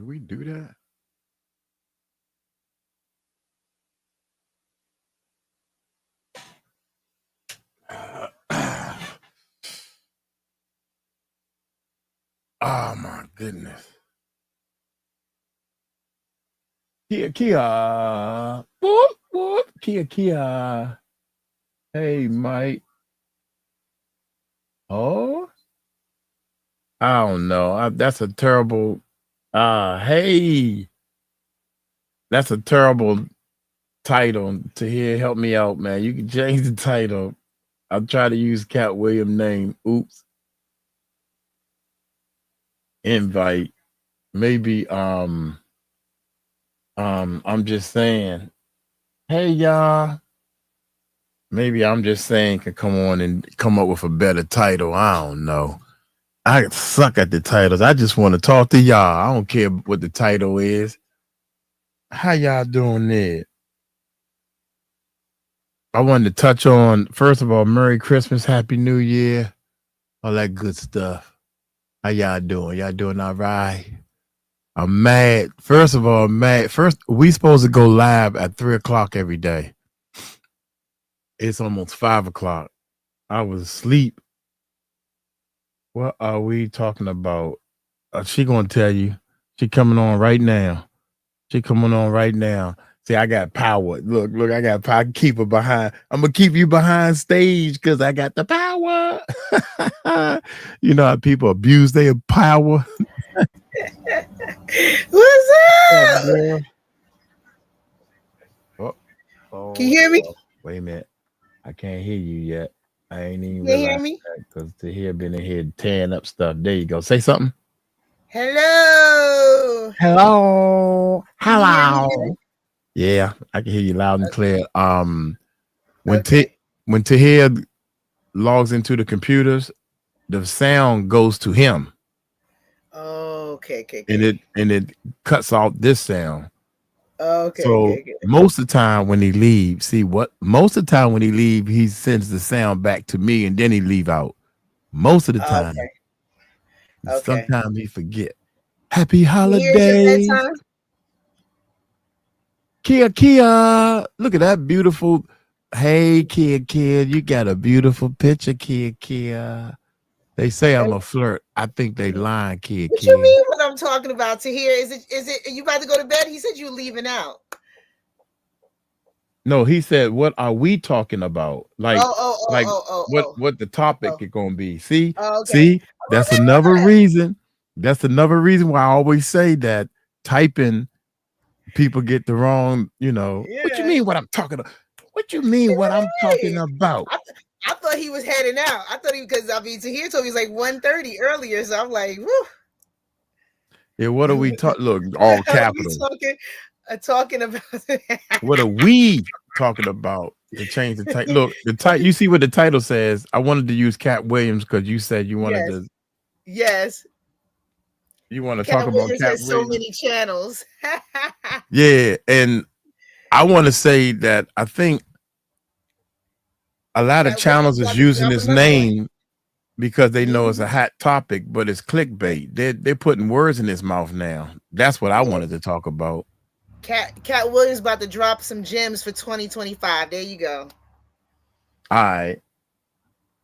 Do we do that? Oh my goodness. 𝗘𝗍𝗓𝗓. Whoop, whoop. 𝗘𝗍𝗓𝗓. Hey, Mike. Oh, I don't know. That's a terrible. Hey, that's a terrible title to hear. Help me out, man. You can change the title. I'll try to use Cat Williams' name. Oops. Invite. Maybe I'm just saying, hey y'all. Maybe I'm just saying can come on and come up with a better title. I don't know. I suck at the titles. I just want to talk to y'all. I don't care what the title is. How y'all doing there? I wanted to touch on, first of all, Merry Christmas, Happy New Year, all that good stuff. How y'all doing? Y'all doing all right? I'm mad. First of all, I'm mad. First, we supposed to go live at 3 o'clock every day. It's almost 5 o'clock. I was asleep. What are we talking about? She gonna tell you. She coming on right now. She coming on right now. See, I got power. Look, I got power. I can keep her behind. I'm gonna keep you behind stage because I got the power. You know how people abuse their power. What's up? Can you hear me? Wait a minute. I can't hear you yet. I ain't even Can you hear me? because Tahir been in here tearing up stuff. There you go. Say something. Hello. Hello. Yeah, I can hear you loud and clear. When Tahir logs into the computers, the sound goes to him. Oh, okay. And it cuts off this sound. Okay. So most of the time when he leaves, most of the time when he leaves, he sends the sound back to me and then he leave out. Most of the time. Okay. Sometimes he forget. Happy holidays. 𝗘𝗍𝗓𝗓. Look at that beautiful. Hey, 𝗘𝗍𝗓𝗓, you got a beautiful picture, 𝗘𝗍𝗓𝗓. They say I'm a flirt. I think they lying, 𝗘𝗍𝗓𝗓. What you mean what I'm talking about to here? Is it you about to go to bed? He said you leaving out. No, he said, what are we talking about? Like, what the topic is gonna be. See, that's another reason. That's another reason why I always say that typing, people get the wrong, what you mean what I'm talking about? What you mean what I'm talking about? I thought he was heading out. I thought because Tahir told me it's like 1:30 earlier. So I'm like, whoo. Yeah, what are we talking? Look, all capital. Talking about what are we talking about to change the title? Look, the title. You see what the title says. I wanted to use Cat Williams because you said you wanted to. Yes. You want to talk about Cat Williams? So many channels. Yeah, and I want to say that I think a lot of channels is using his name because they know it's a hot topic, but it's clickbait. They're putting words in his mouth now. That's what I wanted to talk about. Cat Williams about to drop some gems for 2025. There you go. All right.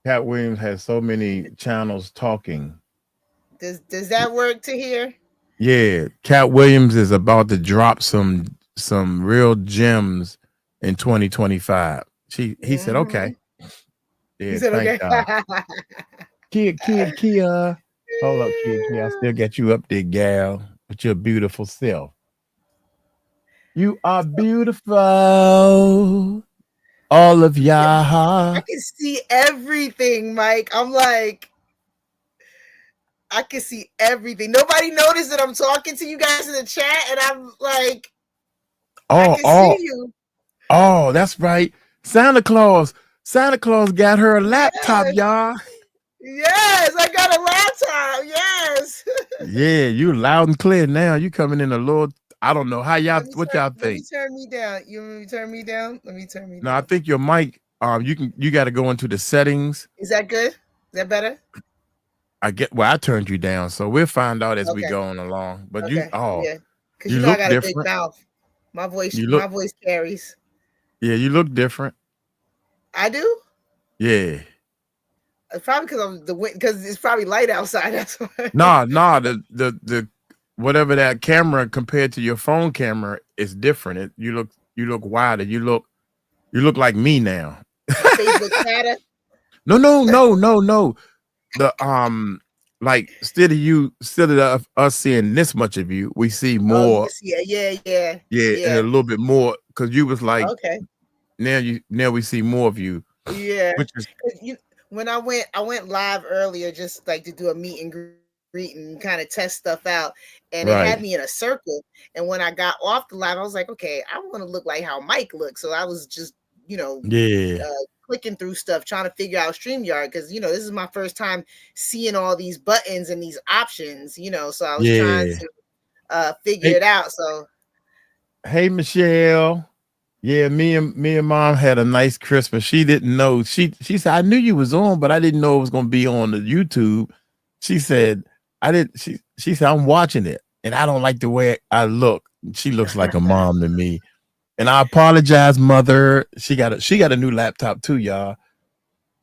Cat Williams has so many channels talking. Does that work to hear? Yeah, Cat Williams is about to drop some real gems in 2025. He said okay. Yeah, he said okay. 𝗘𝗍𝗓𝗓𝗓. Hold up, 𝗘𝗍𝗓𝗓. I still got you up there, gal, with your beautiful self. You are beautiful. All of y'all. I can see everything, Mike. I'm like, I can see everything. Nobody noticed that I'm talking to you guys in the chat, and I'm like, I can see you. Oh, that's right. Santa Claus got her a laptop, y'all. Yes, I got a laptop. Yes. Yeah, you loud and clear now. You coming in a little. I don't know how y'all. What y'all think? Let me turn me down. You want me to turn me down? Let me turn me down. No, I think your mic. You got to go into the settings. Is that good? Is that better? I turned you down, so we'll find out as we go on along. But yeah, because you I look got a big different. mouth. My voice carries. Yeah, you look different. I do. Yeah. It's probably because it's probably light outside. That's why. Nah, the whatever that camera compared to your phone camera is different. You look wider. You look like me now. Facebook data. No. The like instead of us seeing this much of you, we see more. Yeah, and a little bit more because you was like, okay. Now we see more of you. Yeah, which is when I went live earlier just like to do a meet and greet and kind of test stuff out, and it had me in a circle. And when I got off the live, I was like, okay, I want to look like how Mike looks. So I was just clicking through stuff, trying to figure out StreamYard because this is my first time seeing all these buttons and these options. So I was trying to figure it out. So hey, Michelle. Yeah, me and mom had a nice Christmas. She didn't know. She said, I knew you was on, but I didn't know it was gonna be on the YouTube. She said, she said, I'm watching it and I don't like the way I look. She looks like a mom to me. And I apologize, mother. She got a new laptop too, y'all.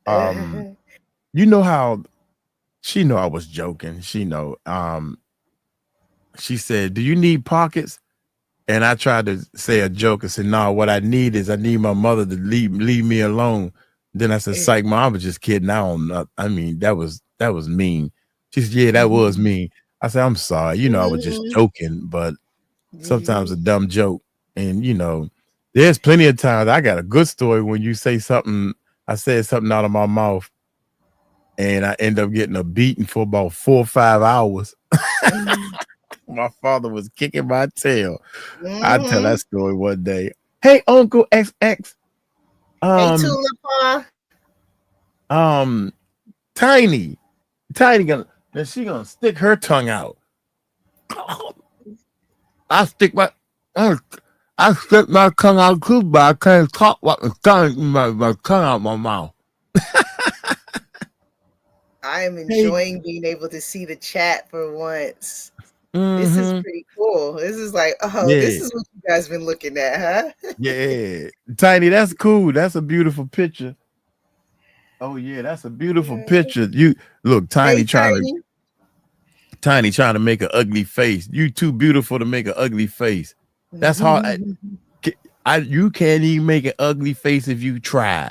You know how she know I was joking. She know. She said, do you need pockets? And I tried to say a joke and said, no, what I need my mother to leave me alone. Then I said, psych, mom, I was just kidding. I mean, that was mean. She said, yeah, that was mean. I said, I'm sorry. I was just joking, but sometimes a dumb joke. And, there's plenty of times I got a good story when you say something, I said something out of my mouth and I end up getting a beating for about 4 or 5 hours. My father was kicking my tail. I'll tell that story one day. Hey, Uncle XX. Hey, Tulip. Tiny gonna stick her tongue out. I stick my tongue out too, but I can't talk with my tongue out my mouth. I am enjoying being able to see the chat for once. This is pretty cool. This is like, this is what you guys been looking at, huh? Yeah. Tiny, that's cool. That's a beautiful picture. Oh, yeah, that's a beautiful picture. You look, Tiny trying to make an ugly face. You too beautiful to make an ugly face. That's hard. You can't even make an ugly face if you try.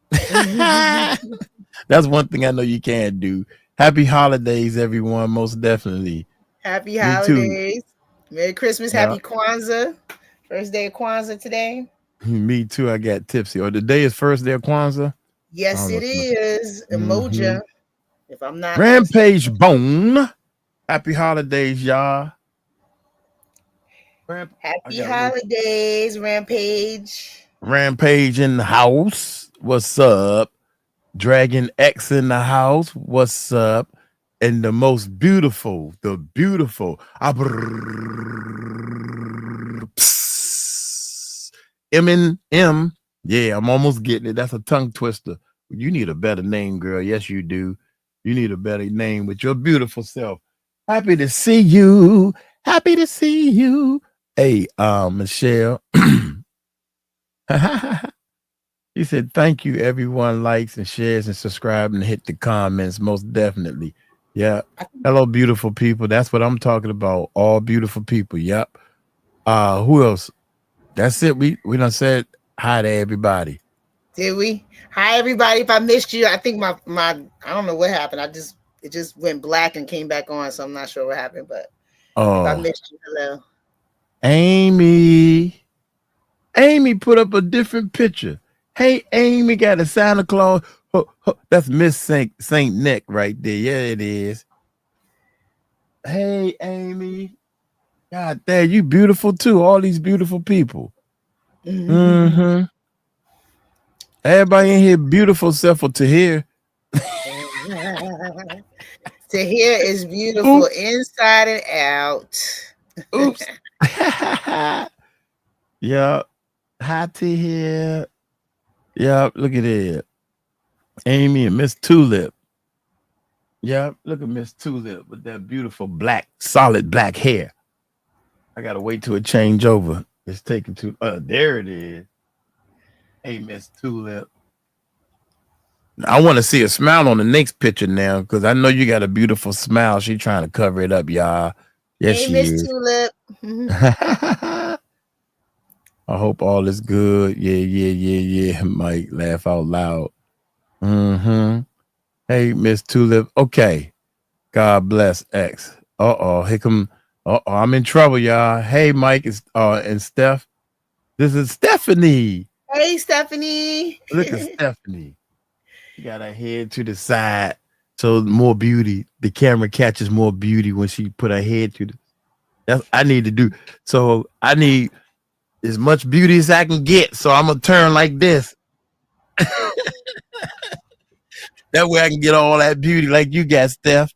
That's one thing I know you can't do. Happy holidays, everyone. Most definitely. Happy holidays. Merry Christmas. Happy Kwanzaa. First day of Kwanzaa today. Me too. I got tipsy. Or today is first day of Kwanzaa? Yes, it is. Emoja. If I'm not Rampage Bone. Happy holidays, y'all. Happy holidays, Rampage. Rampage in the house. What's up? Dragon X in the house. What's up? And the beautiful M. Yeah, I'm almost getting it. That's a tongue twister. You need a better name, girl. Yes, you do. You need a better name with your beautiful self. Happy to see you. Happy to see you. Hey, Michelle. He said, thank you. Everyone likes and shares and subscribe and hit the comments. Most definitely. Yeah. Hello, beautiful people. That's what I'm talking about. All beautiful people. Yep. Who else? That's it. We done said hi to everybody. Did we? Hi, everybody. If I missed you, I think my I don't know what happened. It just went black and came back on, so I'm not sure what happened. But if I missed you, hello. Amy put up a different picture. Hey, Amy got a Santa Claus. That's Miss Saint Nick right there. Yeah, it is. Hey, Amy. God damn, you beautiful too. All these beautiful people. Everybody in here beautiful except for Tahir. Tahir is beautiful inside and out. Oops. Yeah. Hi, Tahir. Yeah, look at it. Amy and Miss Tulip. Yeah, look at Miss Tulip with that beautiful black, solid black hair. I gotta wait till it change over. It's taking too. There it is. Hey, Miss Tulip. I want to see a smile on the next picture now because I know you got a beautiful smile. She trying to cover it up, y'all. Yes, Hey, she Miss is. Tulip. I hope all is good. Yeah. Mike, laugh out loud. Mm-hmm. Hey, Miss Tulip. Okay. God bless X. Here come. I'm in trouble, y'all. Hey, Mike and Steph. This is Stephanie. Hey, Stephanie. Look at Stephanie. She got her head to the side. So more beauty. The camera catches more beauty when she put her head to the. That's I need to do. So I need as much beauty as I can get. So I'm gonna turn like this. That way I can get all that beauty like you got, Steph.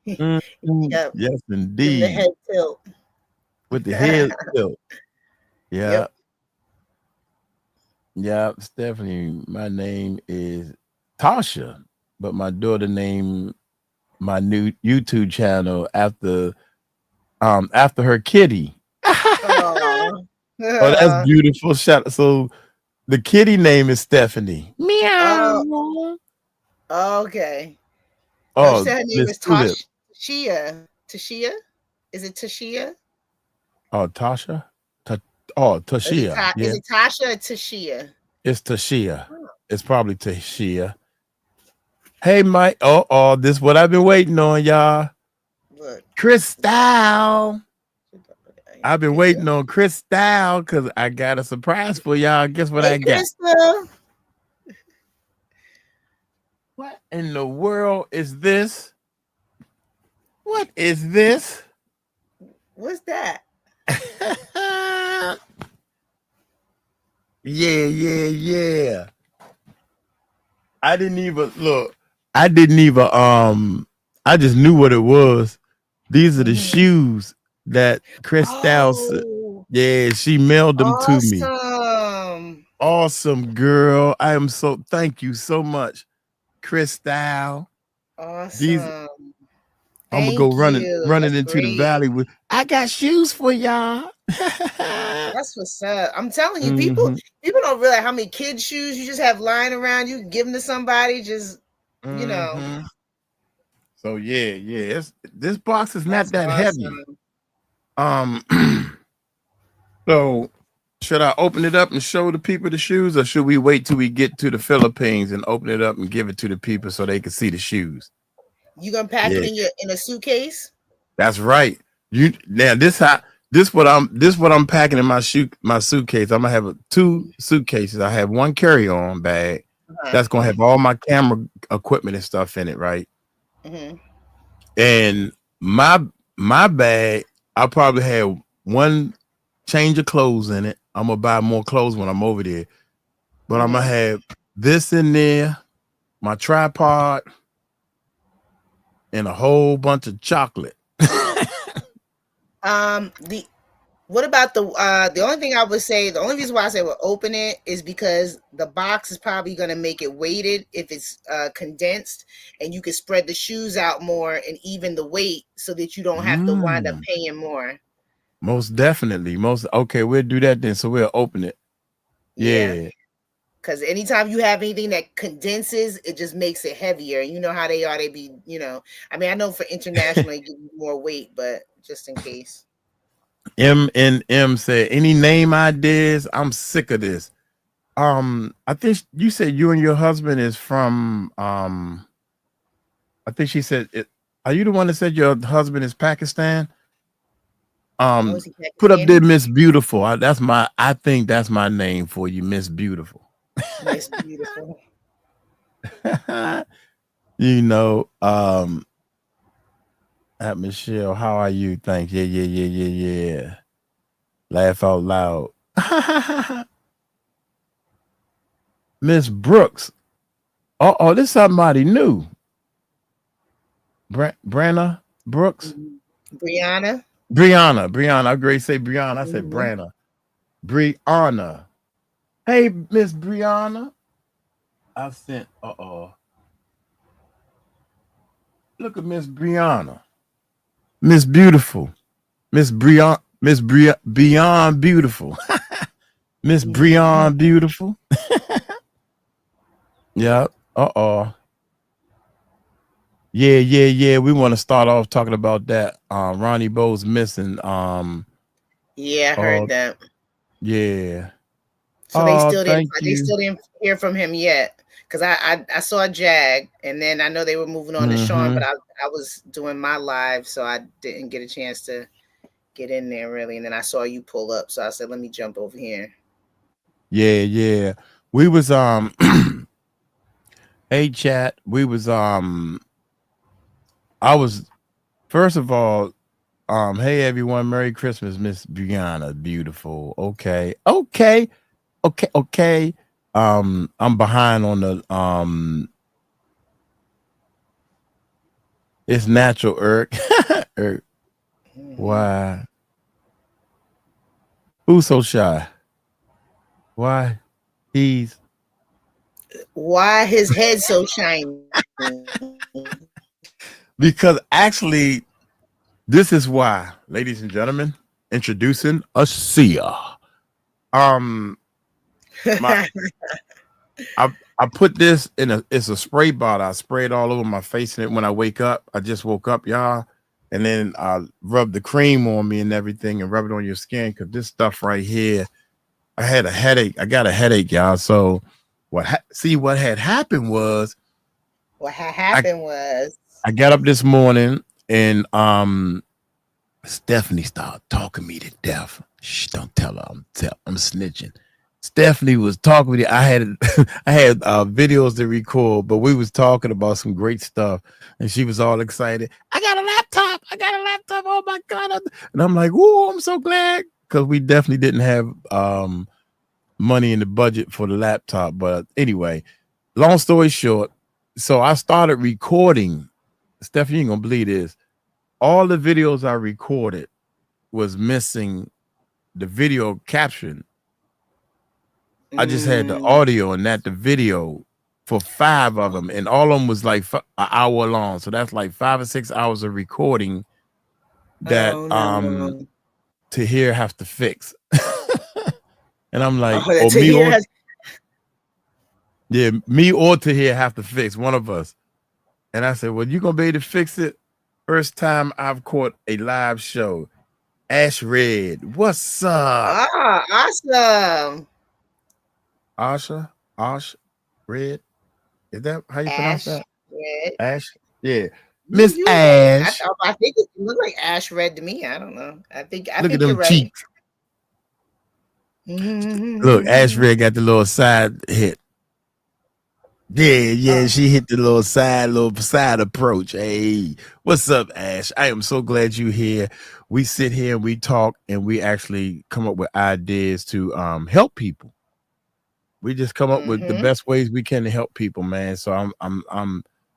Yep. Yes, Give indeed. the head tilt. With the head tilt. Yeah. Yep. Yeah, Stephanie. My name is Tasha, but my daughter named my new YouTube channel after her kitty. Oh, that's beautiful. So the kitty name is Stephanie. Meow. Okay. Oh, she said her name is Tashia. Tashia? Is it Tashia? Oh, Tasha? Tashia. Is it Tasha or Tashia? It's Tashia. Oh. It's probably Tashia. Hey, Mike. Oh, this is what I've been waiting on, y'all. Look. Crystal. I've been waiting on Crystal because I got a surprise for y'all. Guess what I got? Crystal. What in the world is this? What is this? What's that? Yeah. I didn't even look. I just knew what it was. These are the shoes that Crystal she mailed them to me. Awesome, girl. Thank you so much, Crystal. Awesome. I'm gonna go running into the valley with. I got shoes for y'all. That's what's up. I'm telling you, people don't realize how many kids' shoes you just have lying around. You can give them to somebody, just you know. So yeah. This box is not that heavy. So should I open it up and show the people the shoes, or should we wait till we get to the Philippines and open it up and give it to the people so they can see the shoes? You gonna pack it in a suitcase? That's right. This what I'm packing in my suitcase. I'm gonna have 2 suitcases. I have one carry-on bag that's gonna have all my camera equipment and stuff in it, right? And my bag, I probably have one change of clothes in it. I'm gonna buy more clothes when I'm over there, but I'm gonna have this in there, my tripod, and a whole bunch of chocolate. What about the only thing I would say, the only reason why I say we'll open it is because the box is probably going to make it weighted if it's condensed, and you can spread the shoes out more and even the weight so that you don't have to wind up paying more. Most definitely. Okay, we'll do that then. So we'll open it. Yeah. Because anytime you have anything that condenses, it just makes it heavier. You know how they are. They be, I mean, I know for international, they give you more weight, but just in case. M said, any name ideas? I'm sick of this. I think you said you and your husband is from, I think she said, are you the one that said your husband is Pakistan? Put up there, Miss Beautiful. I think that's my name for you, Miss Beautiful. Miss Beautiful. At Michelle, how are you? Thanks. Yeah. Laugh out loud. Miss Brooks. This is somebody new. Branna Brooks. Brianna. I agree. Say Brianna. I said Branna. Brianna. Hey, Miss Brianna. I sent. Look at Miss Brianna. Miss Beautiful. Beyond Beautiful. Miss Beyond Beautiful. Yep. Yeah. We want to start off talking about that. Ronnie Bo's missing. Yeah, I heard that. Yeah. So they still didn't hear from him yet. Because I saw Jag, and then I know they were moving on to Sean, but I was doing my live, so I didn't get a chance to get in there really. And then I saw you pull up, so I said, let me jump over here. Yeah. We was hey chat. We was I was first of all, hey everyone, Merry Christmas, Miss Brianna, beautiful. Okay. I'm behind on the it's natural 𝗟𝗚𝗡𝗞. Why? Who's so shy? Why? Why his head so shiny? Because actually, this is why, ladies and gentlemen, introducing a seer. I put this in it's a spray bottle. I spray it all over my face in it when I wake up. I just woke up, y'all. And then I rub the cream on me and everything and rub it on your skin, because this stuff right here, I had a headache. I got a headache, y'all. So what had happened was I got up this morning and Stephanie started talking me to death. Shh, don't tell her. I'm snitching. Stephanie was talking with you. I had videos to record, but we was talking about some great stuff, and she was all excited. I got a laptop. Oh my God. And I'm like, whoa, I'm so glad, because we definitely didn't have money in the budget for the laptop. But anyway, long story short, so I started recording. Stephanie, you ain't gonna believe this. All the videos I recorded was missing the video caption. I just had the audio and not the video for 5 of them, and all of them was like an hour long. So that's like 5 or 6 hours of recording that 𝗕𝗟𝗢𝗖𝗞 have to fix. And I'm like, me or 𝗕𝗟𝗢𝗖𝗞 have to fix, one of us. And I said, well, you gonna be able to fix it? First time I've caught a live show. 𝗟𝗓𝗡, what's up? Awesome. 𝗟𝗓𝗡𝗡. Is that how you pronounce that? Ash. Yeah. Miss Ash. I think it looked like 𝗟𝗓𝗡 to me. I don't know. I think look at them cheeks. Look, 𝗟𝗓𝗡 got the little side hit. Yeah, she hit the little side approach. Hey, what's up, Ash? I am so glad you're here. We sit here and we talk, and we actually come up with ideas to help people. We just come up with the best ways we can to help people, man. So I'm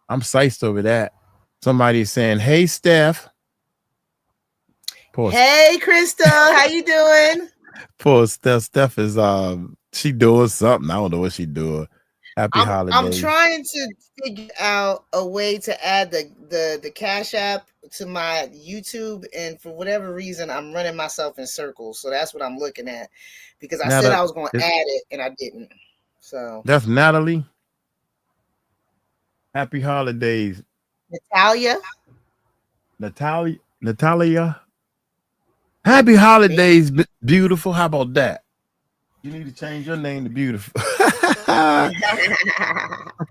psyched over that. Somebody's saying, "Hey, Steph." Hey, Crystal, how you doing? Poor Steph. Steph is she doing something. I don't know what she doing. Happy holidays. I'm trying to figure out a way to add the Cash App to my YouTube, and for whatever reason, I'm running myself in circles. So that's what I'm looking at, because I said I was going to add it and I didn't. So that's Natalie. Happy holidays, Natalia. Happy holidays, beautiful. How about that? You need to change your name to Beautiful. I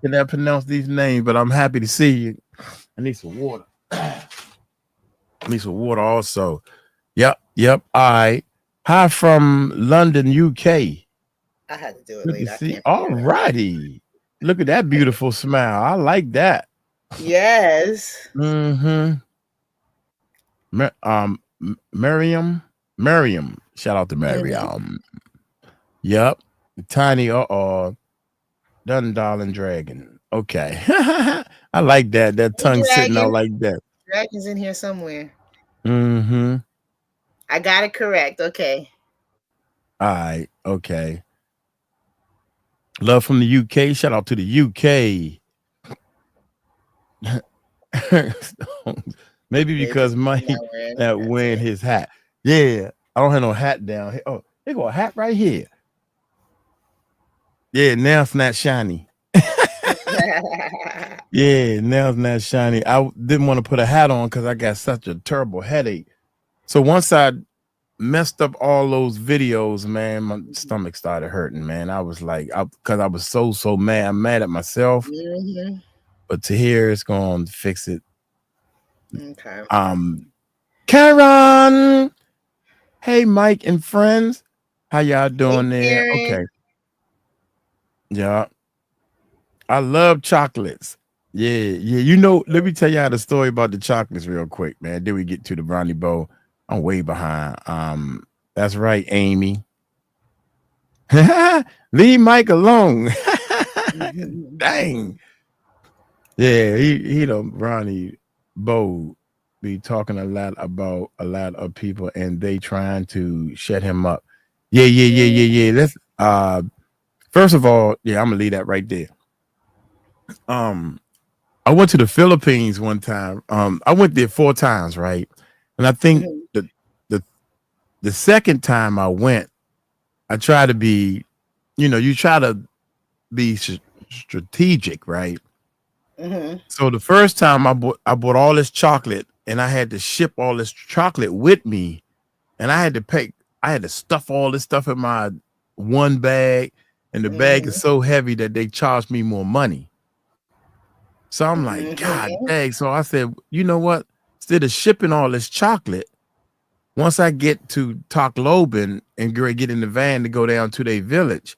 cannot pronounce these names, but I'm happy to see you. I need some water. Also. Yep. All right. Hi from London, UK. I had to do it later. All righty. Look at that beautiful smile. I like that. Yes. Miriam. Shout out to Miriam. Yep. Tiny Dundalin Dragon. Okay. I like that. That tongue sitting out like that. Dragon's in here somewhere. I got it correct. Okay. All right. Okay. Love from the UK. Shout out to the UK. Maybe because Mike not wearing his hat. Yeah, I don't have no hat down here. Oh, they got a hat right here. Yeah, now it's not shiny. Yeah, now it's not shiny. I didn't want to put a hat on because I got such a terrible headache. So once I messed up all those videos, man, my stomach started hurting, man. I was like, because I was so mad. I'm mad at myself. Mm-hmm. But Tahir is going to fix it. Okay. Karen. Hey, Mike and friends. How y'all doing there? Okay. Yeah. I love chocolates. Yeah. You know, let me tell y'all the story about the chocolates real quick, man. Then we get to the Ronnie Bo. I'm way behind. That's right, Amy. Leave Mike alone. Dang. Yeah, he don't Ronnie Bo be talking a lot about a lot of people and they trying to shut him up. Yeah. Let's first of all, yeah, I'm gonna leave that right there. I went to the Philippines one time. I went there 4 times, right? And I think the second time I went, I try to be, you try to be strategic, right? Mm-hmm. So the first time I bought all this chocolate and I had to ship all this chocolate with me, and I had to stuff all this stuff in my one bag, and the bag is so heavy that they charged me more money. So I'm like, God dang. So I said, you know what? Instead of shipping all this chocolate, once I get to Tacloban and get in the van to go down to their village,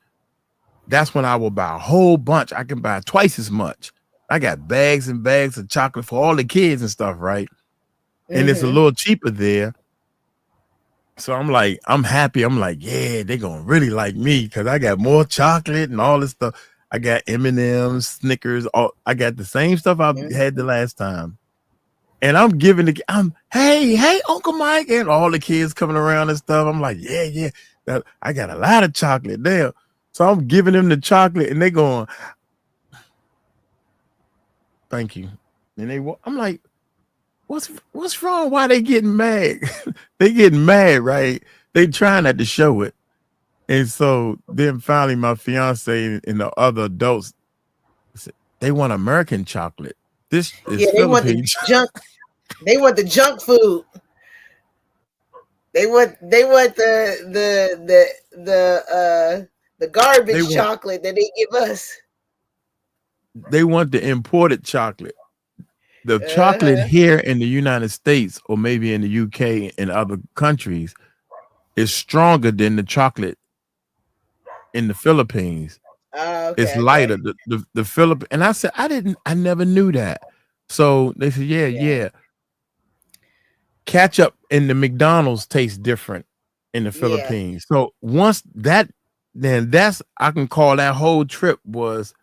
that's when I will buy a whole bunch. I can buy twice as much. I got bags and bags of chocolate for all the kids and stuff, right? And it's a little cheaper there. So I'm like, I'm happy. I'm like, yeah, they're going to really like me because I got more chocolate and all this stuff. I got M&M's, Snickers. I got the same stuff I had the last time. And I'm giving hey, Uncle Mike, and all the kids coming around and stuff. I'm like, yeah. I got a lot of chocolate there. So I'm giving them the chocolate and they going, thank you. And I'm like, what's wrong? Why they getting mad? They getting mad, right? They trying not to show it. And so then finally my fiance and the other adults, they want American chocolate. This is they want the junk. They want the junk food. They want the garbage chocolate that they give us. They want the imported chocolate. The chocolate here in the United States or maybe in the UK and other countries is stronger than the chocolate in the Philippines. It's lighter. The Philippines, and I said I never knew that. So they said, yeah. Ketchup in the McDonald's tastes different in the Philippines. So once then I can call that whole trip was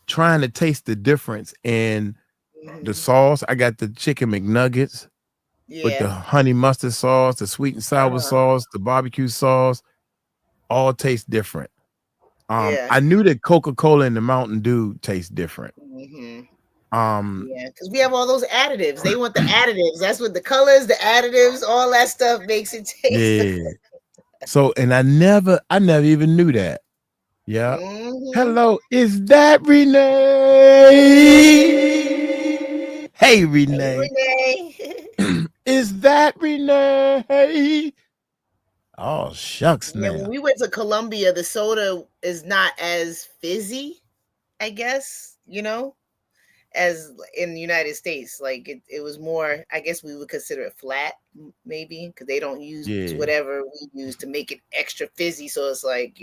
trying to taste the difference in the sauce. I got the chicken McNuggets with the honey mustard sauce, the sweet and sour sauce, the barbecue sauce, all taste different. I knew that Coca-Cola and the Mountain Dew taste different. Because we have all those additives. They want the additives. That's what the colors, the additives, all that stuff makes it taste. Yeah. So, and I never even knew that. Yeah. Hello, is that Renee? Hey, Renee. Is that Renee? Oh, shucks, man. When we went to Colombia, the soda is not as fizzy, I guess, as in the United States. Like it was more, I guess we would consider it flat, maybe, because they don't use whatever we use to make it extra fizzy. So it's like,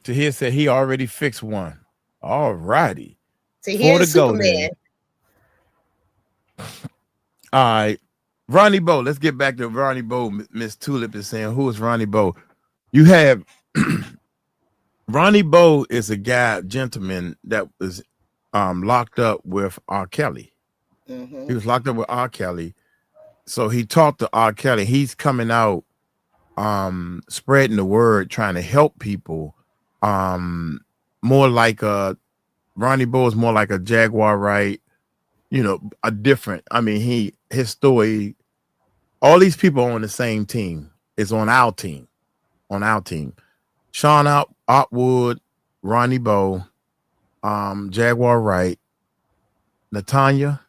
Tahir said he already fixed one. All righty. Tahir's Superman. All right. Ronnie Bo. Let's get back to Ronnie Bo. Miss Tulip is saying, who is Ronnie Bo? You have Ronnie Bo is a gentleman that was locked up with R. Kelly. He was locked up with R. Kelly. So he talked to R. Kelly. He's coming out spreading the word, trying to help people. More like Ronnie Bo is more like a Jaguar, right? you know, a different. I mean, his story. All these people are on the same team. It's on our team. On our team. Sean Otwood, Ronnie Bo, Jaguar Wright, Latanya.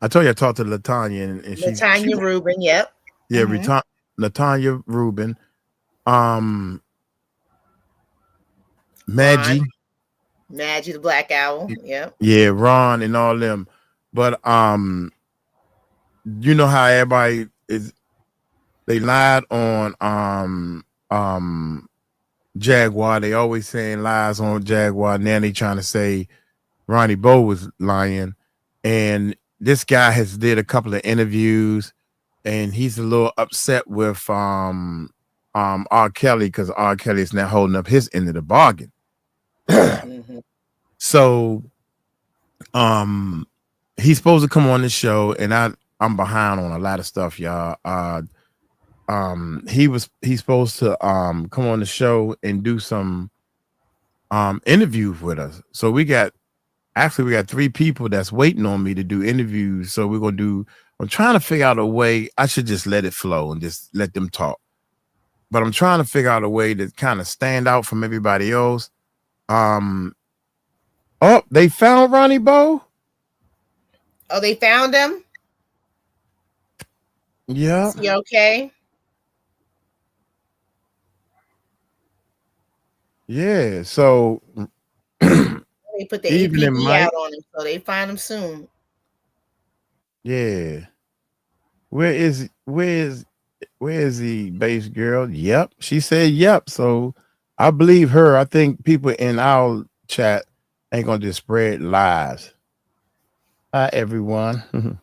I told you I talked to Latanya and she Rubin, yep. Yeah, Latanya Rubin, Maggie the Black Owl, yep. Yeah, Ron and all them. But you know how everybody is, they lied on Jaguar. They always saying lies on Jaguar. Now they trying to say Ronnie Bo was lying. And this guy has did a couple of interviews and he's a little upset with R. Kelly because R. Kelly is now holding up his end of the bargain. So he's supposed to come on the show, and I'm behind on a lot of stuff, y'all. He's supposed to come on the show and do some interviews with us. So we got 3 people that's waiting on me to do interviews. So I'm trying to figure out a way. I should just let it flow and just let them talk. But I'm trying to figure out a way to kind of stand out from everybody else. Oh, they found Ronnie Bo? Oh, they found him? Yeah. Is he okay? Yeah, so they put the APB out on him, so they find him soon. Yeah. Where is the bass girl? Yep. She said yep. So I believe her. I think people in our chat ain't gonna just spread lies. Hi everyone.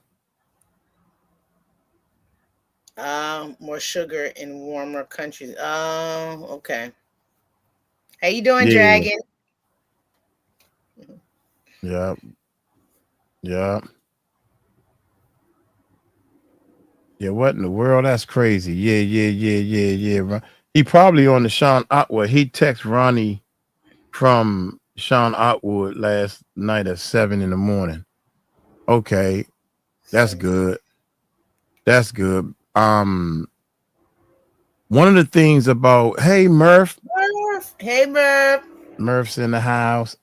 More sugar in warmer countries. Okay. How you doing, Dragon? Yep. Yep. Yeah, what in the world? That's crazy. Yeah. He probably on the Sean Otwood. He text Ronnie from Sean Otwood last night at 7 in the morning. Okay. That's good. That's good. One of the things about Murph. Hey Murph. Murph's in the house.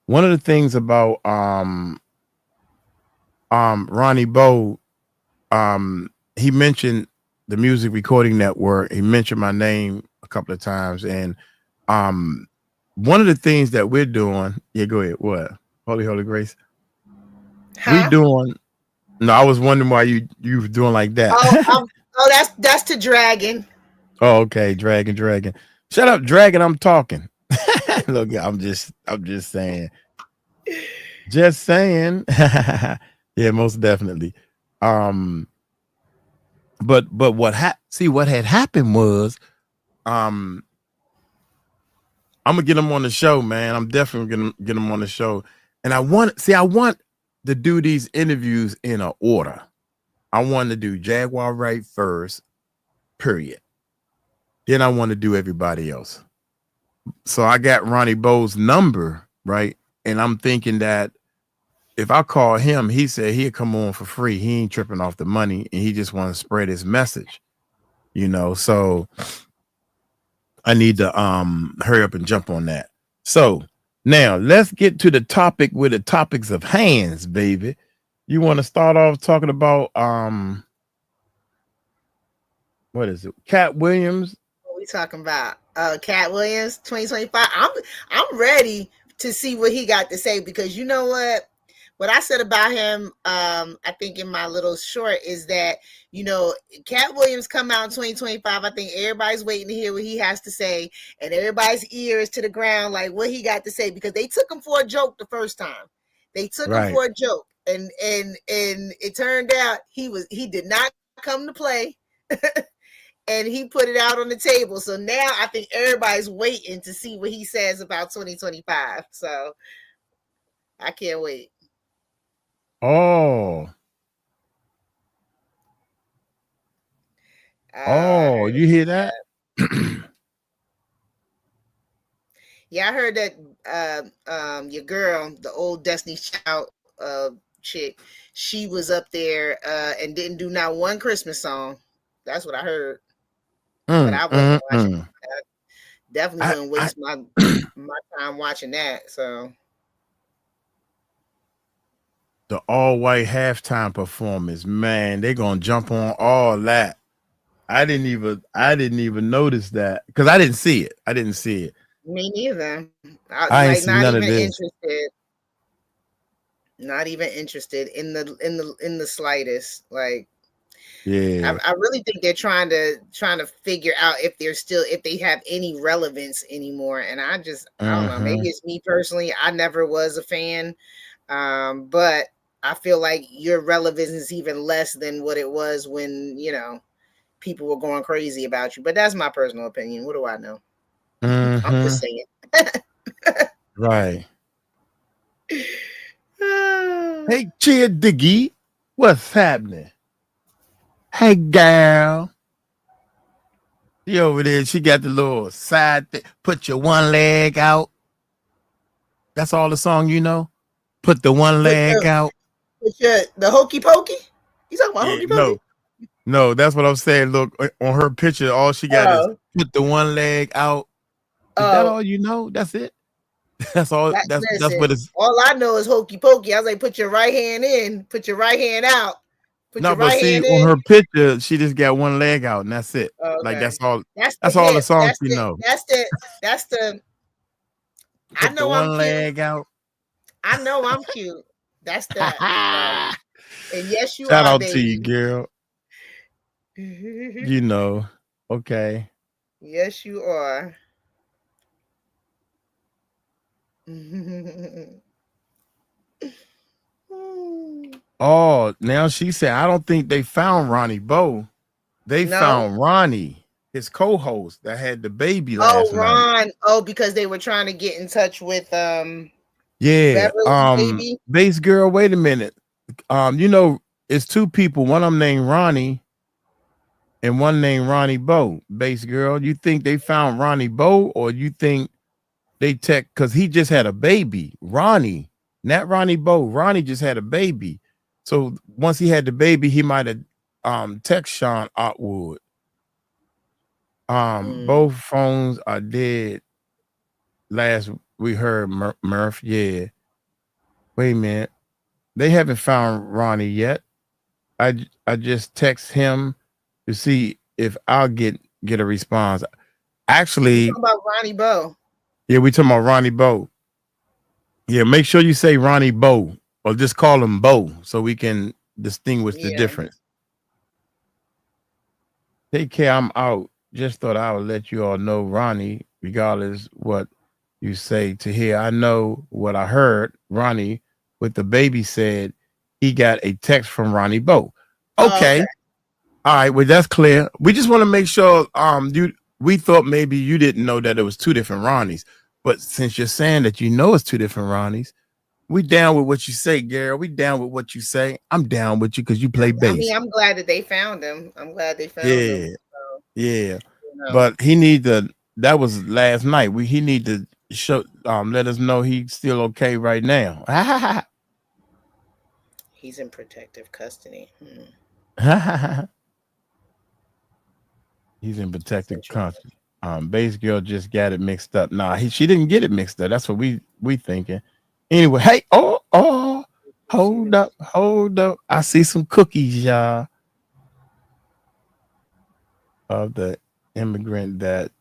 One of the things about Ronnie Bo, he mentioned the Music Recording Network. He mentioned my name a couple of times. And one of the things that we're doing, go ahead. What? Holy Grace. We doing. No, I was wondering why you were doing like that. That's to Dragon. Oh, okay, Dragon. Shut up, Dragon. I'm talking. Look, I'm just saying. Just saying. Yeah, most definitely. But what had happened was, I'm gonna get him on the show, man. I'm definitely gonna get him on the show. And I want to do these interviews in an order. I want to do Jaguar Wright first, period. Then I want to do everybody else. So I got Ronnie Bo's number, right? And I'm thinking that if I call him, he said he'd come on for free. He ain't tripping off the money, and he just want to spread his message, So I need to hurry up and jump on that. So now let's get to the topic with the topics of hands, baby. You want to start off talking about what is it? Cat Williams. What are we talking about? Cat Williams 2025. I'm ready to see what he got to say, because you know what I said about him, I think in my little short, is that, Cat Williams come out in 2025. I think everybody's waiting to hear what he has to say, and everybody's ear is to the ground, like what he got to say, because they took him for a joke the first time. They took him for a joke, and it turned out he did not come to play. And he put it out on the table. So now I think everybody's waiting to see what he says about 2025. So I can't wait. Oh, you hear that? Yeah, I heard that your girl, the old Destiny's Child, chick, she was up there and didn't do not one Christmas song. That's what I heard. But I wasn't watching. I definitely wouldn't waste my time watching that. So the all-white halftime performance, man, they're gonna jump on all that. I didn't even notice that because I didn't see it. Me neither. I ain't seen none of this. Interested. Not even interested in the slightest. Like, yeah, I really think they're trying to figure out if they have any relevance anymore. And I don't know. Maybe it's me personally. I never was a fan, but I feel like your relevance is even less than what it was when people were going crazy about you. But that's my personal opinion. What do I know? I'm just saying. Right. Hey, 𝗟𝗘𝗔𝗖𝗓, what's happening? Hey, girl. She over there. She got the little side thing. Put your one leg out. That's all the song you know? Put the one leg out. The hokey pokey? You talking about hokey pokey? No, that's what I'm saying. Look, on her picture, all she got is put the one leg out. Is that all you know? That's it? That's all. That's what it's. All I know is hokey pokey. I was like, put your right hand in, put your right hand out. On her picture, she just got one leg out, and that's it. Okay. Like that's all. That's all the songs you know. That's the. I know I'm cute. Leg out. I know I'm cute. That's that. And yes, you Shout are. Shout out baby. to you, girl. You know. Okay. Yes, you are. Oh, now she said, I don't think they found Ronnie Bo. They found Ronnie, his co-host that had the baby last night. Oh, because they were trying to get in touch with baby. Bass girl, wait a minute. It's two people, one of them named Ronnie and one named Ronnie Bo. Bass girl, you think they found Ronnie Bo, or you think they because he just had a baby? Ronnie, not Ronnie Bo. Ronnie just had a baby. So once he had the baby, he might have text Sean Otwood. Both phones are dead. Last we heard Murph. Yeah. Wait a minute. They haven't found Ronnie yet. I just text him to see if I'll get a response. Actually, talking about Ronnie Bo. Yeah, we talking about Ronnie Bo. Yeah, make sure you say Ronnie Bo, or just call him Bo, so we can distinguish the difference. Take care, I'm out. Just thought I would let you all know, Ronnie, regardless what you say to hear. I know what I heard. Ronnie, with the baby, said he got a text from Ronnie Bo. Okay. All right, well, that's clear. We just want to make sure we thought maybe you didn't know that it was two different Ronnies. But since you're saying that you know it's two different Ronnies, we down with what you say, Gary. We down with what you say. I'm down with you because you play bass. I mean, I'm glad that they found him. him. So, yeah. But he need to. That was last night. He need to show. Let us know he's still okay right now. He's in protective custody. He's in protective custody. Bass girl just got it mixed up. Nah, she didn't get it mixed up. That's what we thinking. Anyway, hey, hold up. I see some cookies, y'all. Of the immigrant that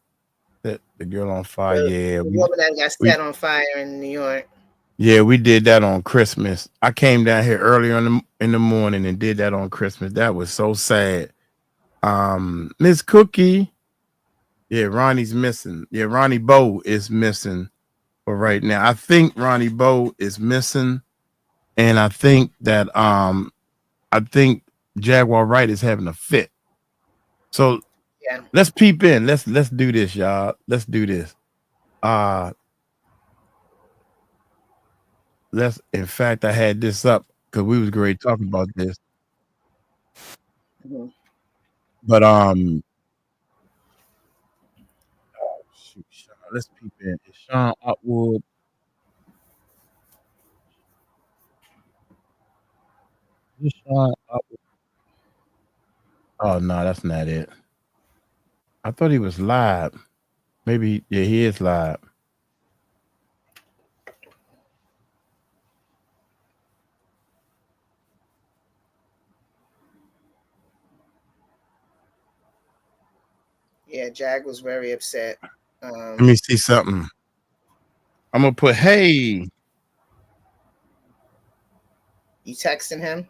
the girl on fire. The woman that got set on fire in New York. Yeah, we did that on Christmas. I came down here earlier in the morning and did that on Christmas. That was so sad. Miss Cookie. Yeah, Ronnie's missing. Yeah, Ronnie Bo is missing for right now. I think Ronnie Bo is missing, and I think that Jaguar Wright is having a fit. So let's peep in. Let's do this, y'all. Let's do this. In fact, I had this up because we was great talking about this. But let's peep in. Is Sean Otwood? Oh no, that's not it. I thought he was live. Maybe yeah, he is live. Yeah, Jag was very upset. Let me see something. I'm gonna put hey. You texting him?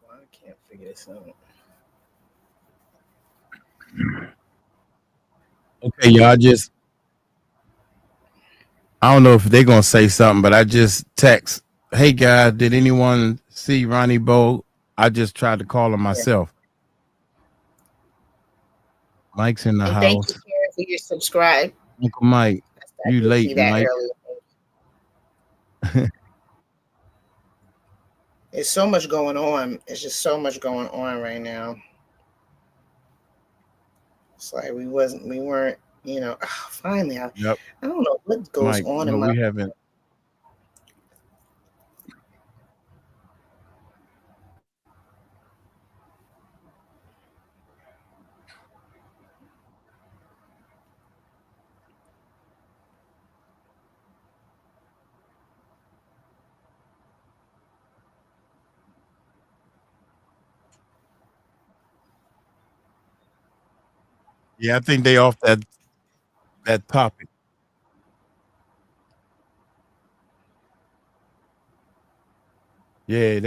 Well, I can't figure this out. Okay, y'all I don't know if they're gonna say something, but I just text, hey guys, did anyone see Ronnie Bo? I just tried to call him myself. Mike's in the and house. Thank you, Karen, for your subscribe. Uncle Mike, you late, Mike. There's so much going on. It's just so much going on right now. It's like we weren't, you know. Oh, finally, I don't know what goes Mike, on no, in my. We haven't. Yeah, I think they off that topic. Yeah,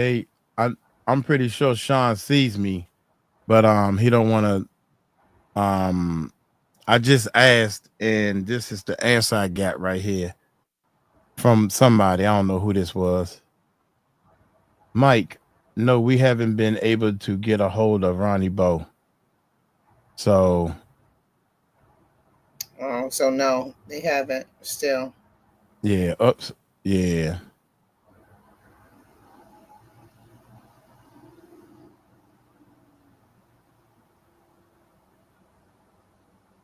I'm pretty sure Sean sees me, but he don't want to. I just asked, and this is the answer I got right here from somebody. I don't know who this was. Mike, no, we haven't been able to get a hold of Ronnie Bo. So. Oh, so no, they haven't still. Yeah. Oops. Yeah.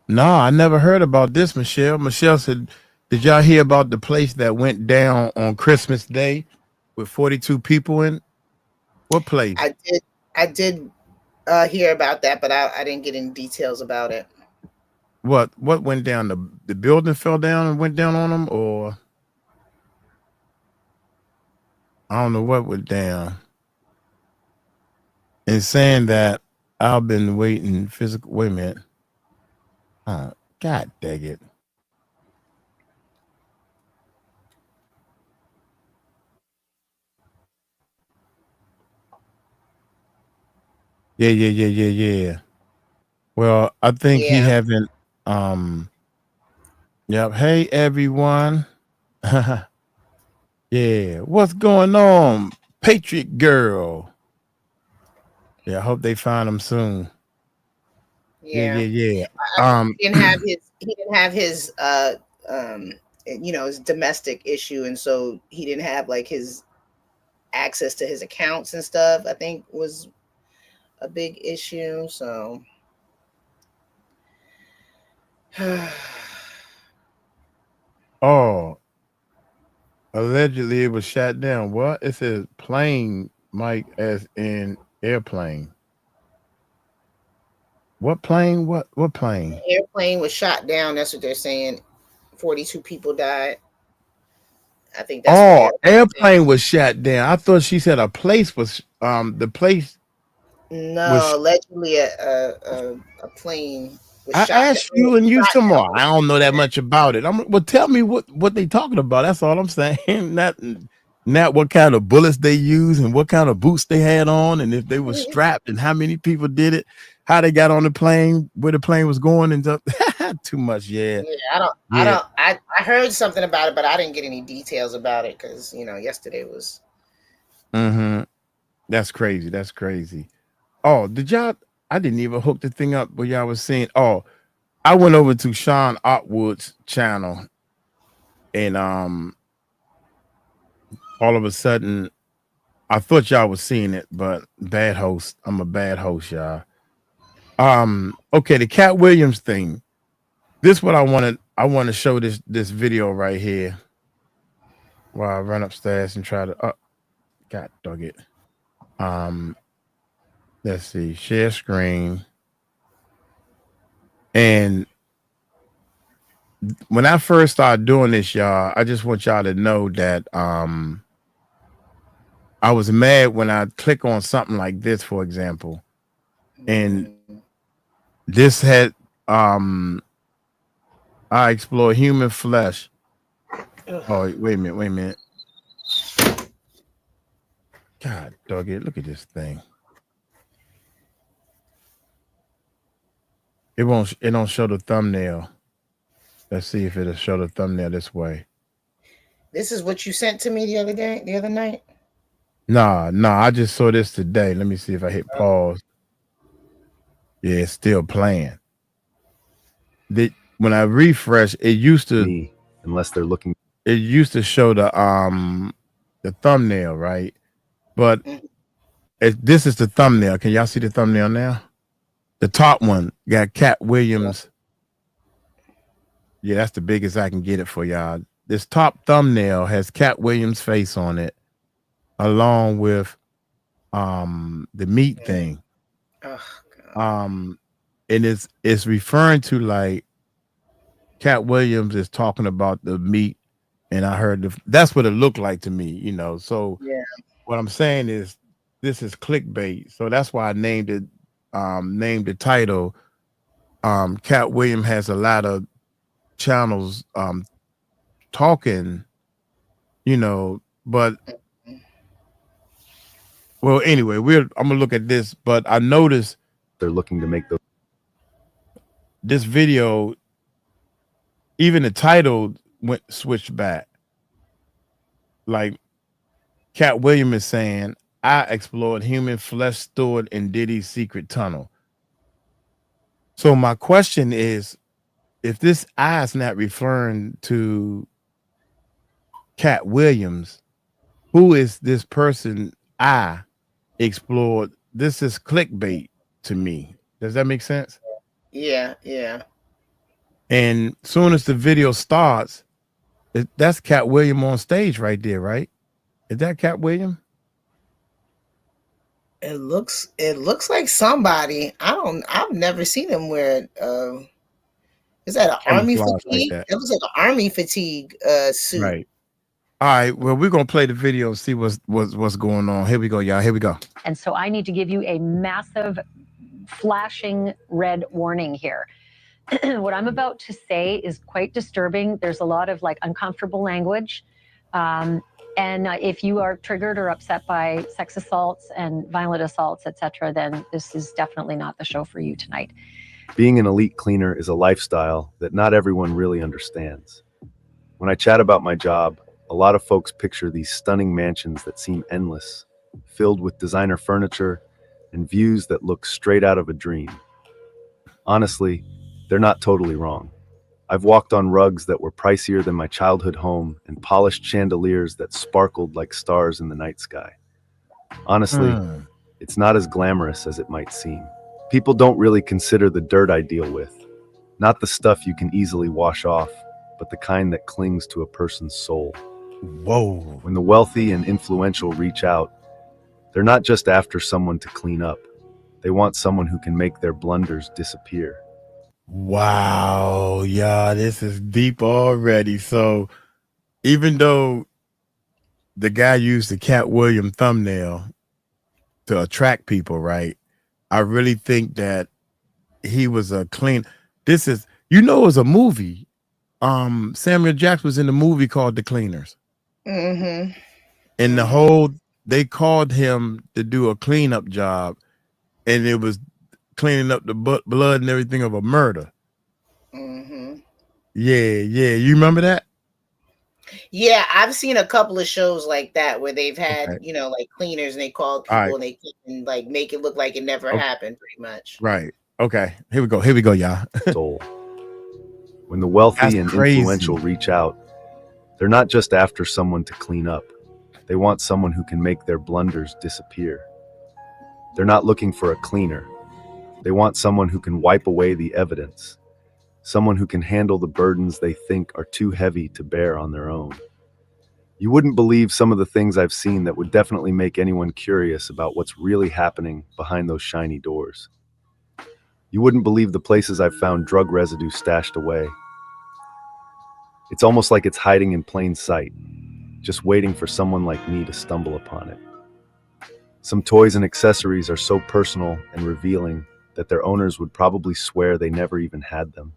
No, I never heard about this, Michelle. Michelle said, did y'all hear about the place that went down on Christmas Day with 42 people in? What place? I did hear about that, but I didn't get any details about it. What went down? The building fell down and went down on them, or I don't know what went down. And saying that I've been waiting physical. Wait a minute. God dang it. Yeah. Well, I think he haven't. Yep. Hey everyone. Yeah. What's going on, Patriot Girl? Yeah. I hope they find him soon. Yeah. He didn't have his you know, his domestic issue, and so he didn't have like his access to his accounts and stuff. I think was a big issue. So oh, allegedly it was shot down. What? It says plane, Mike, as in airplane. What plane? What plane? The airplane was shot down. That's what they're saying. 42 people died. I think that's airplane was shot down. I thought she said a place was the place. No, allegedly a plane was I shot. asked you and you some more. I don't know that much about it. Well, tell me what they talking about. That's all I'm saying. Not what kind of bullets they use and what kind of boots they had on, and if they were strapped and how many people did it, how they got on the plane, where the plane was going, and too much. Yeah. I heard something about it, but I didn't get any details about it because yesterday was. That's crazy. Oh, did y'all? I didn't even hook the thing up where y'all was saying. Oh, I went over to Sean Otwood's channel, and all of a sudden, I thought y'all was seeing it, but bad host. I'm a bad host, y'all. Okay, the Cat Williams thing. This what I wanted. I want to show this video right here. While I run upstairs and try to God dog it. Let's see, share screen. And when I first started doing this, y'all, I just want y'all to know that I was mad when I click on something like this, for example, and this had I explore human flesh. Oh, wait a minute. God dog it, look at this thing. It don't show the thumbnail. Let's see if it'll show the thumbnail this way. This is what you sent to me the other night? Nah, I just saw this today. Let me see if I hit pause. Yeah, it's still playing. When I refresh, it used to, unless they're looking, it used to show the thumbnail, right? But this is the thumbnail. Can y'all see the thumbnail now? The top one got Cat Williams. Yeah, that's the biggest I can get it for y'all. This top thumbnail has Cat Williams' face on it, along with the meat thing. And it's referring to like Cat Williams is talking about the meat, and I heard that's what it looked like to me, you know. So yeah, what I'm saying is this is clickbait. So that's why I named it named the title. Cat Williams has a lot of channels talking, you know, but well, anyway, I'm gonna look at this, but I noticed they're looking to make this video, even the title switched back. Like Cat Williams is saying, I explored human flesh stored in Diddy's secret tunnel. So my question is, if this I is not referring to Cat Williams, who is this person I explored? This is clickbait to me. Does that make sense? Yeah. And soon as the video starts, that's Cat Williams on stage right there, right? Is that Cat Williams? It looks like somebody. I've never seen him wear is that an army fatigue? Like it looks like an army fatigue suit. Right. All right. Well, we're gonna play the video and see what's going on. Here we go, y'all. Here we go. And so I need to give you a massive flashing red warning here. What I'm about to say is quite disturbing. There's a lot of like uncomfortable language. And if you are triggered or upset by sex assaults and violent assaults, etc., then this is definitely not the show for you tonight. Being an elite cleaner is a lifestyle that not everyone really understands. When I chat about my job, a lot of folks picture these stunning mansions that seem endless, filled with designer furniture and views that look straight out of a dream. Honestly, they're not totally wrong. I've walked on rugs that were pricier than my childhood home and polished chandeliers that sparkled like stars in the night sky. Honestly, it's not as glamorous as it might seem. People don't really consider the dirt I deal with, not the stuff you can easily wash off, but the kind that clings to a person's soul. Whoa. When the wealthy and influential reach out, they're not just after someone to clean up. They want someone who can make their blunders disappear. Wow, yeah, this is deep already. So even though the guy used the Cat Williams thumbnail to attract people, right? I really think that he was a clean. This is, you know, it was a movie. Samuel Jackson was in a movie called The Cleaners. Mm-hmm. And the whole, they called him to do a cleanup job, and it was cleaning up the blood and everything of a murder. Mm-hmm. Yeah. You remember that? Yeah, I've seen a couple of shows like that where they've had, you know, like cleaners, and they called people and they can like make it look like it never happened, pretty much. Right. Okay. Here we go, y'all. Soul. When the wealthy and influential reach out, they're not just after someone to clean up. They want someone who can make their blunders disappear. They're not looking for a cleaner. They want someone who can wipe away the evidence, someone who can handle the burdens they think are too heavy to bear on their own. You wouldn't believe some of the things I've seen that would definitely make anyone curious about what's really happening behind those shiny doors. You wouldn't believe the places I've found drug residue stashed away. It's almost like it's hiding in plain sight, just waiting for someone like me to stumble upon it. Some toys and accessories are so personal and revealing that their owners would probably swear they never even had them.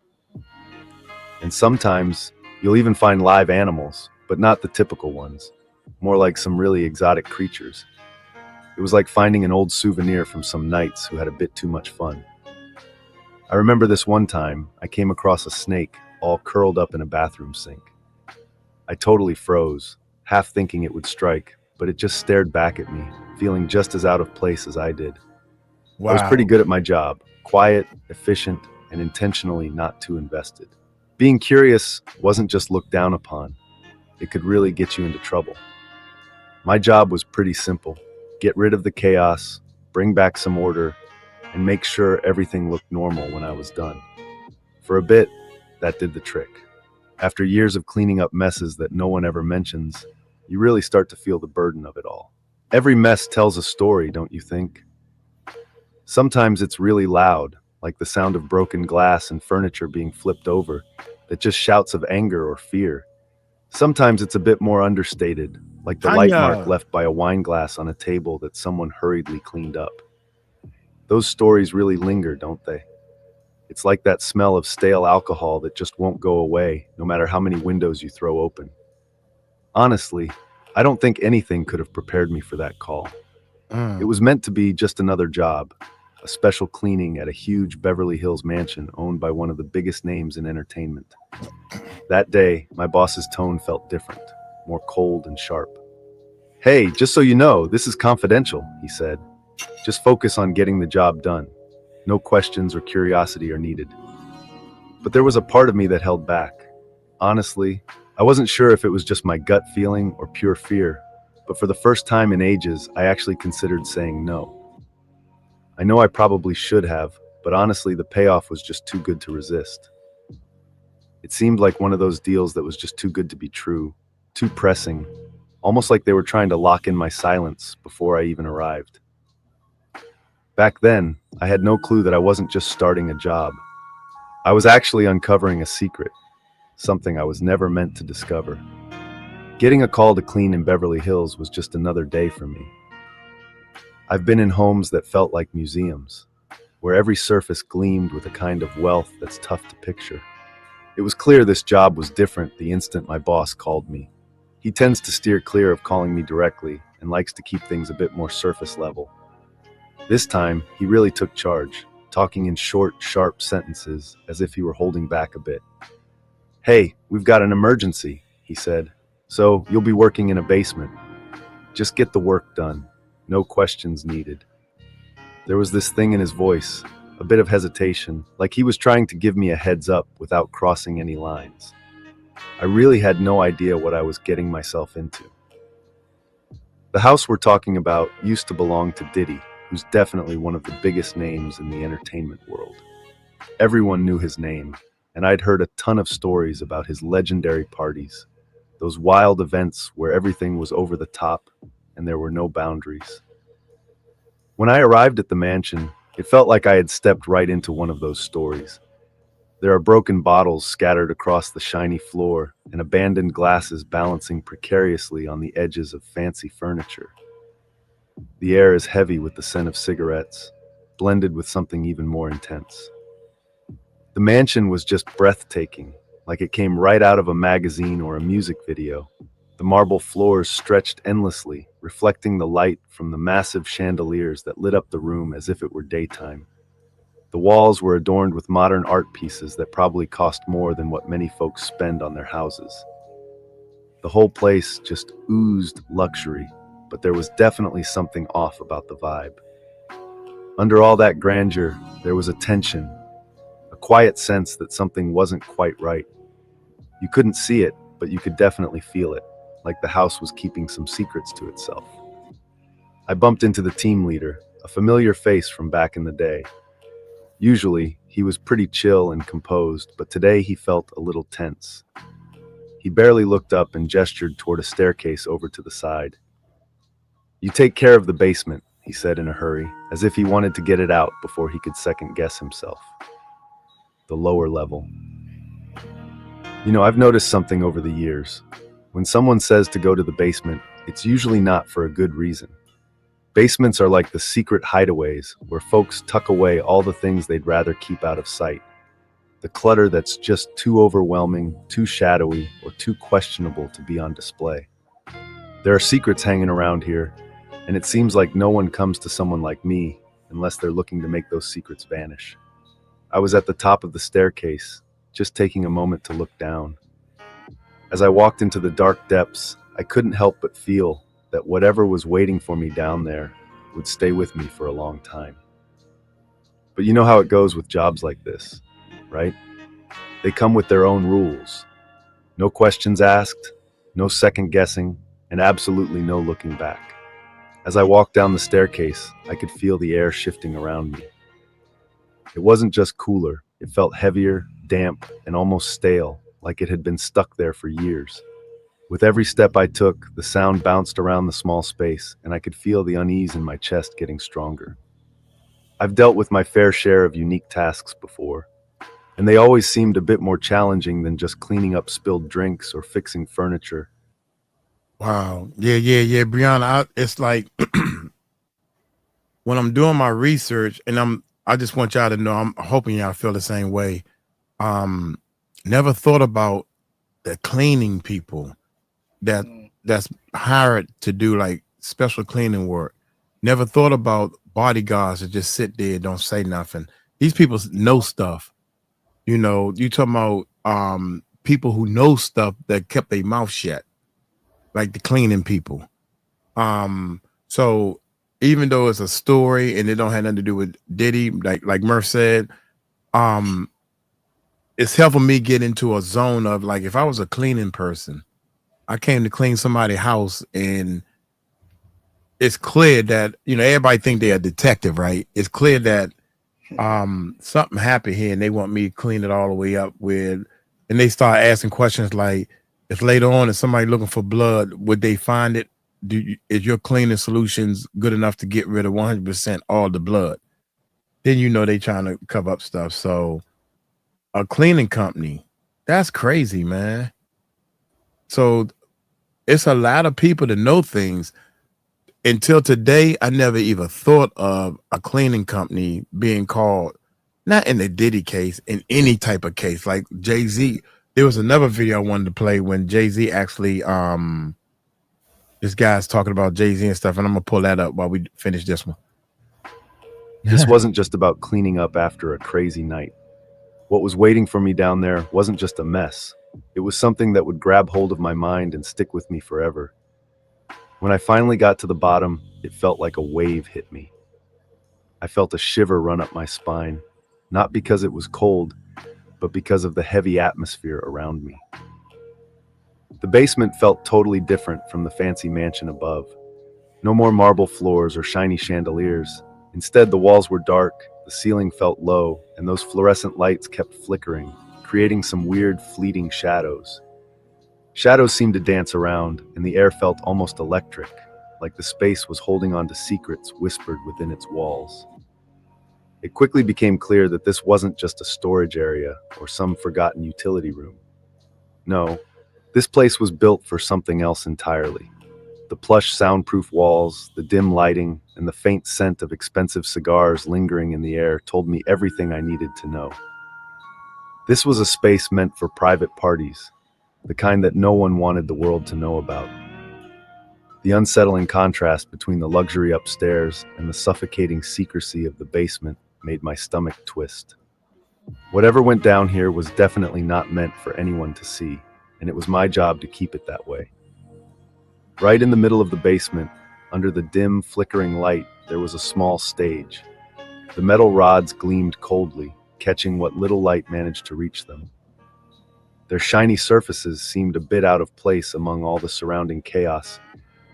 And sometimes you'll even find live animals, but not the typical ones, more like some really exotic creatures. It was like finding an old souvenir from some knights who had a bit too much fun. I remember this one time I came across a snake all curled up in a bathroom sink. I totally froze, half thinking it would strike, but it just stared back at me, feeling just as out of place as I did. Wow. I was pretty good at my job, quiet, efficient, and intentionally not too invested. Being curious wasn't just looked down upon. It could really get you into trouble. My job was pretty simple. Get rid of the chaos, bring back some order, and make sure everything looked normal when I was done. For a bit, that did the trick. After years of cleaning up messes that no one ever mentions, you really start to feel the burden of it all. Every mess tells a story, don't you think? Sometimes it's really loud, like the sound of broken glass and furniture being flipped over, that just shouts of anger or fear. Sometimes it's a bit more understated, like the light mark left by a wine glass on a table that someone hurriedly cleaned up. Those stories really linger, don't they? It's like that smell of stale alcohol that just won't go away, no matter how many windows you throw open. Honestly, I don't think anything could have prepared me for that call. It was meant to be just another job, a special cleaning at a huge Beverly Hills mansion owned by one of the biggest names in entertainment. That day, my boss's tone felt different, more cold and sharp. "Hey, just so you know, this is confidential," he said. "Just focus on getting the job done. No questions or curiosity are needed." But there was a part of me that held back. Honestly, I wasn't sure if it was just my gut feeling or pure fear, but for the first time in ages, I actually considered saying no. I know I probably should have, but honestly, the payoff was just too good to resist. It seemed like one of those deals that was just too good to be true, too pressing, almost like they were trying to lock in my silence before I even arrived. Back then, I had no clue that I wasn't just starting a job. I was actually uncovering a secret, something I was never meant to discover. Getting a call to clean in Beverly Hills was just another day for me. I've been in homes that felt like museums, where every surface gleamed with a kind of wealth that's tough to picture. It was clear this job was different the instant my boss called me. He tends to steer clear of calling me directly and likes to keep things a bit more surface level. This time, he really took charge, talking in short, sharp sentences as if he were holding back a bit. "Hey, we've got an emergency," he said. "So you'll be working in a basement. Just get the work done. No questions needed." There was this thing in his voice, a bit of hesitation, like he was trying to give me a heads up without crossing any lines. I really had no idea what I was getting myself into. The house we're talking about used to belong to Diddy, who's definitely one of the biggest names in the entertainment world. Everyone knew his name, and I'd heard a ton of stories about his legendary parties, those wild events where everything was over the top and there were no boundaries. When I arrived at the mansion, it felt like I had stepped right into one of those stories. There are broken bottles scattered across the shiny floor and abandoned glasses balancing precariously on the edges of fancy furniture. The air is heavy with the scent of cigarettes, blended with something even more intense. The mansion was just breathtaking, like it came right out of a magazine or a music video. The marble floors stretched endlessly, reflecting the light from the massive chandeliers that lit up the room as if it were daytime. The walls were adorned with modern art pieces that probably cost more than what many folks spend on their houses. The whole place just oozed luxury, but there was definitely something off about the vibe. Under all that grandeur, there was a tension, a quiet sense that something wasn't quite right. You couldn't see it, but you could definitely feel it. like the house was keeping some secrets to itself. I bumped into the team leader, a familiar face from back in the day. Usually, he was pretty chill and composed, but today he felt a little tense. He barely looked up and gestured toward a staircase over to the side. "You take care of the basement," he said in a hurry, as if he wanted to get it out before he could second-guess himself. The lower level. You know, I've noticed something over the years. When someone says to go to the basement, it's usually not for a good reason. Basements are like the secret hideaways where folks tuck away all the things they'd rather keep out of sight. The clutter that's just too overwhelming, too shadowy, or too questionable to be on display. There are secrets hanging around here, and it seems like no one comes to someone like me unless they're looking to make those secrets vanish. I was at the top of the staircase, just taking a moment to look down. As I walked into the dark depths, I couldn't help but feel that whatever was waiting for me down there would stay with me for a long time. But you know how it goes with jobs like this, right? They come with their own rules. No questions asked, no second guessing, and absolutely no looking back. As I walked down the staircase, I could feel the air shifting around me. It wasn't just cooler, it felt heavier, damp, and almost stale, like it had been stuck there for years. With every step I took, the sound bounced around the small space, and I could feel the unease in my chest getting stronger. I've dealt with my fair share of unique tasks before, and they always seemed a bit more challenging than just cleaning up spilled drinks or fixing furniture. Wow. Yeah. Brianna, it's like when I'm doing my research, and I just want y'all to know, I'm hoping y'all feel the same way. Never thought about the cleaning people that's hired to do like special cleaning work. Never thought about bodyguards that just sit there and don't say nothing. These people know stuff. You know, you talking about people who know stuff that kept their mouth shut, like the cleaning people. So even though it's a story and it don't have nothing to do with Diddy, like Murph said, it's helping me get into a zone of like, if I was a cleaning person, I came to clean somebody's house, and it's clear that, you know, everybody think they're a detective, right? It's clear that something happened here and they want me to clean it all the way up with, and they start asking questions like, if later on if somebody looking for blood, would they find it? Is your cleaning solutions good enough to get rid of 100% all the blood? Then you know they trying to cover up stuff. So a cleaning company, that's crazy, man. So it's a lot of people to know things. Until today, I never even thought of a cleaning company being called, not in the Diddy case, in any type of case, like Jay-Z. There was another video I wanted to play when Jay-Z actually, this guy's talking about Jay-Z and stuff, and I'm gonna pull that up while we finish this one. This wasn't just about cleaning up after a crazy night. What was waiting for me down there wasn't just a mess. It was something that would grab hold of my mind and stick with me forever. When I finally got to the bottom, it felt like a wave hit me. I felt a shiver run up my spine, not because it was cold, but because of the heavy atmosphere around me. The basement felt totally different from the fancy mansion above. No more marble floors or shiny chandeliers. Instead, the walls were dark, the ceiling felt low, and those fluorescent lights kept flickering, creating some weird, fleeting shadows. Shadows seemed to dance around, and the air felt almost electric, like the space was holding on to secrets whispered within its walls. It quickly became clear that this wasn't just a storage area or some forgotten utility room. No, this place was built for something else entirely. The plush soundproof walls, the dim lighting, and the faint scent of expensive cigars lingering in the air told me everything I needed to know. This was a space meant for private parties, the kind that no one wanted the world to know about. The unsettling contrast between the luxury upstairs and the suffocating secrecy of the basement made my stomach twist. Whatever went down here was definitely not meant for anyone to see, and it was my job to keep it that way. Right in the middle of the basement, under the dim, flickering light, there was a small stage. The metal rods gleamed coldly, catching what little light managed to reach them. Their shiny surfaces seemed a bit out of place among all the surrounding chaos,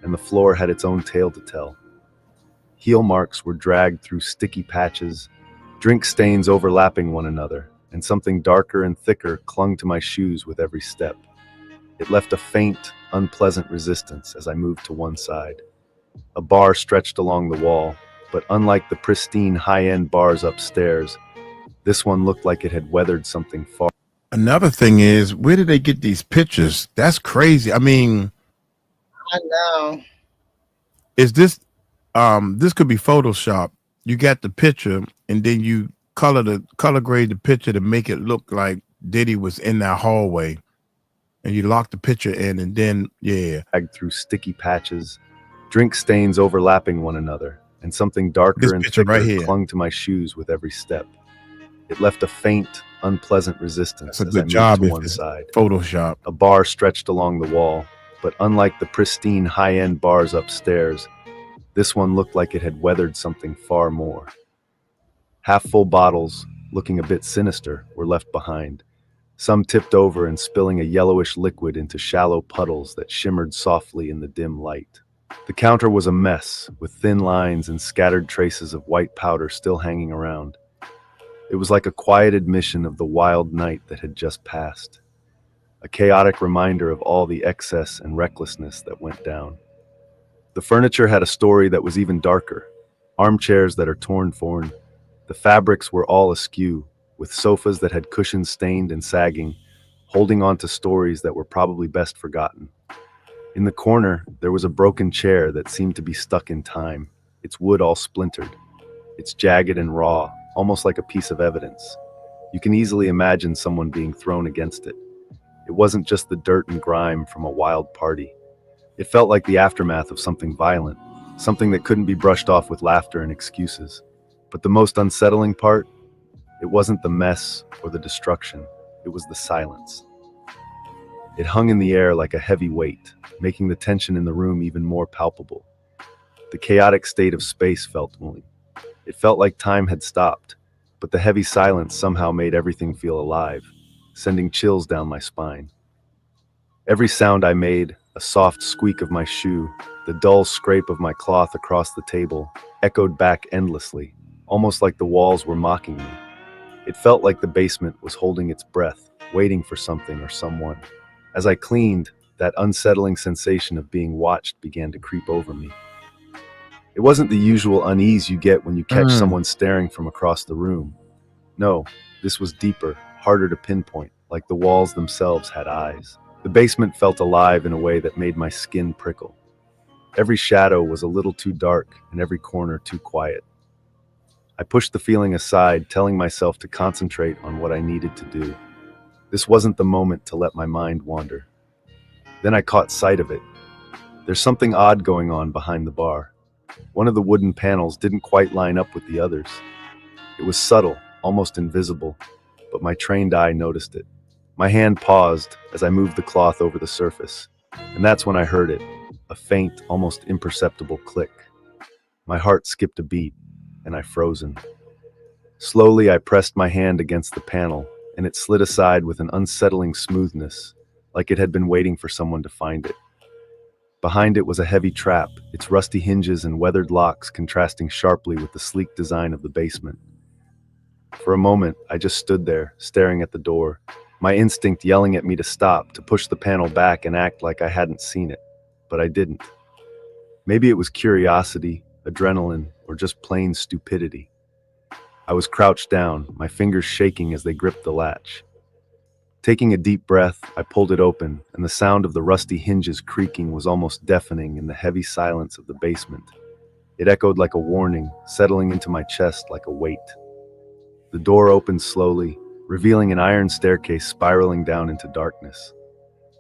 and the floor had its own tale to tell. Heel marks were dragged through sticky patches, drink stains overlapping one another, and something darker and thicker clung to my shoes with every step. It left a faint, unpleasant resistance as I moved to one side. A bar stretched along the wall, but unlike the pristine high-end bars upstairs, this one looked like it had weathered something far. Another thing is, where did they get these pictures? That's crazy. I mean, I know. is this this could be Photoshop. You got the picture and then you color grade the picture to make it look like Diddy was in that hallway, and you lock the picture in, and then dragged through sticky patches, drink stains overlapping one another, and something darker and thicker right clung to my shoes with every step. It left a faint, unpleasant resistance. That's a good job to if one it's side. Photoshop. A bar stretched along the wall, but unlike the pristine high-end bars upstairs, this one looked like it had weathered something far more. Half-full bottles, looking a bit sinister, were left behind, some tipped over and spilling a yellowish liquid into shallow puddles that shimmered softly in the dim light. The counter was a mess, with thin lines and scattered traces of white powder still hanging around. It was like a quiet admission of the wild night that had just passed, a chaotic reminder of all the excess and recklessness that went down. The furniture had a story that was even darker, armchairs that are torn. The fabrics were all askew, with sofas that had cushions stained and sagging, holding on to stories that were probably best forgotten. In the corner, there was a broken chair that seemed to be stuck in time, its wood all splintered. It's jagged and raw, almost like a piece of evidence. You can easily imagine someone being thrown against it. It wasn't just the dirt and grime from a wild party. It felt like the aftermath of something violent, something that couldn't be brushed off with laughter and excuses. But the most unsettling part, it wasn't the mess or the destruction, it was the silence. It hung in the air like a heavy weight, making the tension in the room even more palpable. The chaotic state of space felt moving. It felt like time had stopped, but the heavy silence somehow made everything feel alive, sending chills down my spine. Every sound I made, a soft squeak of my shoe, the dull scrape of my cloth across the table, echoed back endlessly, almost like the walls were mocking me. It felt like the basement was holding its breath, waiting for something or someone. As I cleaned, that unsettling sensation of being watched began to creep over me. It wasn't the usual unease you get when you catch someone staring from across the room. No, this was deeper, harder to pinpoint, like the walls themselves had eyes. The basement felt alive in a way that made my skin prickle. Every shadow was a little too dark and every corner too quiet. I pushed the feeling aside, telling myself to concentrate on what I needed to do. This wasn't the moment to let my mind wander. Then I caught sight of it. There's something odd going on behind the bar. One of the wooden panels didn't quite line up with the others. It was subtle, almost invisible, but my trained eye noticed it. My hand paused as I moved the cloth over the surface, and that's when I heard it, a faint, almost imperceptible click. My heart skipped a beat, and I frozen. Slowly, I pressed my hand against the panel, and it slid aside with an unsettling smoothness, like it had been waiting for someone to find it. Behind it was a heavy trap, its rusty hinges and weathered locks contrasting sharply with the sleek design of the basement. For a moment, I just stood there, staring at the door, my instinct yelling at me to stop, to push the panel back and act like I hadn't seen it. But I didn't. Maybe it was curiosity, adrenaline, or just plain stupidity. I was crouched down, my fingers shaking as they gripped the latch. Taking a deep breath, I pulled it open, and the sound of the rusty hinges creaking was almost deafening in the heavy silence of the basement. It echoed like a warning, settling into my chest like a weight. The door opened slowly, revealing an iron staircase spiraling down into darkness.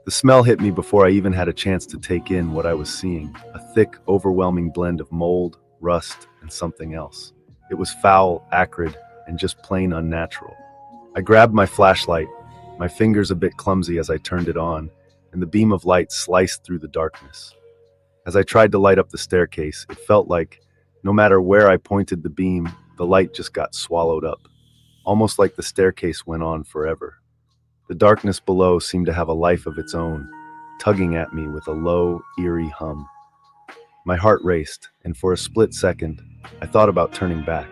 The smell hit me before I even had a chance to take in what I was seeing, a thick, overwhelming blend of mold, rust, and something else. It was foul, acrid, and just plain unnatural. I grabbed my flashlight, my fingers a bit clumsy as I turned it on, and the beam of light sliced through the darkness. As I tried to light up the staircase, it felt like, no matter where I pointed the beam, the light just got swallowed up, almost like the staircase went on forever. The darkness below seemed to have a life of its own, tugging at me with a low, eerie hum. My heart raced, and for a split second, I thought about turning back.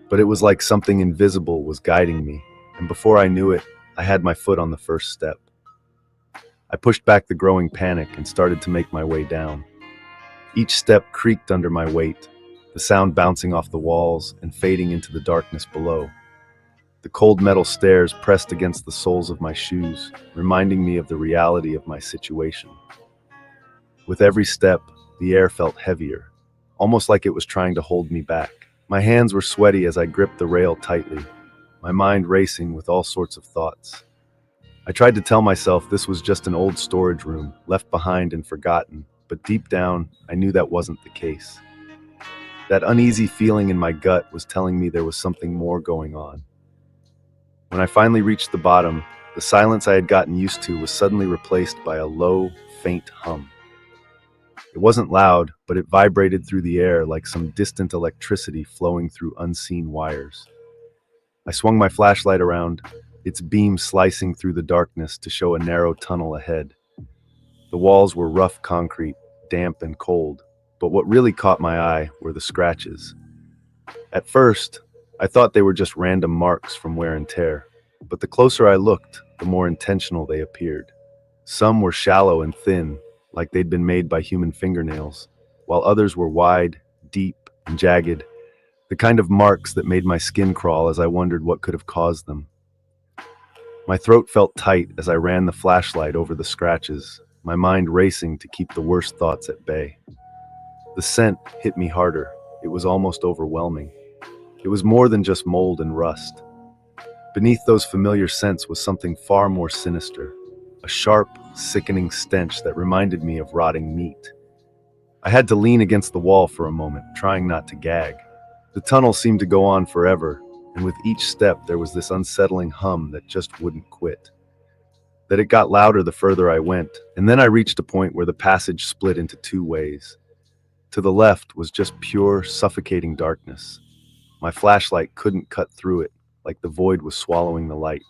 But it was like something invisible was guiding me, and before I knew it, I had my foot on the first step. I pushed back the growing panic and started to make my way down. Each step creaked under my weight, the sound bouncing off the walls and fading into the darkness below. The cold metal stairs pressed against the soles of my shoes, reminding me of the reality of my situation. With every step, the air felt heavier, almost like it was trying to hold me back. My hands were sweaty as I gripped the rail tightly, my mind racing with all sorts of thoughts. I tried to tell myself this was just an old storage room, left behind and forgotten, but deep down, I knew that wasn't the case. That uneasy feeling in my gut was telling me there was something more going on. When I finally reached the bottom, the silence I had gotten used to was suddenly replaced by a low, faint hum. It wasn't loud, but it vibrated through the air like some distant electricity flowing through unseen wires. I swung my flashlight around, its beam slicing through the darkness to show a narrow tunnel ahead. The walls were rough concrete, damp and cold, but what really caught my eye were the scratches. At first, I thought they were just random marks from wear and tear, but the closer I looked, the more intentional they appeared. Some were shallow and thin, like they'd been made by human fingernails, while others were wide, deep, and jagged, the kind of marks that made my skin crawl as I wondered what could have caused them. My throat felt tight as I ran the flashlight over the scratches, my mind racing to keep the worst thoughts at bay. The scent hit me harder. It was almost overwhelming. It was more than just mold and rust. Beneath those familiar scents was something far more sinister, a sharp, sickening stench that reminded me of rotting meat. I had to lean against the wall for a moment, trying not to gag. The tunnel seemed to go on forever, and with each step there was this unsettling hum that just wouldn't quit. That it got louder the further I went, and then I reached a point where the passage split into two ways. To the left was just pure, suffocating darkness. My flashlight couldn't cut through it, like the void was swallowing the light.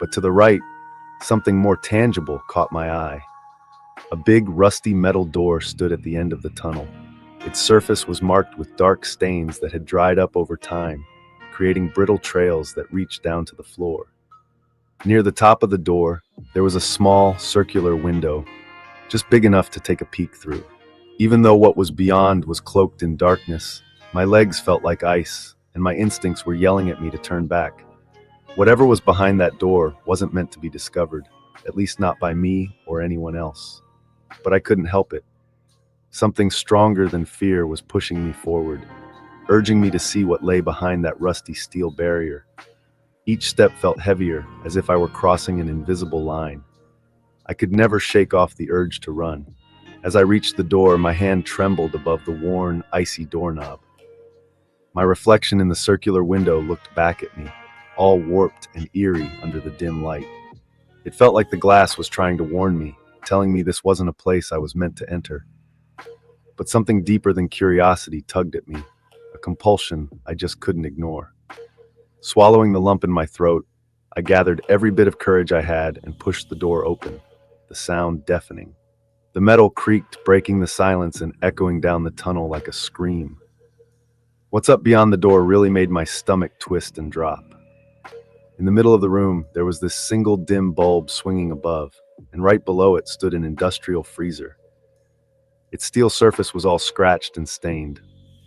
But to the right, something more tangible caught my eye. A big, rusty metal door stood at the end of the tunnel. Its surface was marked with dark stains that had dried up over time, creating brittle trails that reached down to the floor. Near the top of the door, there was a small, circular window, just big enough to take a peek through. Even though what was beyond was cloaked in darkness, my legs felt like ice, and my instincts were yelling at me to turn back. Whatever was behind that door wasn't meant to be discovered, at least not by me or anyone else. But I couldn't help it. Something stronger than fear was pushing me forward, urging me to see what lay behind that rusty steel barrier. Each step felt heavier, as if I were crossing an invisible line. I could never shake off the urge to run. As I reached the door, my hand trembled above the worn, icy doorknob. My reflection in the circular window looked back at me, all warped and eerie under the dim light. It felt like the glass was trying to warn me, telling me this wasn't a place I was meant to enter. But something deeper than curiosity tugged at me, a compulsion I just couldn't ignore. Swallowing the lump in my throat, I gathered every bit of courage I had and pushed the door open, the sound deafening. The metal creaked, breaking the silence and echoing down the tunnel like a scream. What's up beyond the door really made my stomach twist and drop. In the middle of the room, there was this single dim bulb swinging above, and right below it stood an industrial freezer. Its steel surface was all scratched and stained,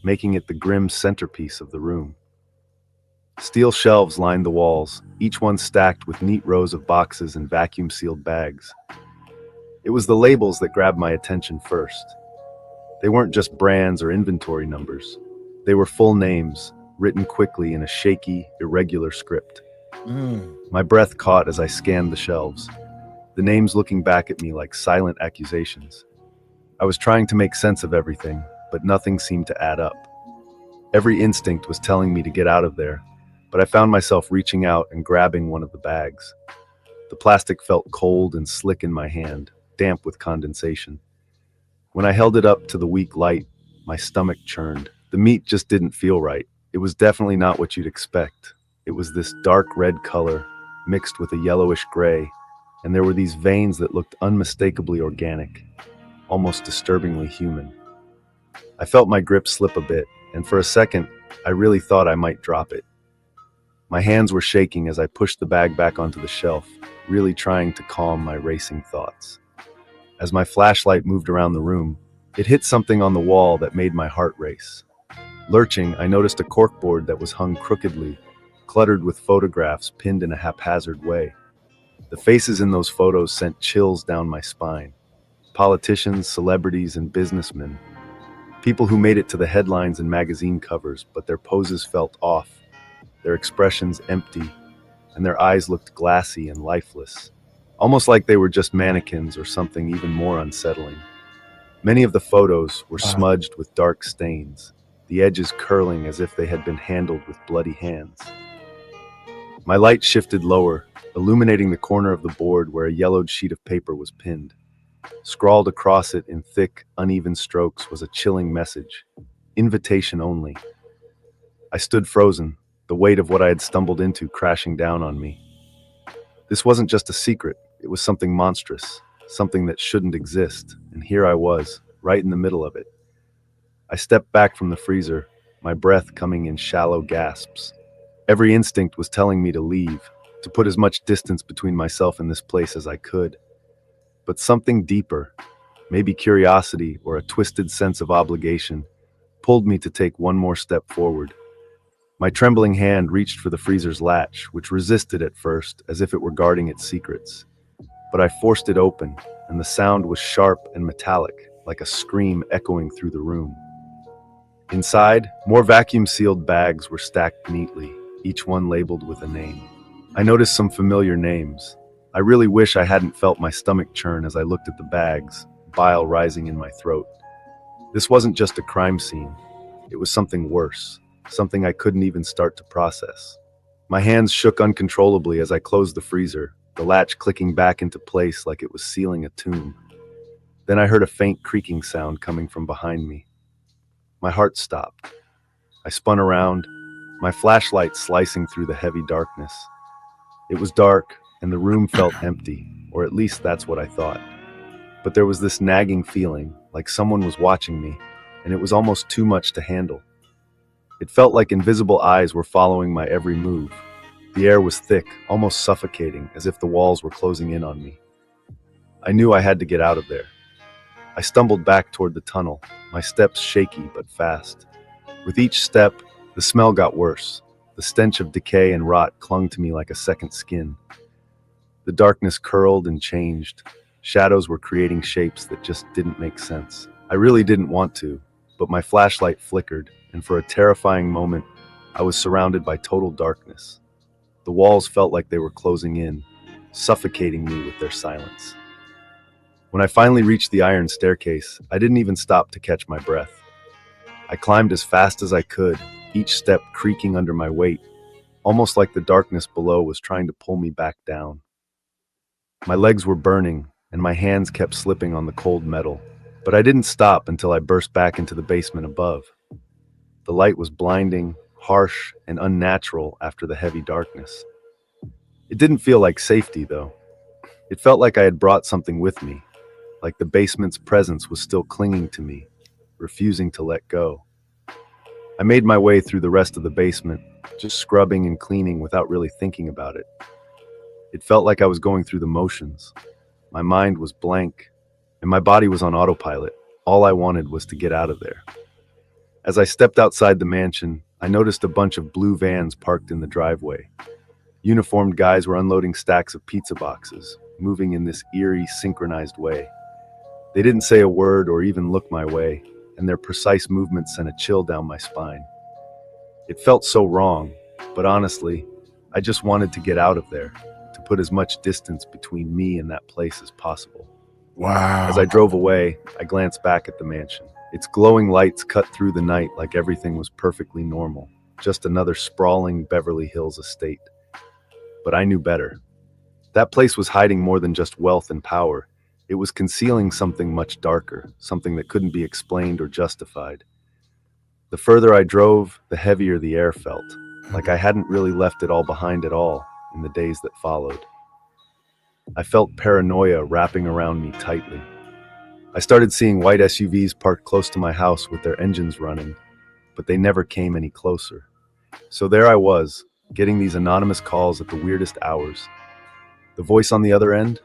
making it the grim centerpiece of the room. Steel shelves lined the walls, each one stacked with neat rows of boxes and vacuum-sealed bags. It was the labels that grabbed my attention first. They weren't just brands or inventory numbers. They were full names, written quickly in a shaky, irregular script. My breath caught as I scanned the shelves, the names looking back at me like silent accusations. I was trying to make sense of everything, but nothing seemed to add up. Every instinct was telling me to get out of there, but I found myself reaching out and grabbing one of the bags. The plastic felt cold and slick in my hand, damp with condensation. When I held it up to the weak light, my stomach churned. The meat just didn't feel right. It was definitely not what you'd expect. It was this dark red color, mixed with a yellowish gray, and there were these veins that looked unmistakably organic, almost disturbingly human. I felt my grip slip a bit, and for a second, I really thought I might drop it. My hands were shaking as I pushed the bag back onto the shelf, really trying to calm my racing thoughts. As my flashlight moved around the room, it hit something on the wall that made my heart race. Lurching, I noticed a corkboard that was hung crookedly, cluttered with photographs pinned in a haphazard way. The faces in those photos sent chills down my spine. Politicians, celebrities, and businessmen. People who made it to the headlines and magazine covers, but their poses felt off, their expressions empty, and their eyes looked glassy and lifeless, almost like they were just mannequins or something even more unsettling. Many of the photos were smudged with dark stains, the edges curling as if they had been handled with bloody hands. My light shifted lower, illuminating the corner of the board where a yellowed sheet of paper was pinned. Scrawled across it in thick, uneven strokes was a chilling message: invitation only. I stood frozen, the weight of what I had stumbled into crashing down on me. This wasn't just a secret, it was something monstrous, something that shouldn't exist, and here I was, right in the middle of it. I stepped back from the freezer, my breath coming in shallow gasps. Every instinct was telling me to leave, to put as much distance between myself and this place as I could. But something deeper, maybe curiosity or a twisted sense of obligation, pulled me to take one more step forward. My trembling hand reached for the freezer's latch, which resisted at first, as if it were guarding its secrets. But I forced it open, and the sound was sharp and metallic, like a scream echoing through the room. Inside, more vacuum-sealed bags were stacked neatly, each one labeled with a name. I noticed some familiar names. I really wish I hadn't felt my stomach churn as I looked at the bags, bile rising in my throat. This wasn't just a crime scene. It was something worse, something I couldn't even start to process. My hands shook uncontrollably as I closed the freezer, the latch clicking back into place like it was sealing a tomb. Then I heard a faint creaking sound coming from behind me. My heart stopped. I spun around, my flashlight slicing through the heavy darkness. It was dark, and the room felt empty, or at least that's what I thought. But there was this nagging feeling, like someone was watching me, and it was almost too much to handle. It felt like invisible eyes were following my every move. The air was thick, almost suffocating, as if the walls were closing in on me. I knew I had to get out of there. I stumbled back toward the tunnel, my steps shaky but fast. With each step, the smell got worse. The stench of decay and rot clung to me like a second skin. The darkness curled and changed. Shadows were creating shapes that just didn't make sense. I really didn't want to, but my flashlight flickered, and for a terrifying moment, I was surrounded by total darkness. The walls felt like they were closing in, suffocating me with their silence. When I finally reached the iron staircase, I didn't even stop to catch my breath. I climbed as fast as I could, each step creaking under my weight, almost like the darkness below was trying to pull me back down. My legs were burning, and my hands kept slipping on the cold metal, but I didn't stop until I burst back into the basement above. The light was blinding, harsh, and unnatural after the heavy darkness. It didn't feel like safety, though. It felt like I had brought something with me, like the basement's presence was still clinging to me, refusing to let go. I made my way through the rest of the basement, just scrubbing and cleaning without really thinking about it. It felt like I was going through the motions. My mind was blank, and my body was on autopilot. All I wanted was to get out of there. As I stepped outside the mansion, I noticed a bunch of blue vans parked in the driveway. Uniformed guys were unloading stacks of pizza boxes, moving in this eerie, synchronized way. They didn't say a word or even look my way, and their precise movements sent a chill down my spine. It felt so wrong, but honestly, I just wanted to get out of there, to put as much distance between me and that place as possible. Wow. As I drove away, I glanced back at the mansion. Its glowing lights cut through the night like everything was perfectly normal, just another sprawling Beverly Hills estate. But I knew better. That place was hiding more than just wealth and power. It was concealing something much darker, something that couldn't be explained or justified. The further I drove, the heavier the air felt, like I hadn't really left it all behind at all. in the days that followed. I felt paranoia wrapping around me tightly. I started seeing white SUVs parked close to my house with their engines running, but they never came any closer. So there I was, getting these anonymous calls at the weirdest hours. The voice on the other end,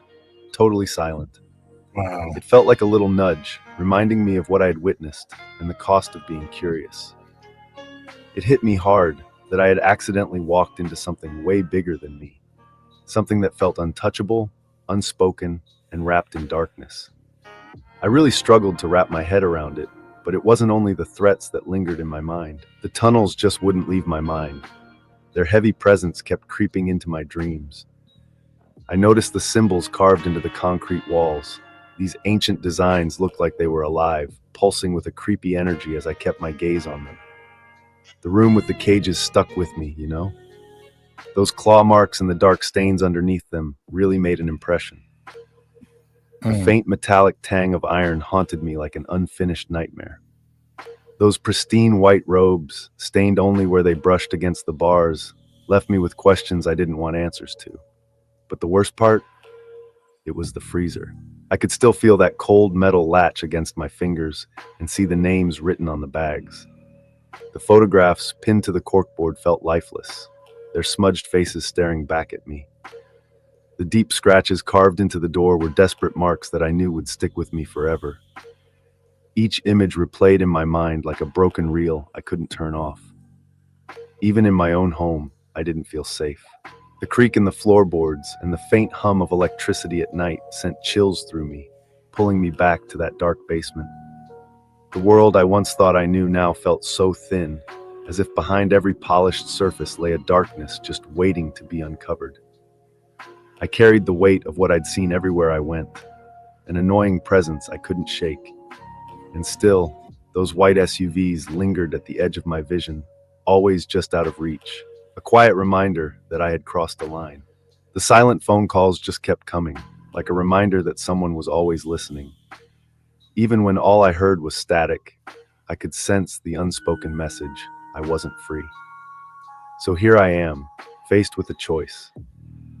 totally silent. Wow. It felt like a little nudge, reminding me of what I had witnessed and the cost of being curious. It hit me hard that I had accidentally walked into something way bigger than me, something that felt untouchable, unspoken, and wrapped in darkness. I really struggled to wrap my head around it, but it wasn't only the threats that lingered in my mind. The tunnels just wouldn't leave my mind. Their heavy presence kept creeping into my dreams. I noticed the symbols carved into the concrete walls. These ancient designs looked like they were alive, pulsing with a creepy energy as I kept my gaze on them. The room with the cages stuck with me, you know? Those claw marks and the dark stains underneath them really made an impression. A faint metallic tang of iron haunted me like an unfinished nightmare. Those pristine white robes, stained only where they brushed against the bars, left me with questions I didn't want answers to. But the worst part? It was the freezer. I could still feel that cold metal latch against my fingers and see the names written on the bags. The photographs pinned to the corkboard felt lifeless, their smudged faces staring back at me. The deep scratches carved into the door were desperate marks that I knew would stick with me forever. Each image replayed in my mind like a broken reel I couldn't turn off. Even in my own home, I didn't feel safe. The creak in the floorboards and the faint hum of electricity at night sent chills through me, pulling me back to that dark basement. The world I once thought I knew now felt so thin, as if behind every polished surface lay a darkness just waiting to be uncovered. I carried the weight of what I'd seen everywhere I went, an annoying presence I couldn't shake. And still, those white SUVs lingered at the edge of my vision, always just out of reach, a quiet reminder that I had crossed the line. The silent phone calls just kept coming, like a reminder that someone was always listening. Even when all I heard was static, I could sense the unspoken message: I wasn't free. So here I am, faced with a choice.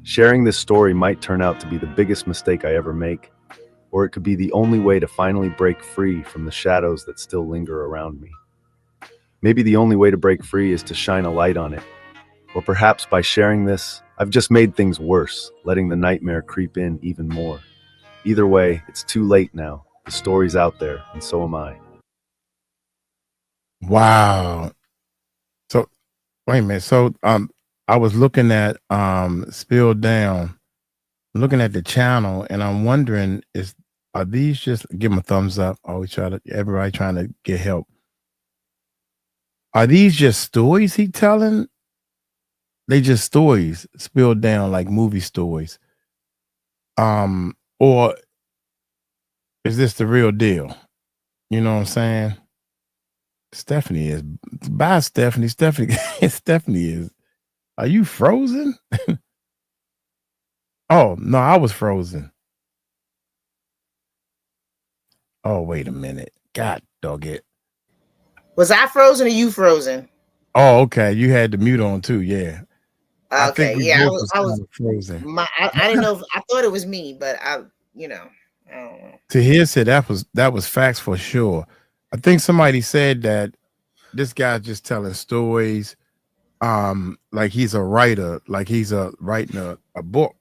Sharing this story might turn out to be the biggest mistake I ever make, or it could be the only way to finally break free from the shadows that still linger around me. Maybe the only way to break free is to shine a light on it. Or perhaps by sharing this, I've just made things worse, letting the nightmare creep in even more. Either way, it's too late now. The story's out there, and so am I. Wow. So wait a minute. So I was looking at Spill Down, looking at the channel, and I'm wondering, are these just, give them a thumbs up? Always everybody trying to get help. Are these just stories he telling? They just stories spilled down like movie stories. Or is this the real deal? You know what I'm saying? Stephanie is. Bye, Stephanie. Stephanie is. Are you frozen? Oh, no, I was frozen. Oh, wait a minute. God dog it. Was I frozen or you frozen? Oh, okay. You had the mute on too. Yeah. I Okay. think we Yeah, both I was frozen. I didn't know. I thought it was me, but I don't know. Tahir said that was facts for sure. I think somebody said that this guy's just telling stories, like he's a writer, like he's writing a book.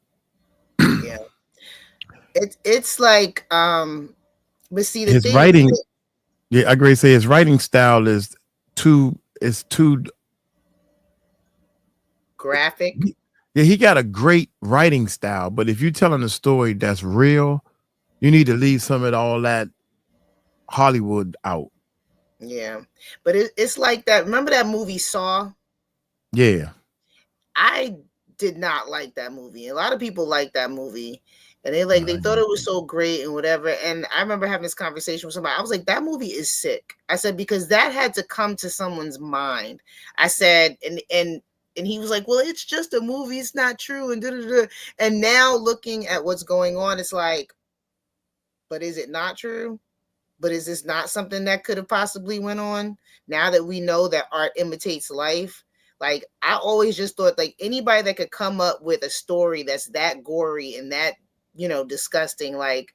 Yeah. It's like but see the His thing writing, yeah, I agree to say his writing style is too graphic. Yeah, he got a great writing style, but if you're telling a story that's real, you need to leave some of all that Hollywood out. Yeah. But it's like that. Remember that movie Saw? Yeah. I did not like that movie. A lot of people like that movie. And they thought it was so great and whatever. And I remember having this conversation with somebody. I was like, that movie is sick. I said, because that had to come to someone's mind. I said, and he was like, well, it's just a movie. It's not true. And da-da-da. And now looking at what's going on, it's like, but is it not true? But is this not something that could have possibly went on? Now that we know that art imitates life, Like, I always just thought, like, anybody that could come up with a story that's that gory and that, you know, disgusting, like,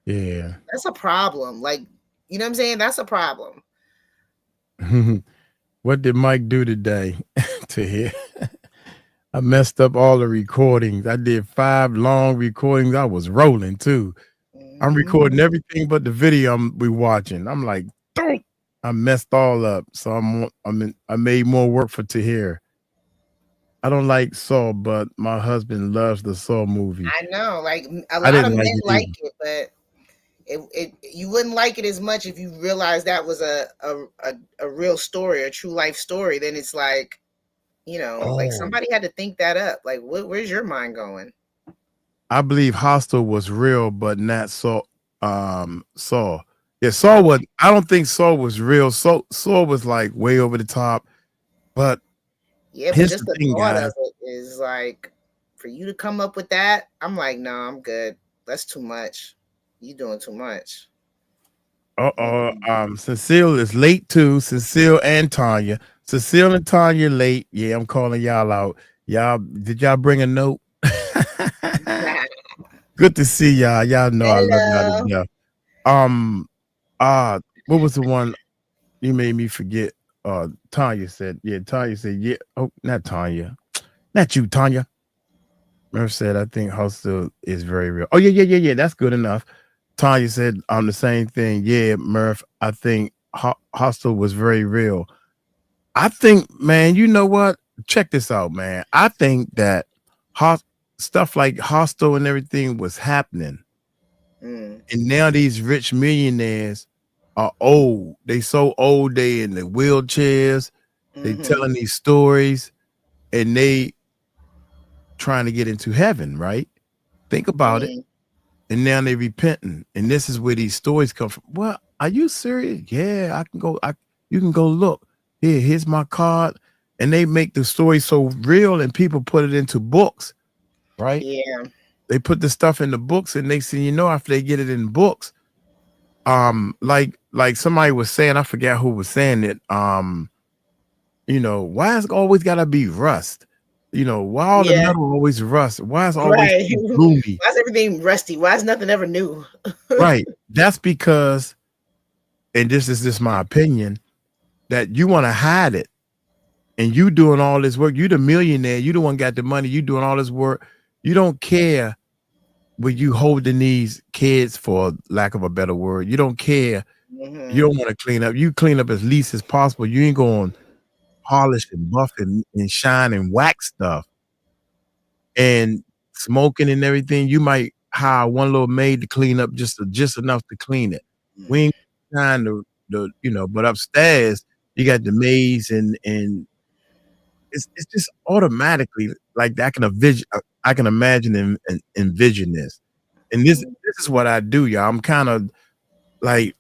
Yeah. that's a problem. Like, you know what I'm saying? That's a problem. What did Mike do today to hear? I messed up all the recordings. I did 5 long recordings. I was rolling too. I'm recording everything but the video we watching. I'm like, don't. I messed all up. So I made more work for Tahir. I don't like Saw, but my husband loves the Saw movie. I know, like a lot of men like it, but you wouldn't like it as much if you realized that was a real story, a true life story. Then it's like, you know, like somebody had to think that up. Like, where's your mind going? I believe Hostel was real, but not Saw. Saw. Yeah, Saw was. I don't think Saw was real. Saw was like way over the top. But yeah, but just the thought of it is like, for you to come up with that, I'm like, no, I'm good. That's too much. You doing too much. Cecile is late too. Cecile and Tanya. Cecile and Tanya late. Yeah, I'm calling y'all out. Did y'all bring a note? Good to see y'all. Y'all know I love y'all to death. What was the one you made me forget? Tanya said, yeah. Oh, not Tanya. Not you, Tanya. Murph said, I think Hostel is very real. Oh, yeah. That's good enough. Tanya said the same thing. Yeah, Murph, I think Hostel was very real. I think, man, you know what? Check this out, man. I think that stuff like Hostel and everything was happening. And now these rich millionaires are old. They so old, they in the wheelchairs. They telling these stories and they trying to get into heaven, right? Think about it. And now they repenting. And this is where these stories come from. Well, are you serious? Yeah, I can go. You can go look. Here's my card. And they make the story so real and people put it into books, right? Yeah. They put the stuff in the books and they say, you know, after they get it in books, like somebody was saying, I forget who was saying it. You know, why is it always gotta be rust? You know, why all the metal always rust? Why is always gloomy? Why is everything rusty? Why is nothing ever new? Right. That's because, and this is just my opinion, that you want to hide it. And you doing all this work. You the millionaire. You the one got the money. You doing all this work. You don't care when you holding these kids, for lack of a better word. You don't care. You don't want to clean up. You clean up as least as possible. You ain't going polish and buff and shine and wax stuff and smoking and everything. You might hire one little maid to clean up just enough to clean it. We ain't trying to you know, but upstairs you got the maids and it's just automatically like I can imagine and envision this. And this is what I do, y'all. I'm kind of like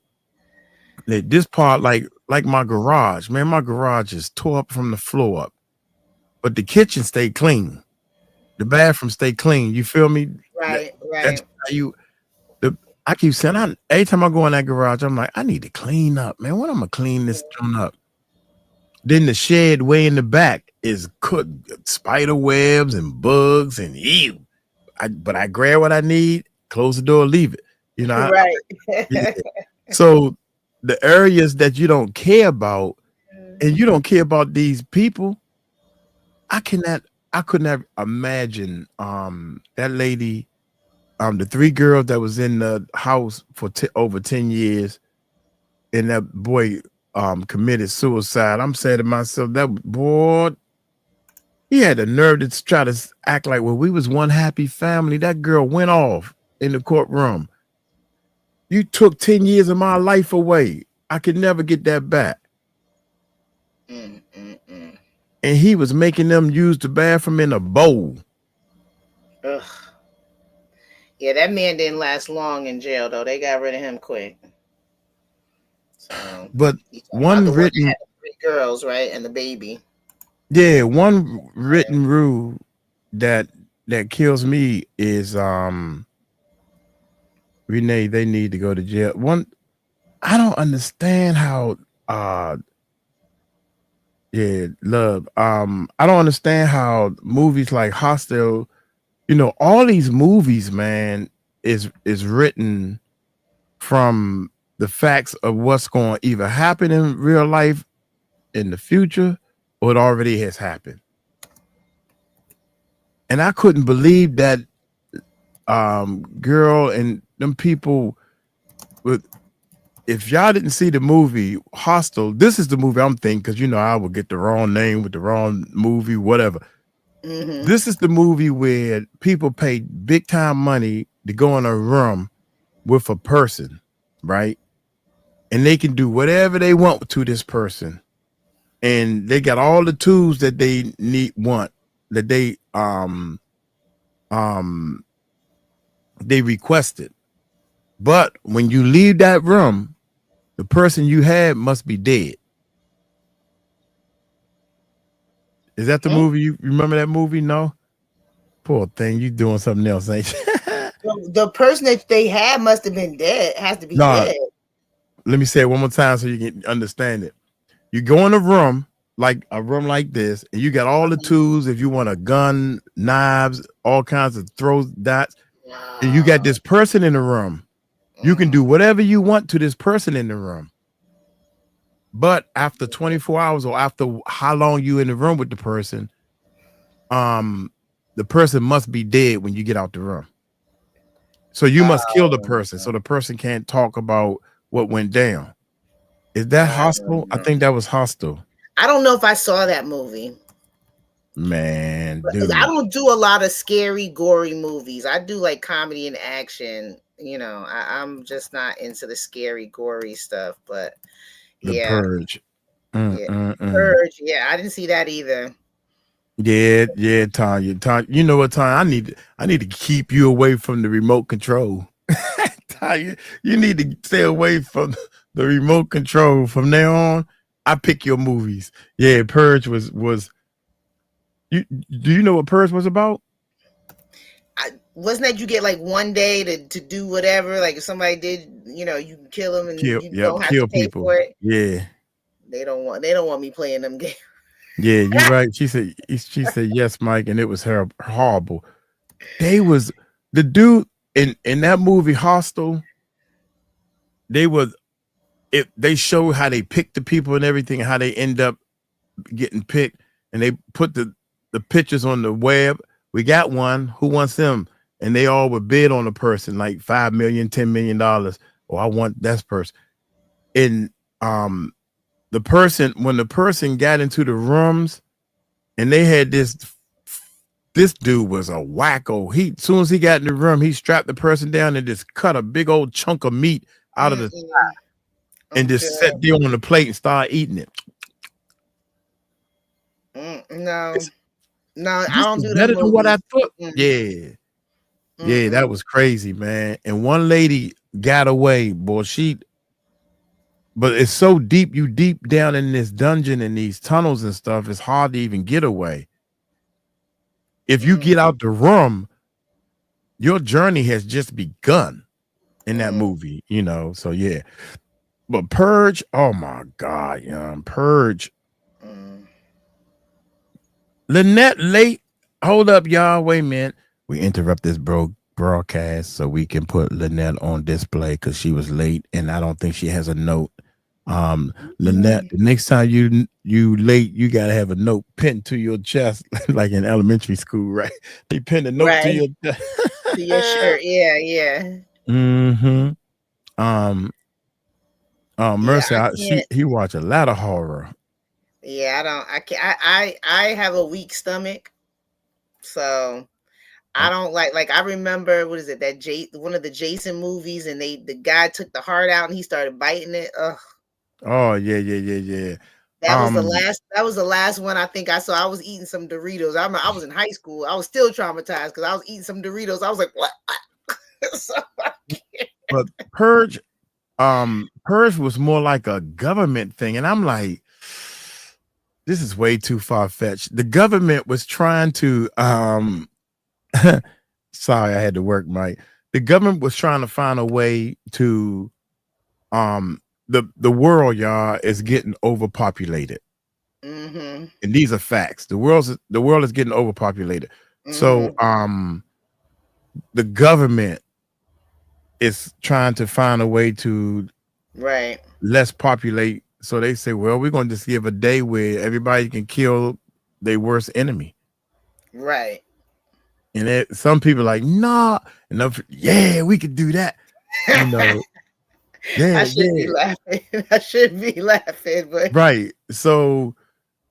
this part, like my garage, man. My garage is tore up from the floor up, but the kitchen stay clean. The bathroom stay clean. You feel me? Right. That's how I keep saying, every time I go in that garage, I'm like, I need to clean up, man. When I'm gonna clean this joint up? Then the shed way in the back is spider webs and bugs and ew. But I grab what I need, close the door, leave it. You know, right. So the areas that you don't care about, and you don't care about these people, I could not imagine that lady, the 3 girls that was in the house for over 10 years, and that boy committed suicide. I'm saying to myself, that boy, he had the nerve to try to act like, well, we was one happy family. That girl went off in the courtroom. You took 10 years of my life away. I could never get that back. And he was making them use the bathroom in a bowl. Ugh. Yeah, that man didn't last long in jail, though. They got rid of him quick. So, but one written one 3 girls, right, and the baby. Yeah, one written rule that kills me is Renee, they need to go to jail. I don't understand how Yeah, love. I don't understand how movies like Hostel, all these movies, man, is written from the facts of what's going to either happen in real life in the future or it already has happened. And I couldn't believe that girl and them people with. If y'all didn't see the movie Hostel, this is the movie I'm thinking, because I would get the wrong name with the wrong movie, whatever. This is the movie where people pay big time money to go in a room with a person, right? And they can do whatever they want to this person. And they got all the tools that they that they requested. But when you leave that room, the person you had must be dead. Is that the movie? You remember that movie? No? Poor thing, you doing something else, ain't you? The person that they had must have been dead. Has to be dead. Let me say it one more time so you can understand it. You go in a room like this, and you got all the tools. If you want a gun, knives, all kinds of throws, dots, and you got this person in the room. You can do whatever you want to this person in the room. But after 24 hours or after how long you in the room with the person must be dead when you get out the room. So you must kill the person so the person can't talk about what went down. Is that Hostel? I think that was Hostel. I don't know if I saw that movie. Man, dude. I don't do a lot of scary, gory movies. I do like comedy and action. I'm just not into the scary, gory stuff. But The Purge. Purge. Yeah, I didn't see that either. Yeah, Tanya. You know what, Tanya? I need to keep you away from the remote control. Tanya, you need to stay away from the remote control. From now on, I pick your movies. Yeah, Purge was. Do you know what Purge was about? Wasn't that you get like one day to do whatever? Like if somebody did, you can kill them and you don't have to pay people for it. Yeah. They don't want me playing them games. Yeah, you're right. She said yes, Mike, and it was horrible. They was the dude in that movie Hostel. They showed how they picked the people and everything, and how they end up getting picked, and they put the pictures on the web. We got one. Who wants them? And they all would bid on a person like $5 million, $10 million. Oh, I want that person. And when the person got into the rooms, and they had this dude was a wacko. As soon as he got in the room, he strapped the person down and just cut a big old chunk of meat out of the side and just sat there on the plate and started eating it. No, I don't do that. Better than what I thought. Yeah. Yeah, that was crazy, man. And one lady got away, boy. But it's so deep, you deep down in this dungeon and these tunnels and stuff, it's hard to even get away. If you get out the room, your journey has just begun in that movie, So yeah. But Purge, oh my God, Purge. Lynette late. Hold up, y'all. Wait a minute. We interrupt this broadcast so we can put Lynette on display because she was late and I don't think she has a note. Lynette, the next time you late, you gotta have a note pinned to your chest, like in elementary school, right? They pin a note to your chest. To your shirt, yeah. Mercy, he watch a lot of horror. Yeah, I have a weak stomach, so I don't like I remember, what is it, one of the Jason movies, and the guy took the heart out and he started biting it. Ugh. Oh yeah. That was the last one I think I saw. I was eating some Doritos. I was in high school. I was still traumatized because I was eating some Doritos. I was like, what? But Purge was more like a government thing, and I'm like, this is way too far-fetched. The government was trying to sorry, I had to work, Mike. The government was trying to find a way to the world, y'all, is getting overpopulated. Mm-hmm. And these are facts. The world is getting overpopulated. So the government is trying to find a way to less populate. So they say, well, we're going to just give a day where everybody can kill their worst enemy. Right. And some people are like, nah, and yeah, we could do that. You know, I shouldn't be laughing. I shouldn't be laughing, but right. So,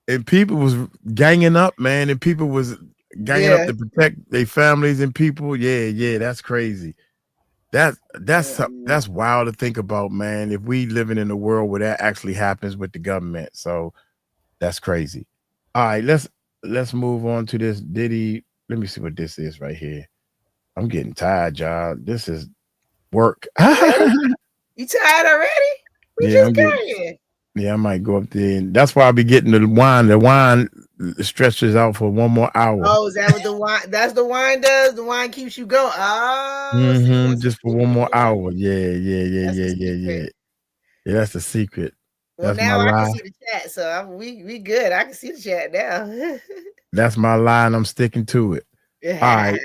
and people was ganging up, man, and people was ganging up to protect their families and people. Yeah, that's crazy. That's wild to think about, man. If we living in a world where that actually happens with the government, so that's crazy. All right, let's move on to this Diddy. Let me see what this is right here. I'm getting tired, y'all. This is work. You tired already? We just got here. Yeah, I might go up there. And that's why I'll be getting the wine. The wine stretches out for one more hour. Oh, is that what the wine? That's the wine does. The wine keeps you going. Oh, just for one more hour. Yeah. Yeah, that's the secret. Well, that's now my I lie. can see the chat, so we good. I can see the chat now. That's my lie, and I'm sticking to it. All right.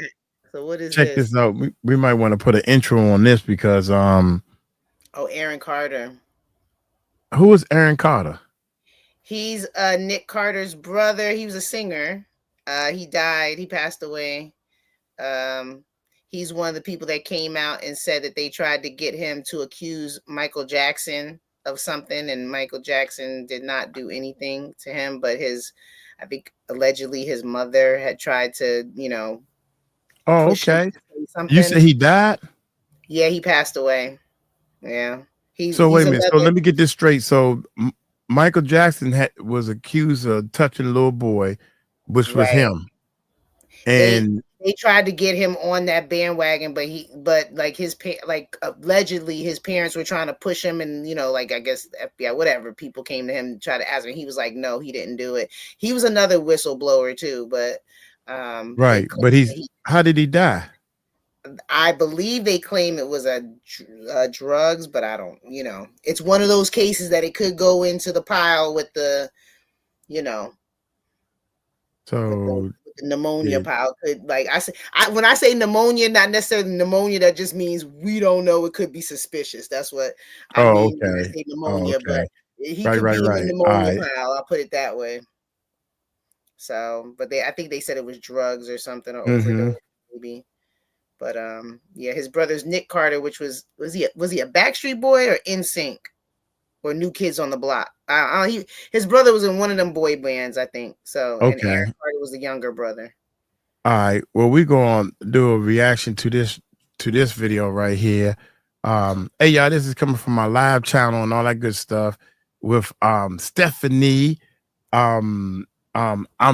So what is Check this out. We might want to put an intro on this because oh, Aaron Carter. Who is Aaron Carter? He's Nick Carter's brother. He was a singer. He died. He passed away. He's one of the people that came out and said that they tried to get him to accuse Michael Jackson of something, and Michael Jackson did not do anything to him, but I think allegedly his mother had tried to, Oh, okay. You said he died? Yeah, he passed away. Yeah. So wait a minute. So let me get this straight. So Michael Jackson was accused of touching a little boy, which was him. And they tried to get him on that bandwagon, but allegedly his parents were trying to push him, and I guess the FBI, whatever, people came to him to try to ask him. He was like, no, he didn't do it. He was another whistleblower too, but right. But how did he die? I believe they claim it was a drugs, but I don't, it's one of those cases that it could go into the pile with the, so the pneumonia pile could, when I say pneumonia, not necessarily pneumonia, that just means we don't know. It could be suspicious. That's what I mean when I say pneumonia, but he could be in the pneumonia pile. I'll put it that way. So, but I think they said it was drugs or something, or overdose maybe. But his brother's Nick Carter, which was he a Backstreet Boy or NSYNC or New Kids on the Block? His brother was in one of them boy bands, I think. So, and Aaron Carter was the younger brother. All right. Well, we're going to do a reaction to this video right here. Hey y'all, this is coming from my live channel and all that good stuff with Stephanie. I'm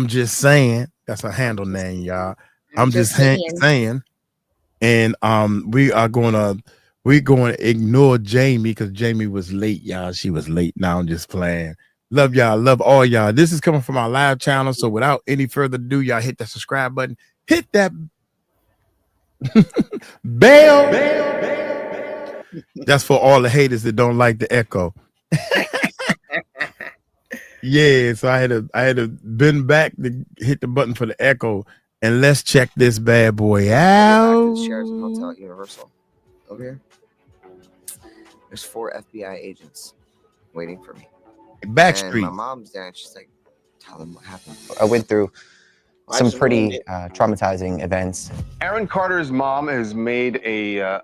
just saying, that's her handle name, y'all. I'm just saying. And we're gonna ignore Jamie because Jamie was late, y'all. She was late. Now I'm just playing. Love y'all, love all y'all. This is coming from our live channel. So without any further ado, y'all hit that subscribe button, hit that bell. That's for all the haters that don't like the echo. Yeah, so I had to bend back to hit the button for the echo. And let's check this bad boy out. Sheriff's Motel Universal. Over here. There's 4 FBI agents waiting for me. Backstreet. And my mom's there, and she's like, tell them what happened. I went through some pretty traumatizing events. Aaron Carter's mom has made a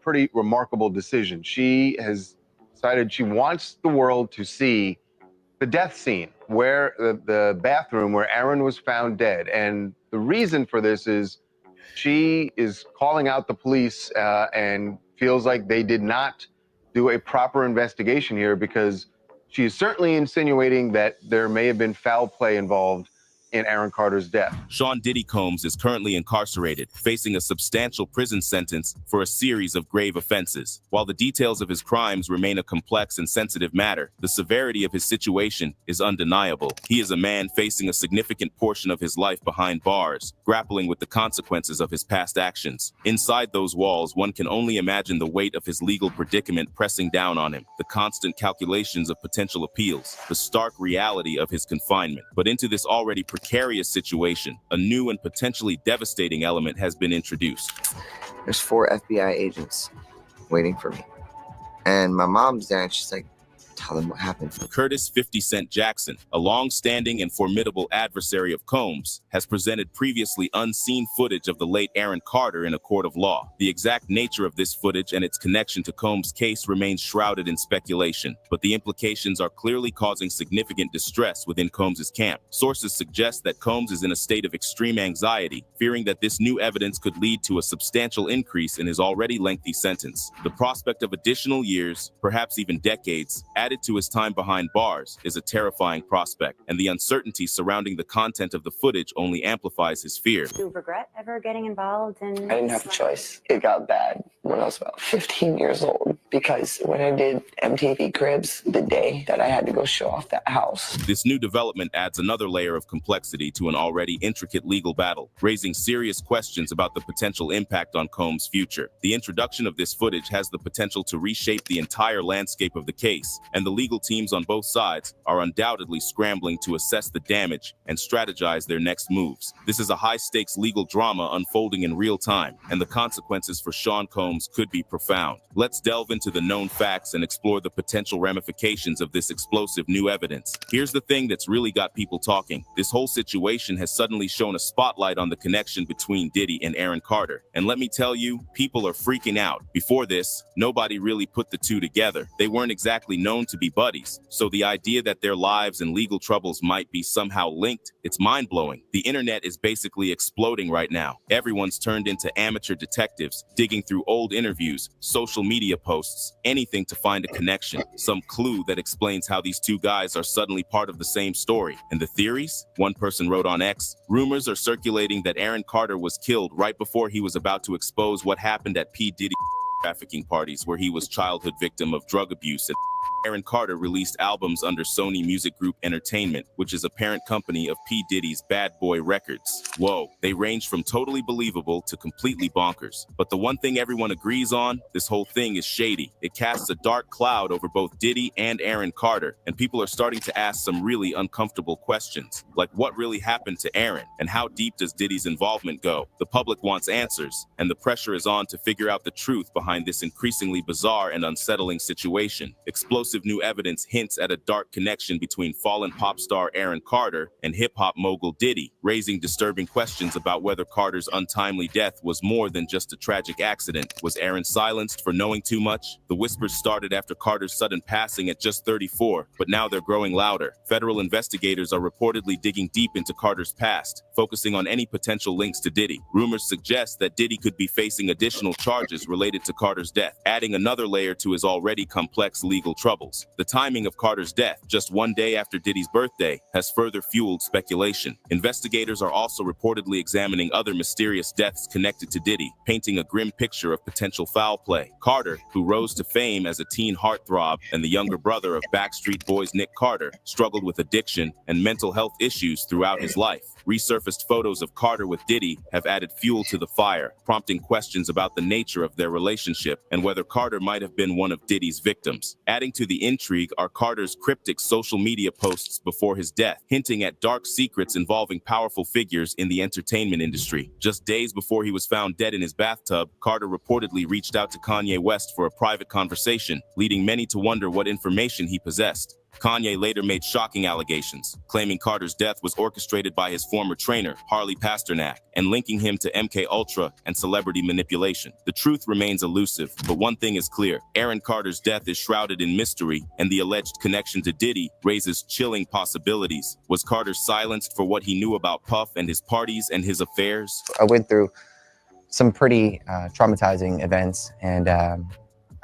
pretty remarkable decision. She has decided she wants the world to see the death scene, where the bathroom where Aaron was found dead. And the reason for this is she is calling out the police and feels like they did not do a proper investigation here, because she is certainly insinuating that there may have been foul play involved in Aaron Carter's death. Sean Diddy Combs is currently incarcerated, facing a substantial prison sentence for a series of grave offenses. While the details of his crimes remain a complex and sensitive matter, the severity of his situation is undeniable. He is a man facing a significant portion of his life behind bars, grappling with the consequences of his past actions. Inside those walls, one can only imagine the weight of his legal predicament pressing down on him, the constant calculations of potential appeals, the stark reality of his confinement. But into this already precarious situation, a new and potentially devastating element has been introduced. There's 4 FBI agents waiting for me. And my mom's there, and she's like, tell them what happened. Curtis 50 Cent Jackson, a long-standing and formidable adversary of Combs, has presented previously unseen footage of the late Aaron Carter in a court of law. The exact nature of this footage and its connection to Combs' case remains shrouded in speculation, but the implications are clearly causing significant distress within Combs' camp. Sources suggest that Combs is in a state of extreme anxiety, fearing that this new evidence could lead to a substantial increase in his already lengthy sentence. The prospect of additional years, perhaps even decades, added to his time behind bars is a terrifying prospect, and the uncertainty surrounding the content of the footage only amplifies his fear. Do you regret ever getting involved in... I didn't have a choice. It got bad when I was about 15 years old, because when I did MTV Cribs, the day that I had to go show off that house. This new development adds another layer of complexity to an already intricate legal battle, raising serious questions about the potential impact on Combs' future. The introduction of this footage has the potential to reshape the entire landscape of the case, and the legal teams on both sides are undoubtedly scrambling to assess the damage and strategize their next moves. This is a high-stakes legal drama unfolding in real time, and the consequences for Sean Combs could be profound. Let's delve into the known facts and explore the potential ramifications of this explosive new evidence. Here's the thing that's really got people talking. This whole situation has suddenly shown a spotlight on the connection between Diddy and Aaron Carter. And let me tell you, people are freaking out. Before this, nobody really put the two together. They weren't exactly known to be buddies, so the idea that their lives and legal troubles might be somehow linked, it's mind-blowing. The internet is basically exploding right now. Everyone's turned into amateur detectives, digging through old interviews, social media posts, anything to find a connection, some clue that explains how these two guys are suddenly part of the same story. And the theories? One person wrote on X, rumors are circulating that Aaron Carter was killed right before he was about to expose what happened at P. Diddy trafficking parties, where he was childhood victim of drug abuse. Aaron Carter released albums under Sony Music Group Entertainment, which is a parent company of P. Diddy's Bad Boy Records. Whoa, they range from totally believable to completely bonkers. But the one thing everyone agrees on, this whole thing is shady. It casts a dark cloud over both Diddy and Aaron Carter, and people are starting to ask some really uncomfortable questions, like what really happened to Aaron, and how deep does Diddy's involvement go? The public wants answers, and the pressure is on to figure out the truth behind this increasingly bizarre and unsettling situation. Explosive new evidence hints at a dark connection between fallen pop star Aaron Carter and hip-hop mogul Diddy, raising disturbing questions about whether Carter's untimely death was more than just a tragic accident. Was Aaron silenced for knowing too much? The whispers started after Carter's sudden passing at just 34, but now they're growing louder. Federal investigators are reportedly digging deep into Carter's past, focusing on any potential links to Diddy. Rumors suggest that Diddy could be facing additional charges related to Carter's death, adding another layer to his already complex legal troubles. The timing of Carter's death, just one day after Diddy's birthday, has further fueled speculation. Investigators are also reportedly examining other mysterious deaths connected to Diddy, painting a grim picture of potential foul play. Carter, who rose to fame as a teen heartthrob and the younger brother of Backstreet Boys' Nick Carter, struggled with addiction and mental health issues throughout his life. Resurfaced photos of Carter with Diddy have added fuel to the fire, prompting questions about the nature of their relationship and whether Carter might have been one of Diddy's victims. Adding to the intrigue are Carter's cryptic social media posts before his death, hinting at dark secrets involving powerful figures in the entertainment industry. Just days before he was found dead in his bathtub, Carter reportedly reached out to Kanye West for a private conversation, leading many to wonder what information he possessed. Kanye later made shocking allegations, claiming Carter's death was orchestrated by his former trainer, Harley Pasternak, and linking him to MK Ultra and celebrity manipulation. The truth remains elusive, but one thing is clear. Aaron Carter's death is shrouded in mystery, and the alleged connection to Diddy raises chilling possibilities. Was Carter silenced for what he knew about Puff and his parties and his affairs? I went through some pretty traumatizing events, and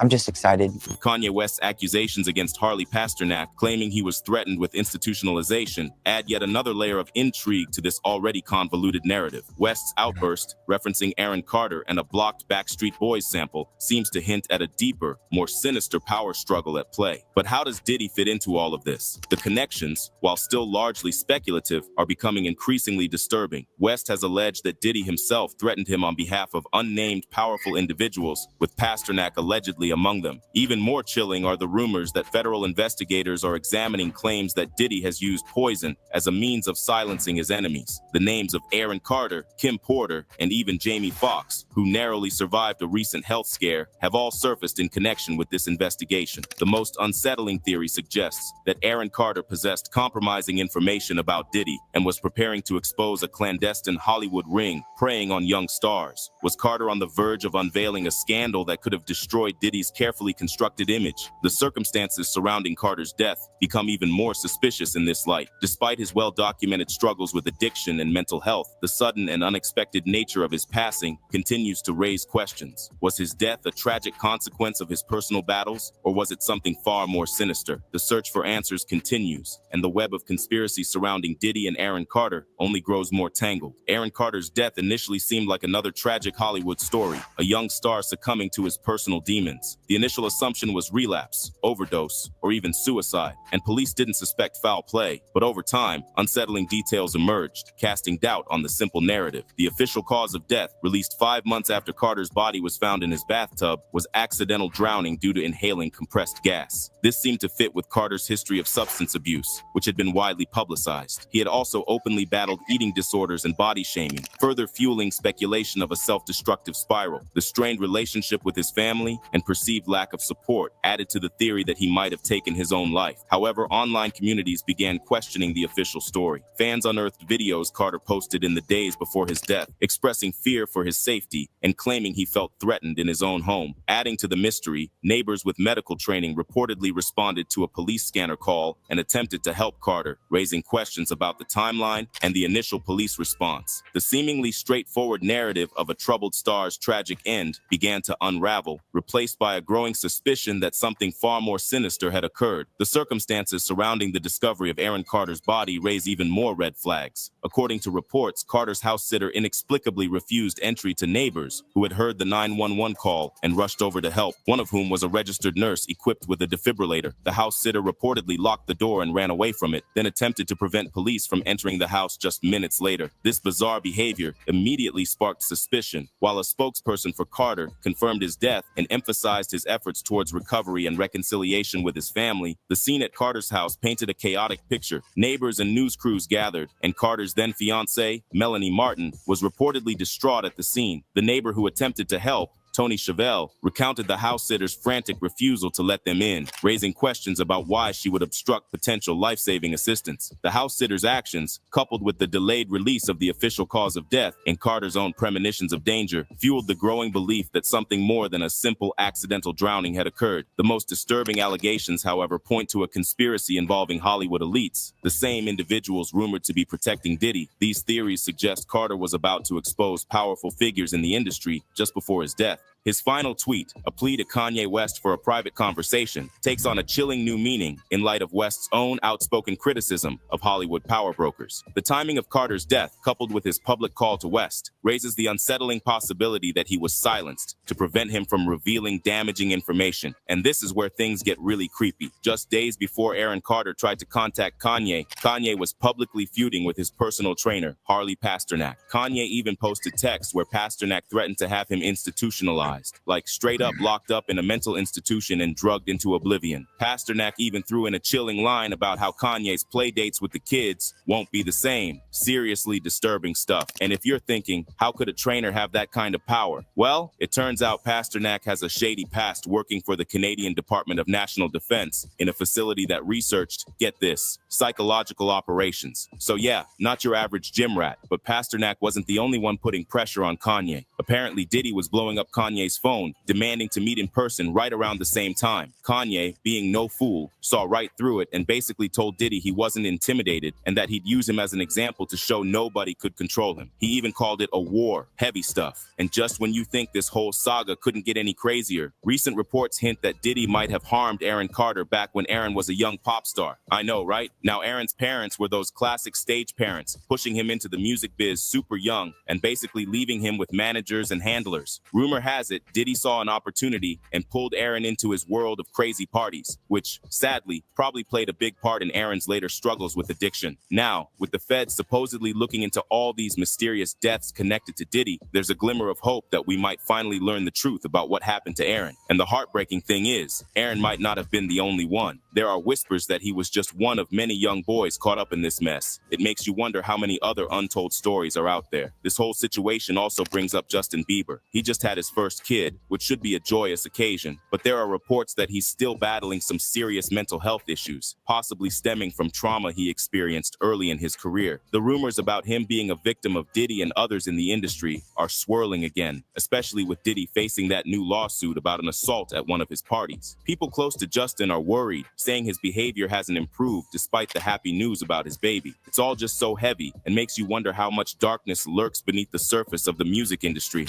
I'm just excited. Kanye West's accusations against 𝗟𝗡𝗡𝗞, claiming he was threatened with institutionalization, add yet another layer of intrigue to this already convoluted narrative. West's outburst, referencing Aaron Carter and a blocked Backstreet Boys sample, seems to hint at a deeper, more sinister power struggle at play. But how does Diddy fit into all of this? The connections, while still largely speculative, are becoming increasingly disturbing. West has alleged that Diddy himself threatened him on behalf of unnamed powerful individuals, with Pasternak allegedly among them. Even more chilling are the rumors that federal investigators are examining claims that Diddy has used poison as a means of silencing his enemies. The names of Aaron Carter, Kim Porter, and even Jamie Foxx, who narrowly survived a recent health scare, have all surfaced in connection with this investigation. The most unsettling theory suggests that Aaron Carter possessed compromising information about Diddy and was preparing to expose a clandestine Hollywood ring preying on young stars. Was Carter on the verge of unveiling a scandal that could have destroyed Diddy's carefully constructed image? The circumstances surrounding Carter's death become even more suspicious in this light. Despite his well-documented struggles with addiction and mental health, the sudden and unexpected nature of his passing continues to raise questions. Was his death a tragic consequence of his personal battles, or was it something far more sinister? The search for answers continues, and the web of conspiracy surrounding Diddy and Aaron Carter only grows more tangled. Aaron Carter's death initially seemed like another tragic Hollywood story, a young star succumbing to his personal demons. The initial assumption was relapse, overdose, or even suicide, and police didn't suspect foul play. But over time, unsettling details emerged, casting doubt on the simple narrative. The official cause of death, released 5 months after Carter's body was found in his bathtub, was accidental drowning due to inhaling compressed gas. This seemed to fit with Carter's history of substance abuse, which had been widely publicized. He had also openly battled eating disorders and body shaming, further fueling speculation of a self-destructive spiral. The strained relationship with his family and perceived lack of support added to the theory that he might have taken his own life. However, online communities began questioning the official story. Fans unearthed videos Carter posted in the days before his death, expressing fear for his safety and claiming he felt threatened in his own home. Adding to the mystery, neighbors with medical training reportedly responded to a police scanner call and attempted to help Carter, raising questions about the timeline and the initial police response. The seemingly straightforward narrative of a troubled star's tragic end began to unravel, replaced by a growing suspicion that something far more sinister had occurred. The circumstances surrounding the discovery of Aaron Carter's body raise even more red flags. According to reports, Carter's house sitter inexplicably refused entry to neighbors who had heard the 911 call and rushed over to help, one of whom was a registered nurse equipped with a defibrillator. The house sitter reportedly locked the door and ran away from it, then attempted to prevent police from entering the house just minutes later. This bizarre behavior immediately sparked suspicion, while a spokesperson for Carter confirmed his death and emphasized his efforts towards recovery and reconciliation with his family. The scene at Carter's house painted a chaotic picture. Neighbors and news crews gathered, and Carter's then fiancée, Melanie Martin, was reportedly distraught at the scene. The neighbor who attempted to help, Tony Chevelle, recounted the house sitter's frantic refusal to let them in, raising questions about why she would obstruct potential life-saving assistance. The house sitter's actions, coupled with the delayed release of the official cause of death and Carter's own premonitions of danger, fueled the growing belief that something more than a simple accidental drowning had occurred. The most disturbing allegations, however, point to a conspiracy involving Hollywood elites, the same individuals rumored to be protecting Diddy. These theories suggest Carter was about to expose powerful figures in the industry just before his death. His final tweet, a plea to Kanye West for a private conversation, takes on a chilling new meaning in light of West's own outspoken criticism of Hollywood power brokers. The timing of Carter's death, coupled with his public call to West, raises the unsettling possibility that he was silenced to prevent him from revealing damaging information. And this is where things get really creepy. Just days before Aaron Carter tried to contact Kanye, Kanye was publicly feuding with his personal trainer, 𝗟𝗡𝗡𝗞𝗦. Kanye even posted texts where Pasternak threatened to have him institutionalized, like straight up locked up in a mental institution and drugged into oblivion. Pasternak even threw in a chilling line about how Kanye's play dates with the kids won't be the same. Seriously disturbing stuff. And if you're thinking, how could a trainer have that kind of power? Well, it turns out Pasternak has a shady past working for the Canadian Department of National Defense in a facility that researched, get this, psychological operations. So yeah, not your average gym rat, but Pasternak wasn't the only one putting pressure on Kanye. Apparently Diddy was blowing up Kanye's Kanye's phone, demanding to meet in person right around the same time. Kanye, being no fool, saw right through it and basically told Diddy he wasn't intimidated and that he'd use him as an example to show nobody could control him. He even called it a war, heavy stuff. And just when you think this whole saga couldn't get any crazier, recent reports hint that Diddy might have harmed Aaron Carter back when Aaron was a young pop star. I know, right? Now Aaron's parents were those classic stage parents, pushing him into the music biz super young and basically leaving him with managers and handlers. Rumor has it, Diddy saw an opportunity and pulled Aaron into his world of crazy parties, which, sadly, probably played a big part in Aaron's later struggles with addiction. Now, with the feds supposedly looking into all these mysterious deaths connected to Diddy, there's a glimmer of hope that we might finally learn the truth about what happened to Aaron. And the heartbreaking thing is, Aaron might not have been the only one. There are whispers that he was just one of many young boys caught up in this mess. It makes you wonder how many other untold stories are out there. This whole situation also brings up Justin Bieber. He just had his first kid, which should be a joyous occasion, but there are reports that he's still battling some serious mental health issues, possibly stemming from trauma he experienced early in his career. The rumors about him being a victim of Diddy and others in the industry are swirling again, especially with Diddy facing that new lawsuit about an assault at one of his parties. People close to Justin are worried, saying his behavior hasn't improved despite the happy news about his baby. It's all just so heavy and makes you wonder how much darkness lurks beneath the surface of the music industry.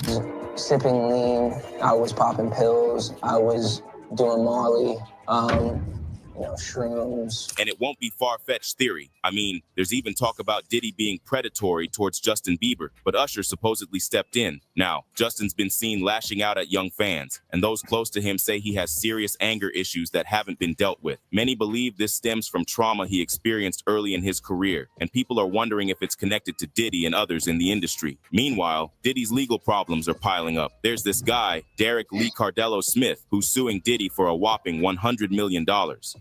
Sipping lean, I was popping pills, I was doing Molly, shrooms. And it won't be far-fetched theory. I mean, there's even talk about Diddy being predatory towards Justin Bieber, but Usher supposedly stepped in. Now, Justin's been seen lashing out at young fans, and those close to him say he has serious anger issues that haven't been dealt with. Many believe this stems from trauma he experienced early in his career, and people are wondering if it's connected to Diddy and others in the industry. Meanwhile, Diddy's legal problems are piling up. There's this guy, 𝗟𝗓𝗡𝗟𝗢𝗓, who's suing Diddy for a whopping $100 million.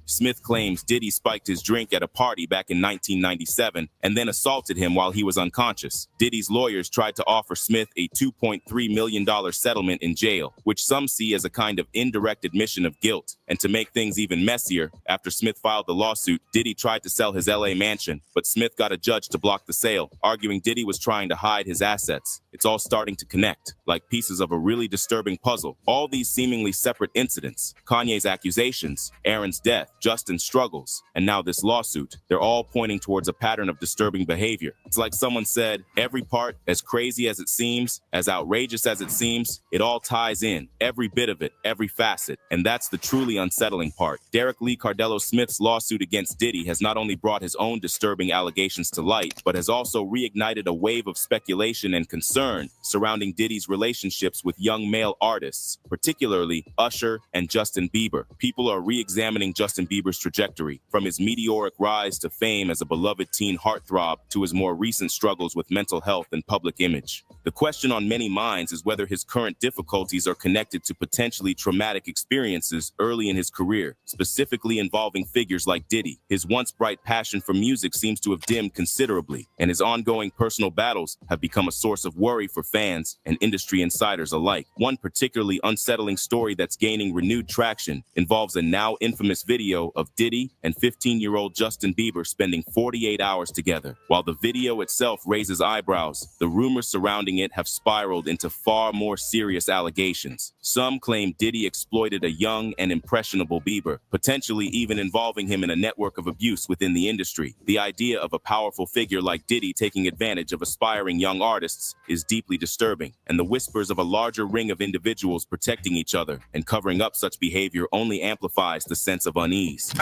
Smith claims Diddy spiked his drink at a party back in 1997 and then assaulted him while he was unconscious. Diddy's lawyers tried to offer Smith a $2.3 million settlement in jail, which some see as a kind of indirect admission of guilt. And to make things even messier, after Smith filed the lawsuit, Diddy tried to sell his LA mansion, but Smith got a judge to block the sale, arguing Diddy was trying to hide his assets. It's all starting to connect, like pieces of a really disturbing puzzle. All these seemingly separate incidents, Kanye's accusations, Aaron's death, Justin's struggles, and now this lawsuit, they're all pointing towards a pattern of disturbing behavior. It's like someone said, every part, as crazy as it seems, as outrageous as it seems, it all ties in, every bit of it, every facet. And that's the truly unsettling part. 𝗟𝗓𝗡𝗟𝗢𝗓 Smith's lawsuit against Diddy has not only brought his own disturbing allegations to light, but has also reignited a wave of speculation and concern surrounding Diddy's relationships with young male artists, particularly Usher and Justin Bieber. People are re-examining Justin Bieber's trajectory, from his meteoric rise to fame as a beloved teen heartthrob to his more recent struggles with mental health and public image. The question on many minds is whether his current difficulties are connected to potentially traumatic experiences early in his career, specifically involving figures like Diddy. His once bright passion for music seems to have dimmed considerably, and his ongoing personal battles have become a source of worry for fans and industry insiders alike. One particularly unsettling story that's gaining renewed traction involves a now infamous video of Diddy and 15-year-old Justin Bieber spending 48 hours together. While the video itself raises eyebrows, the rumors surrounding it have spiraled into far more serious allegations. Some claim Diddy exploited a young and impressionable Bieber, potentially even involving him in a network of abuse within the industry. The idea of a powerful figure like Diddy taking advantage of aspiring young artists is deeply disturbing, and the whispers of a larger ring of individuals protecting each other and covering up such behavior only amplifies the sense of unease.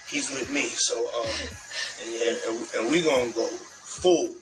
He's with me, so and we gonna go full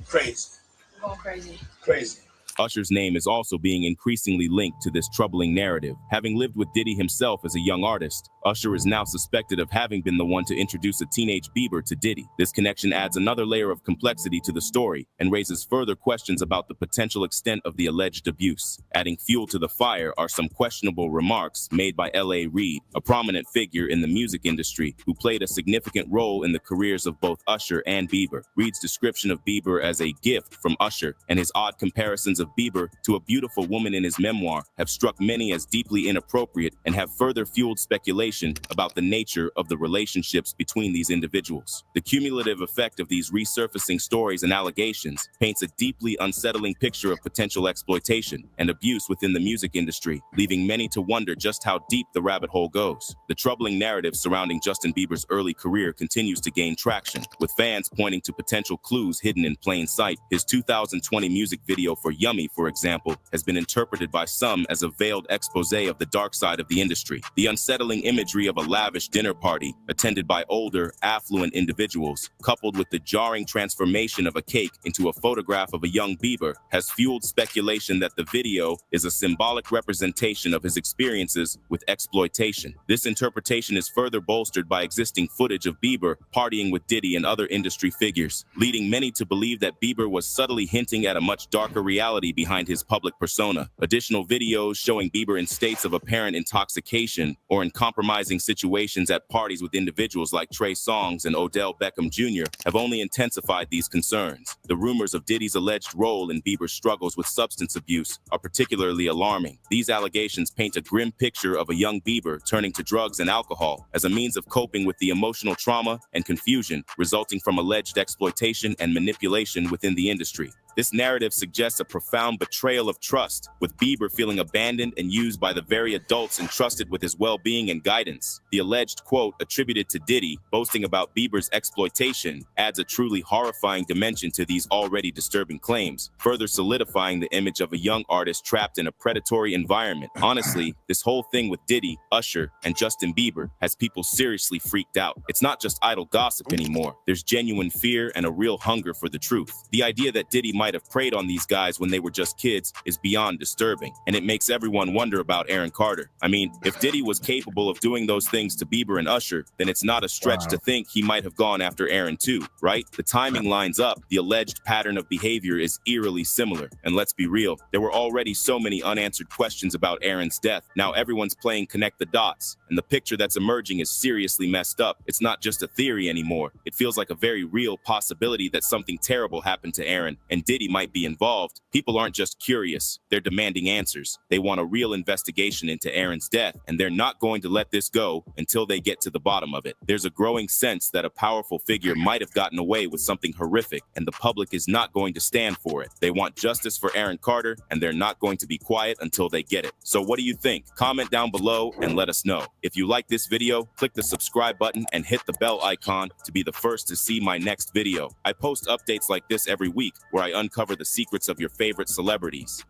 crazy. We're going crazy. Crazy. Usher's name is also being increasingly linked to this troubling narrative. Having lived with Diddy himself as a young artist, Usher is now suspected of having been the one to introduce a teenage Bieber to Diddy. This connection adds another layer of complexity to the story and raises further questions about the potential extent of the alleged abuse. Adding fuel to the fire are some questionable remarks made by L.A. Reid, a prominent figure in the music industry who played a significant role in the careers of both Usher and Bieber. Reid's description of Bieber as a gift from Usher and his odd comparisons of Bieber to a beautiful woman in his memoir have struck many as deeply inappropriate and have further fueled speculation information about the nature of the relationships between these individuals. The cumulative effect of these resurfacing stories and allegations paints a deeply unsettling picture of potential exploitation and abuse within the music industry, leaving many to wonder just how deep the rabbit hole goes. The troubling narrative surrounding Justin Bieber's early career continues to gain traction, with fans pointing to potential clues hidden in plain sight. His 2020 music video for Yummy, for example, has been interpreted by some as a veiled expose of the dark side of the industry. The unsettling imagery of a lavish dinner party attended by older, affluent individuals, coupled with the jarring transformation of a cake into a photograph of a young Bieber, has fueled speculation that the video is a symbolic representation of his experiences with exploitation. This interpretation is further bolstered by existing footage of Bieber partying with Diddy and other industry figures, leading many to believe that Bieber was subtly hinting at a much darker reality behind his public persona. Additional videos showing Bieber in states of apparent intoxication or in compromising situations at parties with individuals like Trey Songz and Odell Beckham Jr. have only intensified these concerns. The rumors of Diddy's alleged role in Bieber's struggles with substance abuse are particularly alarming. These allegations paint a grim picture of a young Bieber turning to drugs and alcohol as a means of coping with the emotional trauma and confusion resulting from alleged exploitation and manipulation within the industry. This narrative suggests a profound betrayal of trust, with Bieber feeling abandoned and used by the very adults entrusted with his well-being and guidance. The alleged quote attributed to Diddy, boasting about Bieber's exploitation, adds a truly horrifying dimension to these already disturbing claims, further solidifying the image of a young artist trapped in a predatory environment. Honestly, this whole thing with Diddy, Usher, and Justin Bieber has people seriously freaked out. It's not just idle gossip anymore. There's genuine fear and a real hunger for the truth. The idea that Diddy might have preyed on these guys when they were just kids is beyond disturbing, and it makes everyone wonder about Aaron Carter. I mean, if Diddy was capable of doing those things to Bieber and Usher, then it's not a stretch to think he might have gone after Aaron too, right? The timing lines up. The alleged pattern of behavior is eerily similar. And let's be real, there were already so many unanswered questions about Aaron's death. Now everyone's playing connect the dots, and the picture that's emerging is seriously messed up. It's not just a theory anymore. It feels like a very real possibility that something terrible happened to Aaron, and Diddy might be involved. People aren't just curious, they're demanding answers. They want a real investigation into Aaron's death, and they're not going to let this go until they get to the bottom of it. There's a growing sense that a powerful figure might have gotten away with something horrific, and the public is not going to stand for it. They want justice for Aaron Carter, and they're not going to be quiet until they get it. So what do you think? Comment down below and let us know. If you like this video, click the subscribe button and hit the bell icon to be the first to see my next video. I post updates like this every week where I uncover the secrets of your favorite celebrities.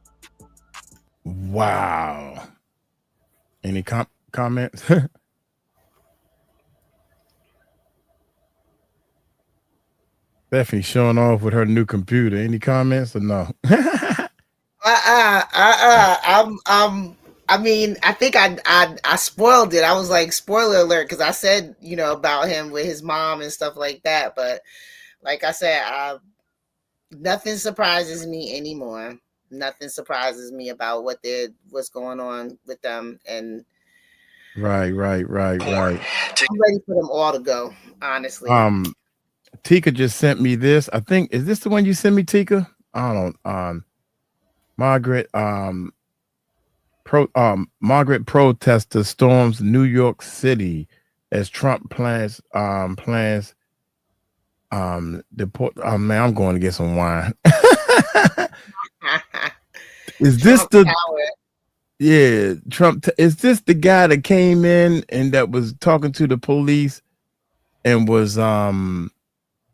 Wow. Any comments? Stephanie showing off with her new computer. Any comments or no? I mean, I think I spoiled it. I was like, spoiler alert, because I said, you know, about him with his mom and stuff like that. But like I said, nothing surprises me anymore. Nothing surprises me about what's going on with them. And Right. I'm ready for them all to go, honestly. Tika just sent me this. I think, is this the one you sent me, Tika? I don't Margaret protester storms New York City as Trump plans deport. Oh man, I'm going to get some wine. Is this Trump? Is this the guy that came in and that was talking to the police and was I'm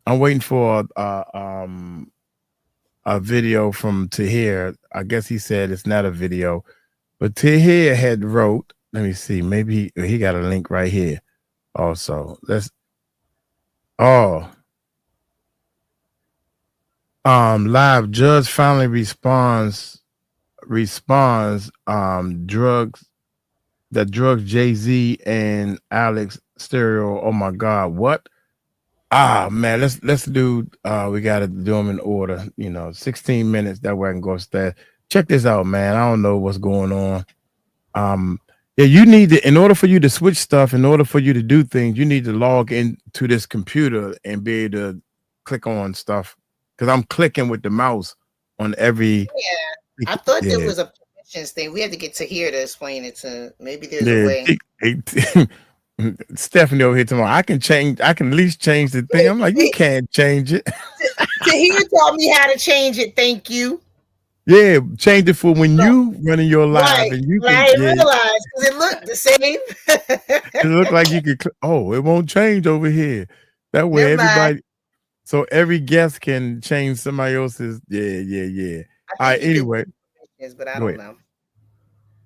waiting for a video from Tahir. I guess he said it's not a video, but Tahir had wrote. Let me see. Maybe he got a link right here. Also, live judge finally responds drugs Jay-Z and Alex stereo. Oh my god, what? Man, let's do we gotta do them in order, 16 minutes, that way I can go upstairs. Check this out, man. I don't know what's going on. Yeah, you need to, in order for you to switch stuff, in order for you to do things, you need to log into this computer and be able to click on stuff, because I'm clicking with the mouse on every. Yeah, I thought there was a permissions thing. We had to get to here to explain it to. Maybe there's a way. Stephanie over here tomorrow. I can at least change the thing. I'm like, you can't change it. Tahir taught me how to change it. Thank you. Yeah, change it for when you running your live and you can. I realized because it looked the same. It looked like you could. Oh, it won't change over here. That way, everybody. So every guest can change somebody else's. Yeah. All right. Anyway, but I don't know.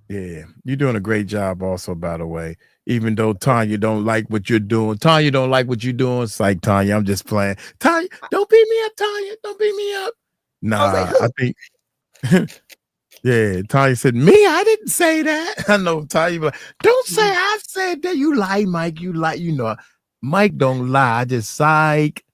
Yeah, you're doing a great job. Also, by the way, even though Tanya don't like what you're doing, It's like, Tanya, I'm just playing. Tanya, don't beat me up. Tanya, don't beat me up. Nah, I think. Yeah, Tanya said, me, I didn't say that. I know Tanya, like, don't say I said that. You lie, Mike. You lie. You know, Mike don't lie. I just psych.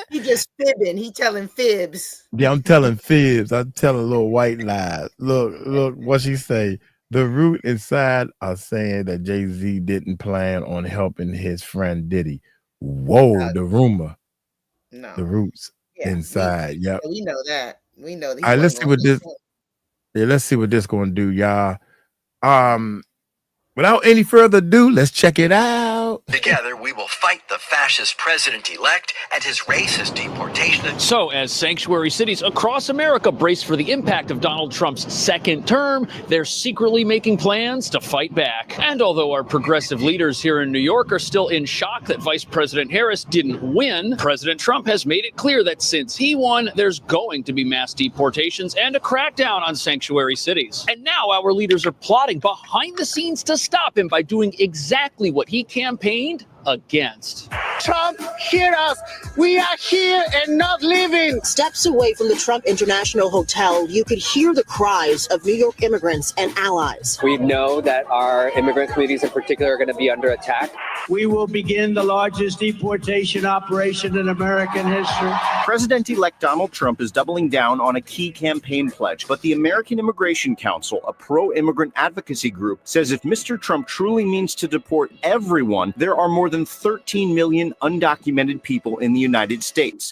He just fibbing. He telling fibs. Yeah, I'm telling fibs. I'm telling little white lies. Look, what she say? The root inside are saying that Jay-Z didn't plan on helping his friend Diddy. Whoa, the rumor. No. The roots inside. Yep. We know that. We know that. All right, let's see what this. Yeah, let's see what this gonna do, y'all. Without any further ado, let's check it out. Together, we will fight the fascist president-elect and his racist deportation. So, as sanctuary cities across America brace for the impact of Donald Trump's second term, they're secretly making plans to fight back. And although our progressive leaders here in New York are still in shock that Vice President Harris didn't win, President Trump has made it clear that since he won, there's going to be mass deportations and a crackdown on sanctuary cities. And now our leaders are plotting behind the scenes to stop him by doing exactly what he campaigned against. Trump, hear us. We are here and not leaving. Steps away from the Trump International Hotel, you could hear the cries of New York immigrants and allies. We know that our immigrant communities in particular are going to be under attack. We will begin the largest deportation operation in American history. President-elect Donald Trump is doubling down on a key campaign pledge, but the American Immigration Council, a pro-immigrant advocacy group, says if Mr. Trump truly means to deport everyone, there are more than 13 million undocumented people in the United States.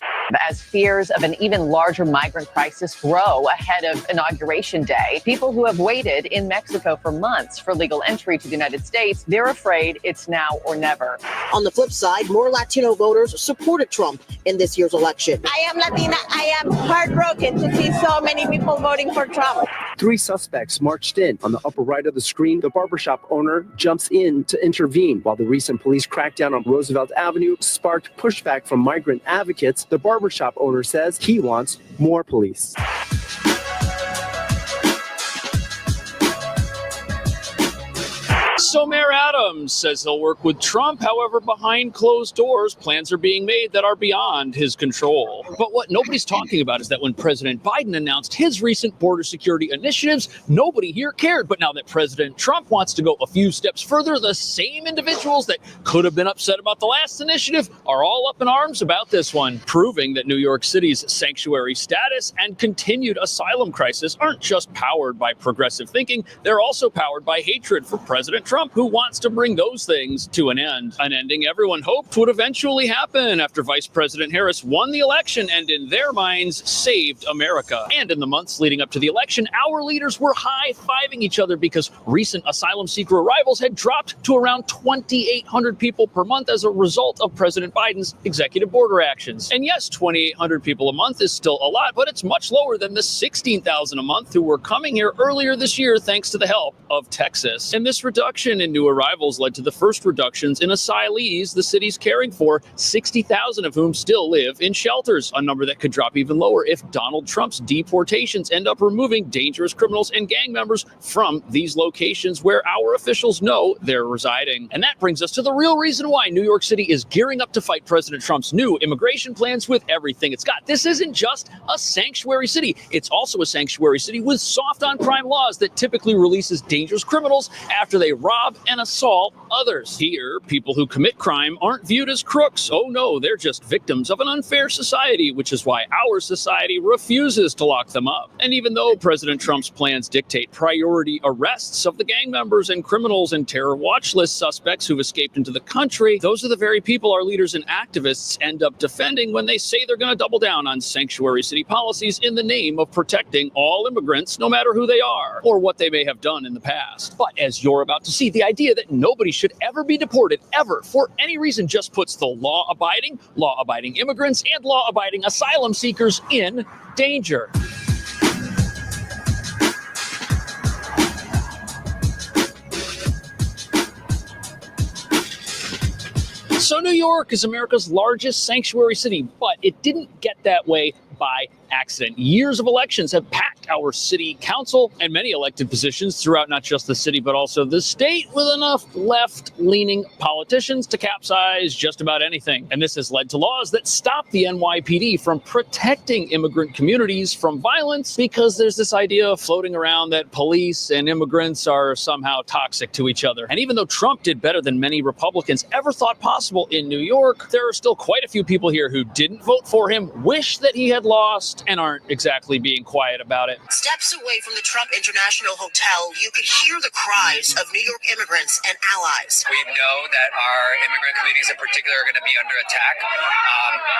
As fears of an even larger migrant crisis grow ahead of Inauguration Day, people who have waited in Mexico for months for legal entry to the United States, they're afraid it's now or never. On the flip side, more Latino voters supported Trump in this year's election. I am Latina. I am heartbroken to see so many people voting for Trump. 3 suspects marched in. On the upper right of the screen, the barbershop owner jumps in to intervene. While the recent police crackdown on Roosevelt Avenue sparked pushback from migrant advocates, the barbershop owner says he wants more police. So Mayor Adams says he'll work with Trump. However, behind closed doors, plans are being made that are beyond his control. But what nobody's talking about is that when President Biden announced his recent border security initiatives, nobody here cared. But now that President Trump wants to go a few steps further, the same individuals that could have been upset about the last initiative are all up in arms about this one, proving that New York City's sanctuary status and continued asylum crisis aren't just powered by progressive thinking, they're also powered by hatred for President Trump, who wants to bring those things to an end. An ending everyone hoped would eventually happen after Vice President Harris won the election and, in their minds, saved America. And in the months leading up to the election, our leaders were high-fiving each other because recent asylum seeker arrivals had dropped to around 2,800 people per month as a result of President Biden's executive border actions. And yes, 2,800 people a month is still a lot, but it's much lower than the 16,000 a month who were coming here earlier this year thanks to the help of Texas. And this reduction in new arrivals led to the first reductions in asylees the city's caring for, 60,000 of whom still live in shelters, a number that could drop even lower if Donald Trump's deportations end up removing dangerous criminals and gang members from these locations where our officials know they're residing. And that brings us to the real reason why New York City is gearing up to fight President Trump's new immigration plans with everything it's got. This isn't just a sanctuary city. It's also a sanctuary city with soft on crime laws that typically releases dangerous criminals after they rob and assault others. Here, people who commit crime aren't viewed as crooks. Oh no, they're just victims of an unfair society, which is why our society refuses to lock them up. And even though President Trump's plans dictate priority arrests of the gang members and criminals and terror watch list suspects who've escaped into the country, those are the very people our leaders and activists end up defending when they say they're going to double down on sanctuary city policies in the name of protecting all immigrants, no matter who they are or what they may have done in the past. But as you're about to see, the idea that nobody should ever be deported, ever, for any reason, just puts the law-abiding immigrants, and law-abiding asylum seekers in danger. So New York is America's largest sanctuary city, but it didn't get that way by accident. Years of elections have packed our city council and many elected positions throughout not just the city, but also the state, with enough left-leaning politicians to capsize just about anything. And this has led to laws that stop the NYPD from protecting immigrant communities from violence, because there's this idea floating around that police and immigrants are somehow toxic to each other. And even though Trump did better than many Republicans ever thought possible in New York, there are still quite a few people here who didn't vote for him, wish that he had lost, and aren't exactly being quiet about it. Steps away from the Trump International Hotel, you could hear the cries of New York immigrants and allies. We know that our immigrant communities in particular are going to be under attack,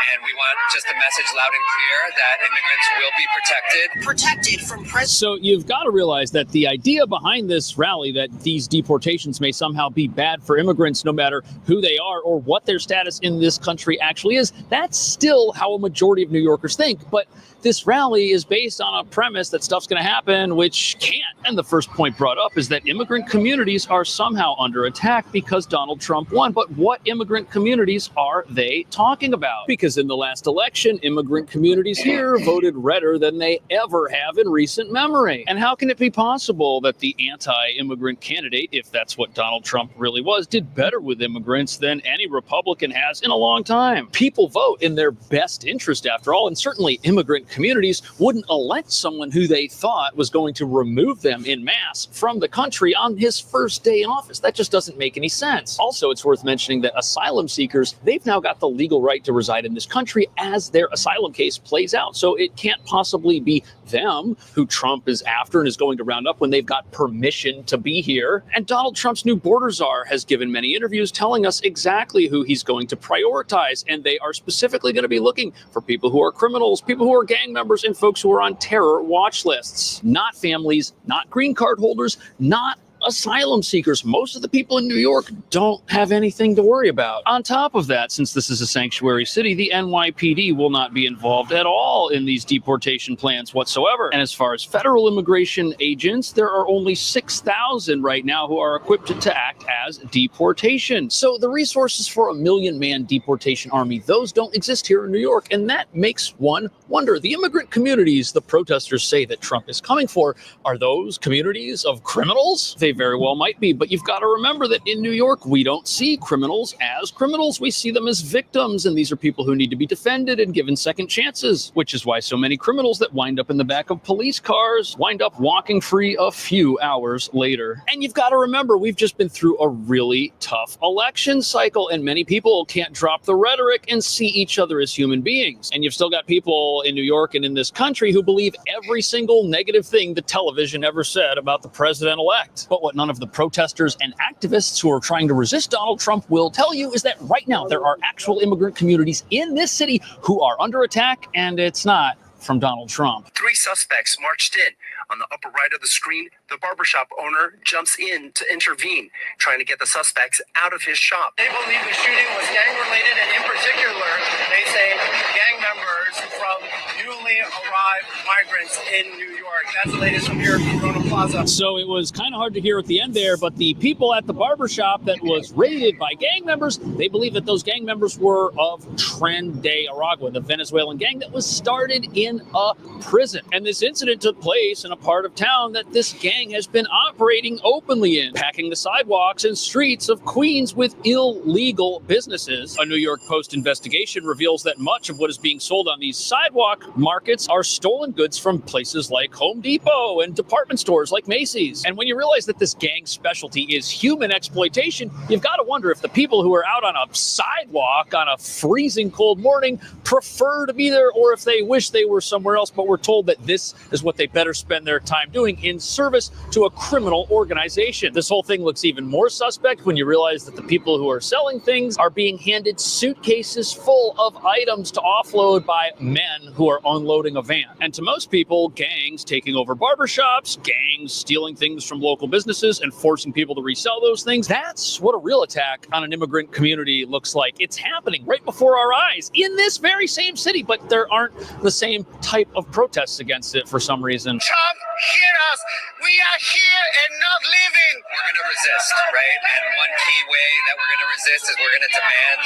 and we want just a message loud and clear that immigrants will be protected. Protected from So you've got to realize that the idea behind this rally, that these deportations may somehow be bad for immigrants no matter who they are or what their status in this country actually is, that's still how a majority of New Yorkers think. But this rally is based on a premise that stuff's going to happen, which can't. And the first point brought up is that immigrant communities are somehow under attack because Donald Trump won. But what immigrant communities are they talking about? Because in the last election, immigrant communities here voted redder than they ever have in recent memory. And how can it be possible that the anti-immigrant candidate, if that's what Donald Trump really was, did better with immigrants than any Republican has in a long time? People vote in their best interest, after all, and certainly immigrant communities wouldn't elect someone who they thought was going to remove them in mass from the country on his first day in office. That just doesn't make any sense. Also, it's worth mentioning that asylum seekers, they've now got the legal right to reside in this country as their asylum case plays out. So it can't possibly be them who Trump is after and is going to round up when they've got permission to be here. And Donald Trump's new border czar has given many interviews telling us exactly who he's going to prioritize. And they are specifically going to be looking for people who are criminals, people who are gang members, and folks who are on terror watch lists. Not families, not green card holders, not asylum seekers. Most of the people in New York don't have anything to worry about. On top of that, since this is a sanctuary city, the NYPD will not be involved at all in these deportation plans whatsoever. And as far as federal immigration agents, there are only 6,000 right now who are equipped to act as deportation. So the resources for a 1 million-man deportation army, those don't exist here in New York. And that makes one wonder. The immigrant communities the protesters say that Trump is coming for, are those communities of criminals? They very well might be, but you've got to remember that in New York, we don't see criminals as criminals. We see them as victims, and these are people who need to be defended and given second chances, which is why so many criminals that wind up in the back of police cars wind up walking free a few hours later. And you've got to remember, we've just been through a really tough election cycle, and many people can't drop the rhetoric and see each other as human beings. And you've still got people in New York and in this country who believe every single negative thing the television ever said about the president-elect. But what none of the protesters and activists who are trying to resist Donald Trump will tell you is that right now there are actual immigrant communities in this city who are under attack, and it's not from Donald Trump. 3 suspects marched in. On the upper right of the screen, the barbershop owner jumps in to intervene, trying to get the suspects out of his shop. They believe the shooting was gang-related, and in particular, they say gang members from newly arrived migrants in New York. That's the latest from here at Corona Plaza. So it was kind of hard to hear at the end there, but the people at the barbershop that was raided by gang members, they believe that those gang members were of Tren de Aragua, the Venezuelan gang that was started in a prison. And this incident took place in a part of town that this gang has been operating openly in, packing the sidewalks and streets of Queens with illegal businesses. A New York Post investigation reveals that much of what is being sold on these sidewalk markets are stolen goods from places like Home Depot and department stores like Macy's. And when you realize that this gang specialty is human exploitation, you've got to wonder if the people who are out on a sidewalk on a freezing cold morning prefer to be there, or if they wish they were or somewhere else, but we're told that this is what they better spend their time doing in service to a criminal organization. This whole thing looks even more suspect when you realize that the people who are selling things are being handed suitcases full of items to offload by men who are unloading a van. And to most people, gangs taking over barbershops, gangs stealing things from local businesses and forcing people to resell those things, that's what a real attack on an immigrant community looks like. It's happening right before our eyes in this very same city, but there aren't the same type of protests against it for some reason. Trump, hear us. We are here and not leaving. We're going to resist, right? And one key way that we're going to resist is we're going to demand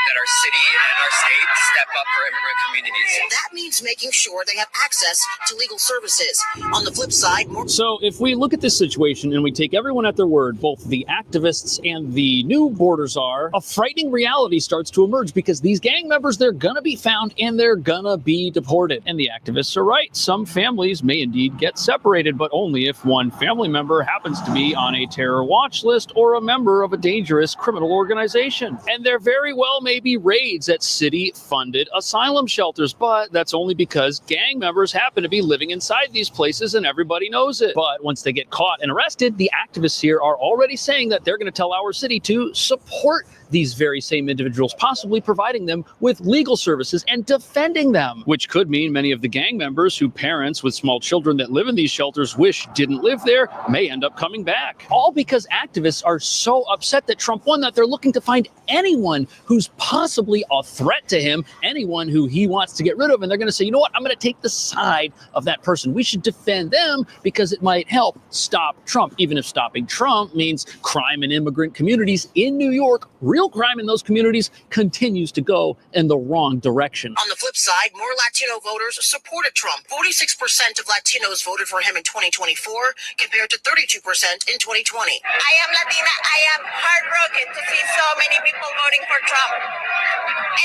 that our city and our state step up for immigrant communities. That means making sure they have access to legal services. On the flip side, So if we look at this situation and we take everyone at their word, both the activists and the new border czar, a frightening reality starts to emerge because these gang members, they're going to be found and they're going to be deported. And the activists are right. Some families may indeed get separated, but only if one family member happens to be on a terror watch list or a member of a dangerous criminal organization. And there very well may be raids at city-funded asylum shelters, but that's only because gang members happen to be living inside these places and everybody knows it. But once they get caught and arrested, the activists here are already saying that they're going to tell our city to support these very same individuals, possibly providing them with legal services and defending them, which could mean many of the gang members who parents with small children that live in these shelters wish didn't live there may end up coming back. All because activists are so upset that Trump won that they're looking to find anyone who's possibly a threat to him, anyone who he wants to get rid of, and they're going to say, you know what, I'm going to take the side of that person. We should defend them because it might help stop Trump, even if stopping Trump means crime in immigrant communities in New York, real crime in those communities continues to go in the wrong direction. On the flip side, more Latino voters supported Trump. 46% of Latinos voted for him in 2024 compared to 32% in 2020. I am Latina. I am heartbroken to see so many people voting for Trump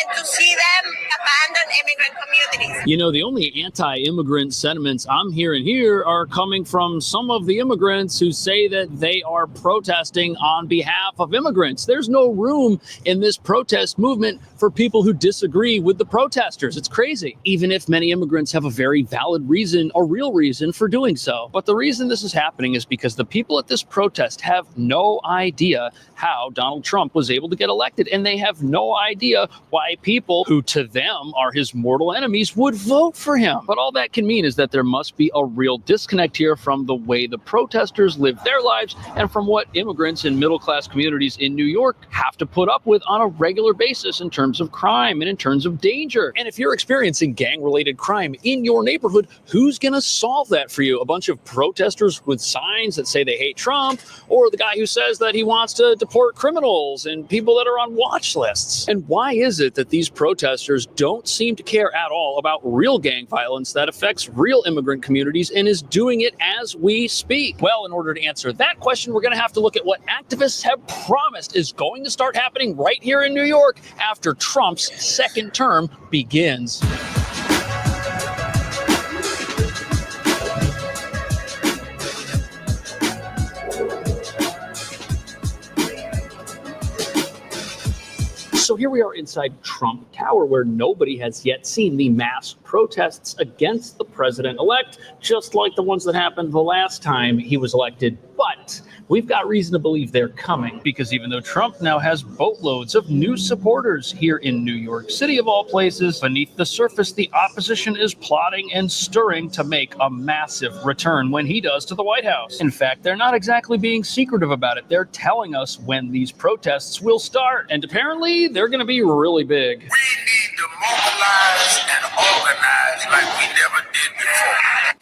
and to see them abandon immigrant communities. You know, the only anti-immigrant sentiments I'm hearing here are coming from some of the immigrants who say that they are protesting on behalf of immigrants. There's no room in this protest movement for people who disagree with the protesters. It's crazy, even if many immigrants have a very valid reason, a real reason for doing so. But the reason this is happening is because the people at this protest have no idea how Donald Trump was able to get elected, and they have no idea why people who to them are his mortal enemies would vote for him. But all that can mean is that there must be a real disconnect here from the way the protesters live their lives and from what immigrants in middle-class communities in New York have to put up with on a regular basis in terms of crime and in terms of danger. And if you're experiencing gang-related crime in your neighborhood, who's going to solve that for you? A bunch of protesters with signs that say they hate Trump, or the guy who says that he wants to deport criminals and people that are on watch lists? And why is it that these protesters don't seem to care at all about real gang violence that affects real immigrant communities and is doing it as we speak? Well, in order to answer that question, we're going to have to look at what activists have promised is going to start happening right here in New York after Trump's second term begins. So here we are inside Trump Tower, where nobody has yet seen the mass protests against the president-elect, just like the ones that happened the last time he was elected. But we've got reason to believe they're coming, because even though Trump now has boatloads of new supporters here in New York City, of all places, beneath the surface, the opposition is plotting and stirring to make a massive return when he does to the White House. In fact, they're not exactly being secretive about it. They're telling us when these protests will start. And apparently, they're going to be really big. We need to mobilize and organize like we never did before.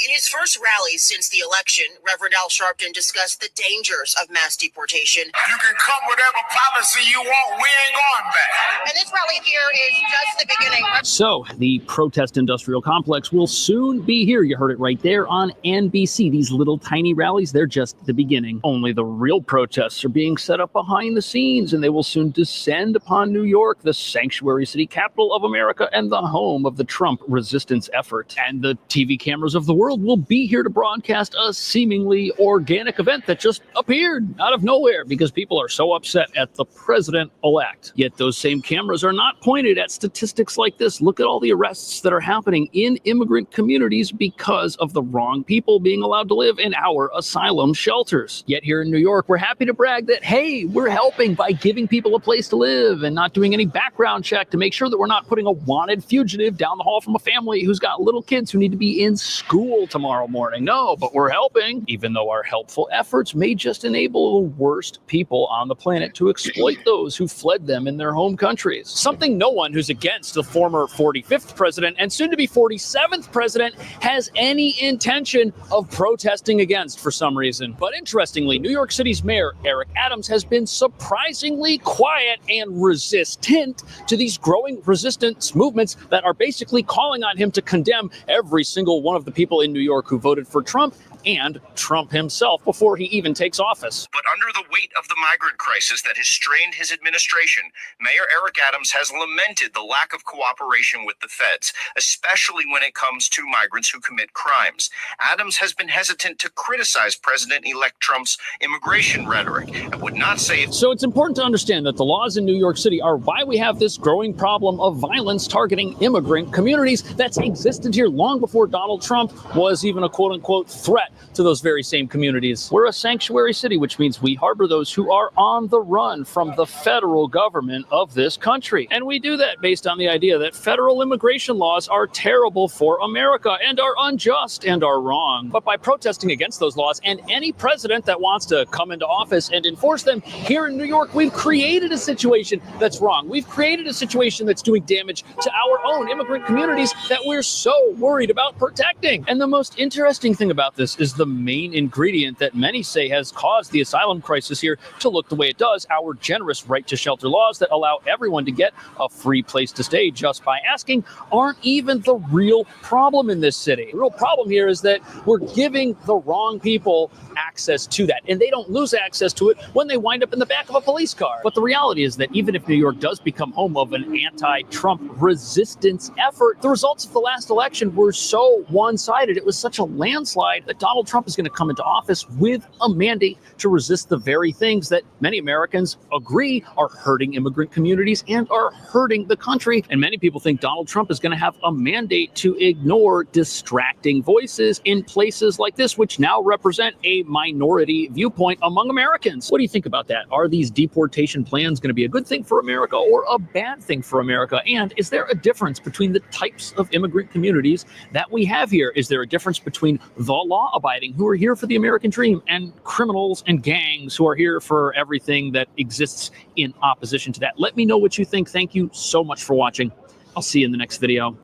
In his first rally since the election, Reverend Al Sharpton discussed the dangers of mass deportation. You can come whatever policy you want, we ain't going back. And this rally here is just the beginning. So, the protest industrial complex will soon be here. You heard it right there on NBC. These little tiny rallies, they're just the beginning. Only the real protests are being set up behind the scenes, and they will soon descend upon New York, the sanctuary city capital of America and the home of the Trump resistance effort. And the TV cameras of the world will be here to broadcast a seemingly organic event that just appeared out of nowhere because people are so upset at the president-elect. Yet those same cameras are not pointed at statistics like this. Look at all the arrests that are happening in immigrant communities because of the wrong people being allowed to live in our asylum shelters. Yet here in New York, we're happy to brag that, hey, we're helping by giving people a place to live and not doing any background check to make sure that we're not putting a wanted fugitive down the hall from a family who's got little kids who need to be in school tomorrow morning. No, but we're helping, even though our helpful efforts may just enable the worst people on the planet to exploit those who fled them in their home countries. Something no one who's against the former 45th president and soon to be 47th president has any intention of protesting against for some reason. But interestingly, New York City's mayor, Eric Adams, has been surprisingly quiet and resistant to these growing resistance movements that are basically calling on him to condemn every single one of the people in New York who voted for Trump and Trump himself before he even takes office. But under the weight of the migrant crisis that has strained his administration, Mayor Eric Adams has lamented the lack of cooperation with the feds, especially when it comes to migrants who commit crimes. Adams has been hesitant to criticize President-elect Trump's immigration rhetoric and would not say... So it's important to understand that the laws in New York City are why we have this growing problem of violence targeting immigrant communities that's existed here long before Donald Trump was even a quote-unquote threat to those very same communities. We're a sanctuary city, which means we harbor those who are on the run from the federal government of this country. And we do that based on the idea that federal immigration laws are terrible for America and are unjust and are wrong. But by protesting against those laws and any president that wants to come into office and enforce them, here in New York, we've created a situation that's wrong. We've created a situation that's doing damage to our own immigrant communities that we're so worried about protecting. And the most interesting thing about this is the main ingredient that many say has caused the asylum crisis here to look the way it does, our generous right to shelter laws that allow everyone to get a free place to stay just by asking, aren't even the real problem in this city. The real problem here is that we're giving the wrong people access to that, and they don't lose access to it when they wind up in the back of a police car. But the reality is that even if New York does become home of an anti-Trump resistance effort, the results of the last election were so one-sided. It was such a landslide that Donald Trump is going to come into office with a mandate to resist the very things that many Americans agree are hurting immigrant communities and are hurting the country. And many people think Donald Trump is going to have a mandate to ignore distracting voices in places like this, which now represent a minority viewpoint among Americans. What do you think about that? Are these deportation plans going to be a good thing for America or a bad thing for America? And is there a difference between the types of immigrant communities that we have here? Is there a difference between the law-abiding who are here for the American dream and criminals and gangs who are here for everything that exists in opposition to that? Let me know what you think. Thank you so much for watching. I'll see you in the next video.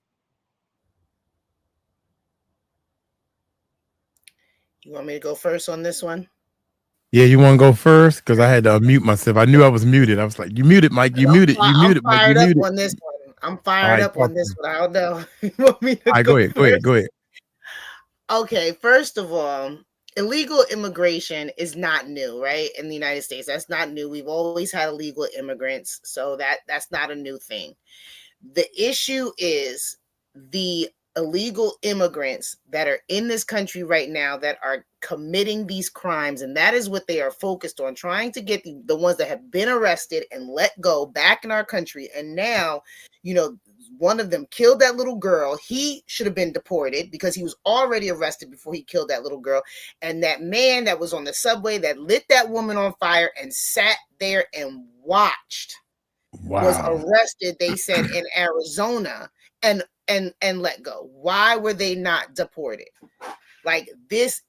You want me to go first on this one? Yeah, you want to go first? Because I had to unmute myself. I knew I was muted. I was like, you muted, Mike. You muted. You muted, Mike. You muted. On this one. I'm fired up on this one. I don't know. You want me to all right, go ahead. Okay, first of all, illegal immigration is not new, right? In the United States, that's not new. We've always had illegal immigrants, so that's not a new thing. The issue is the illegal immigrants that are in this country right now that are committing these crimes, and that is what they are focused on, trying to get the ones that have been arrested and let go back in our country. And now, you know, one of them killed that little girl. He should have been deported because he was already arrested before he killed that little girl. And that man that was on the subway that lit that woman on fire and sat there and watched was arrested, they said, in Arizona and let go. Why were they not deported? This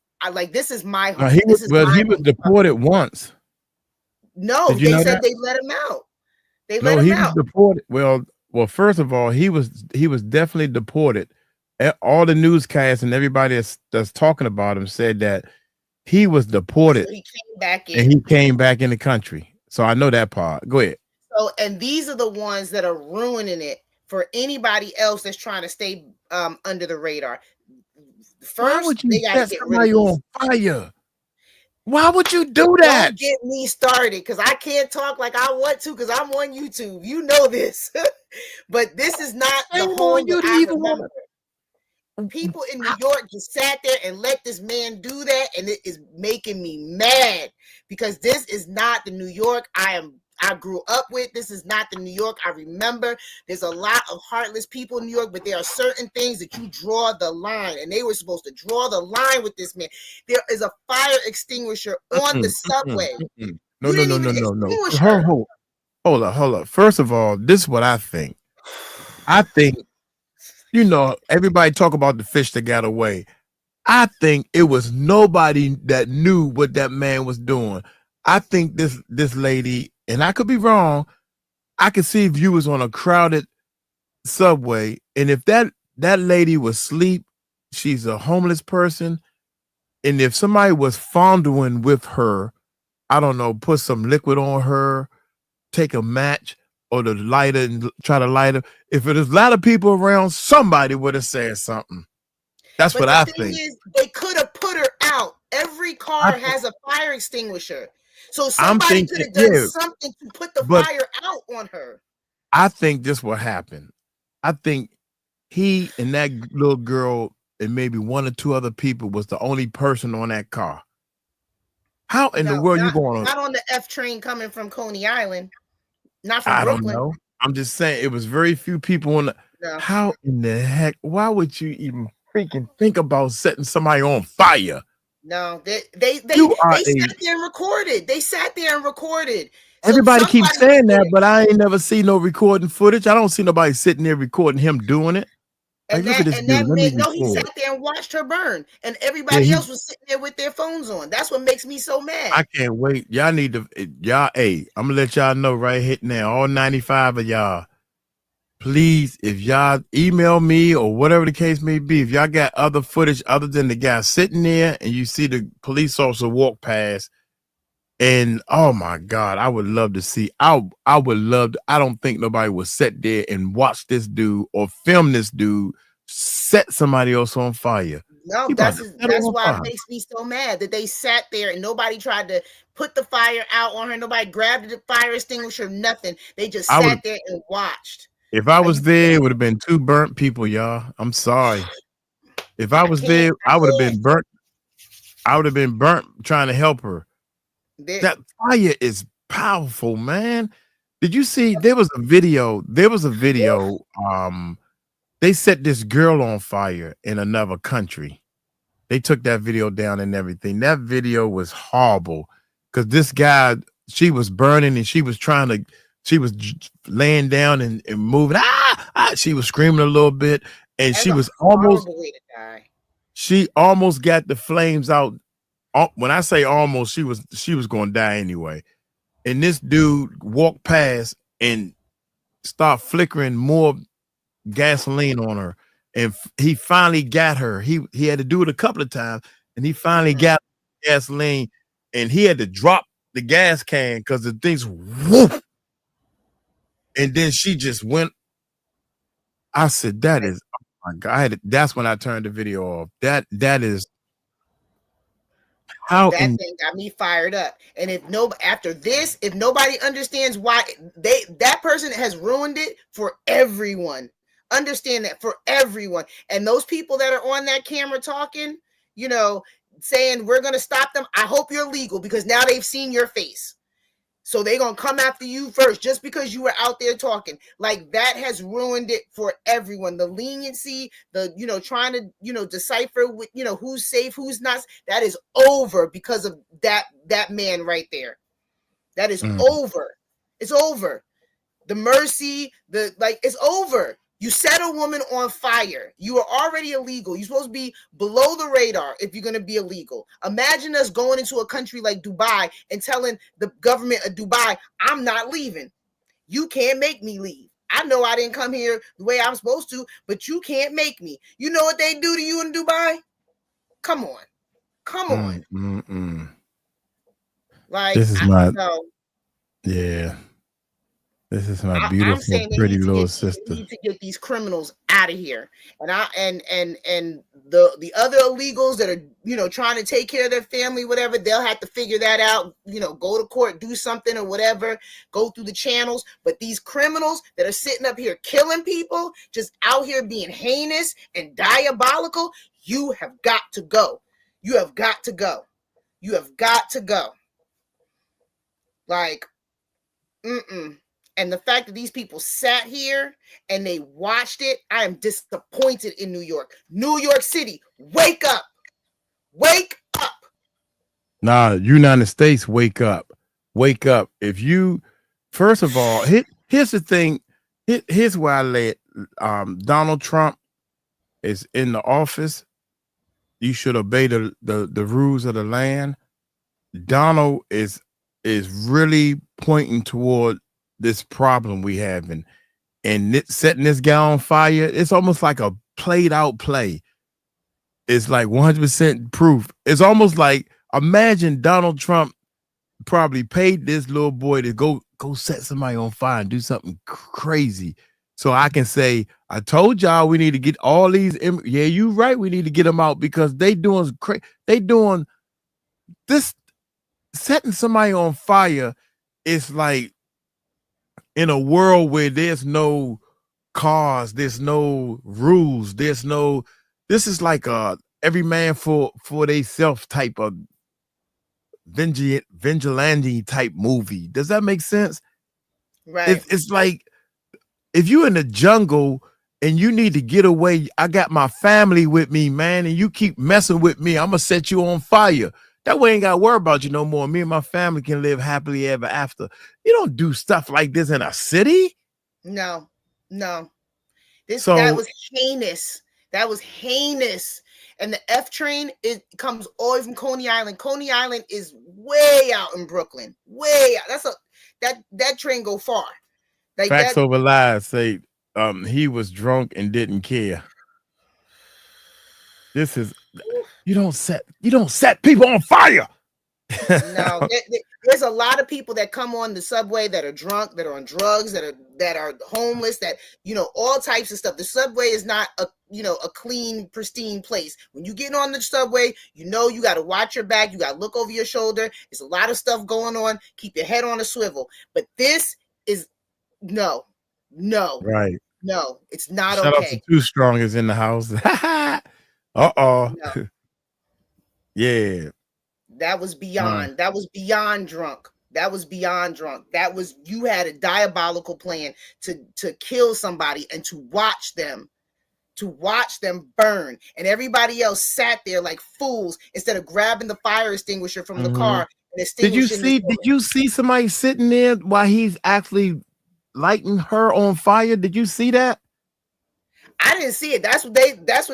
is my home. He was deported once. No, they said they let him out. They let him out. Was deported. Well, first of all, he was definitely deported. All the newscasts and everybody that's talking about him said that he was deported. So he came back in. And he came back in the country. So I know that part. Go ahead. So, and these are the ones that are ruining it for anybody else that's trying to stay under the radar. First, they got to get rid of on fire. Why would you do that? Don't get me started, because I can't talk like I want to, because I'm on YouTube. You know this. But this is not the home that I remember. people in New York just sat there and let this man do that, and it is making me mad because this is not the New York I grew up with. This is not the New York I remember. There's a lot of heartless people in New York, but there are certain things that you draw the line, and they were supposed to draw the line with this man. There is a fire extinguisher on the subway. No. Hold up. First of all, this is what I think. I think, everybody talk about the fish that got away. I think it was nobody that knew what that man was doing. I think this lady, and I could be wrong, I could see if you was on a crowded subway, and if that lady was asleep, she's a homeless person, and if somebody was fondling with her, I don't know, put some liquid on her, take a match or the lighter and try to light her. If there's a lot of people around, somebody would have said something. That's what I think. Is, they could have put her out. Every car has a fire extinguisher. So somebody could have done something to put the fire out on her. I think this will happen. I think he and that little girl and maybe one or two other people was the only person on that car. How in the world you going on? Not on the F train coming from Coney Island. Not from Brooklyn. Don't know. I'm just saying it was very few people on the. No. How in the heck? Why would you even freaking think about setting somebody on fire? No, they sat there and recorded. They sat there and recorded. Everybody keeps saying that, but I ain't never seen no recording footage. I don't see nobody sitting there recording him doing it. And like, he sat there and watched her burn, and everybody else was sitting there with their phones on. That's what makes me so mad. I can't wait. Y'all need to, I'm gonna let y'all know right here now, all 95 of y'all. Please, if y'all email me or whatever the case may be, if y'all got other footage other than the guy sitting there and you see the police officer walk past, and oh my God, I would love to see. I would love to, I don't think nobody would sit there and watch this dude or film this dude set somebody else on fire. No, that's why it makes me so mad that they sat there and nobody tried to put the fire out on her. Nobody grabbed the fire extinguisher, nothing. They just sat there and watched. If I was there, it would have been 2 burnt people, y'all. I'm sorry. If I was there, I would have been burnt. I would have been burnt trying to help her. That fire is powerful, man. Did you see there was a video? They set this girl on fire in another country. They took that video down and everything. That video was horrible because this guy, she was burning and she was laying down and moving. She was screaming a little bit and she almost got the flames out. When I say almost, she was going to die anyway. And this dude walked past and started flickering more gasoline on her, and he finally got her. He had to do it a couple of times, and he finally got gasoline, and he had to drop the gas can because the thing's whoop. And then she just went. I said, "That is, oh my God!" That's when I turned the video off. That is. That thing got me fired up. And if nobody understands why that person has ruined it for everyone. Understand that, for everyone. And those people that are on that camera talking, saying we're gonna stop them. I hope you're legal because now they've seen your face. So they're gonna come after you first just because you were out there talking. Like that has ruined it for everyone. The leniency, the trying to decipher with who's safe, who's not, that is over because of that man right there. That is over. It's over. The mercy, it's over. You set a woman on fire. You are already illegal. You're supposed to be below the radar if you're going to be illegal. Imagine us going into a country like Dubai and telling the government of Dubai, I'm not leaving. You can't make me leave. I know I didn't come here the way I'm supposed to, but you can't make me. You know what they do to you in Dubai? Come on. Come on. Like, this is not. Yeah. This is my I'm beautiful, saying they pretty need to little get sister. these criminals out of here. And the other illegals that are, you know, trying to take care of their family, whatever, they'll have to figure that out, you know, go to court, do something or whatever, go through the channels. But these criminals that are sitting up here killing people, just out here being heinous and diabolical, you have got to go. You have got to go. You have got to go. Like, And the fact that these people sat here and they watched it, I am disappointed in New York. New York City, wake up. Wake up. Nah, United States, wake up. Wake up. If you, first of all, here's the thing. Here's where I lay it. Donald Trump is in the office. You should obey the rules of the land. Donald is really pointing toward this problem we having, and setting this guy on fire. It's almost like a played out play. It's like 100% proof. It's almost like, imagine Donald Trump probably paid this little boy to go set somebody on fire and do something crazy, so I can say, I told y'all we need to get all these. Yeah, you right. We need to get them out because they doing this. Setting somebody on fire is like, in a world where there's no cars, there's no rules, this is like every man for they self type of vigilante type movie. Does that make sense? Right. It's like, if you're in the jungle and you need to get away, I got my family with me, man, and you keep messing with me, I'm gonna set you on fire. That way I ain't got to worry about you no more. Me and my family can live happily ever after. You don't do stuff like this in a city. No. That was heinous. That was heinous. And the F train, it comes all the way from Coney Island. Coney Island is way out in Brooklyn. Way out. That train go far. Like Facts over lies say he was drunk and didn't care. This is, you don't set people on fire. No, there's a lot of people that come on the subway that are drunk, that are on drugs, that are homeless, that, you know, all types of stuff. The subway is not a clean, pristine place. When you get on the subway, you know you got to watch your back, you got to look over your shoulder. There's a lot of stuff going on. Keep your head on a swivel. But this is no, right? No, it's not Shout okay. out to Too Strong is in the house. No. Yeah. That was beyond. That was beyond drunk. That was beyond drunk. That was, you had a diabolical plan to kill somebody and to watch them burn, and everybody else sat there like fools instead of grabbing the fire extinguisher from the car and extinguishing. Did you see somebody sitting there while he's actually lighting her on fire? Did you see that? I didn't see it. That's what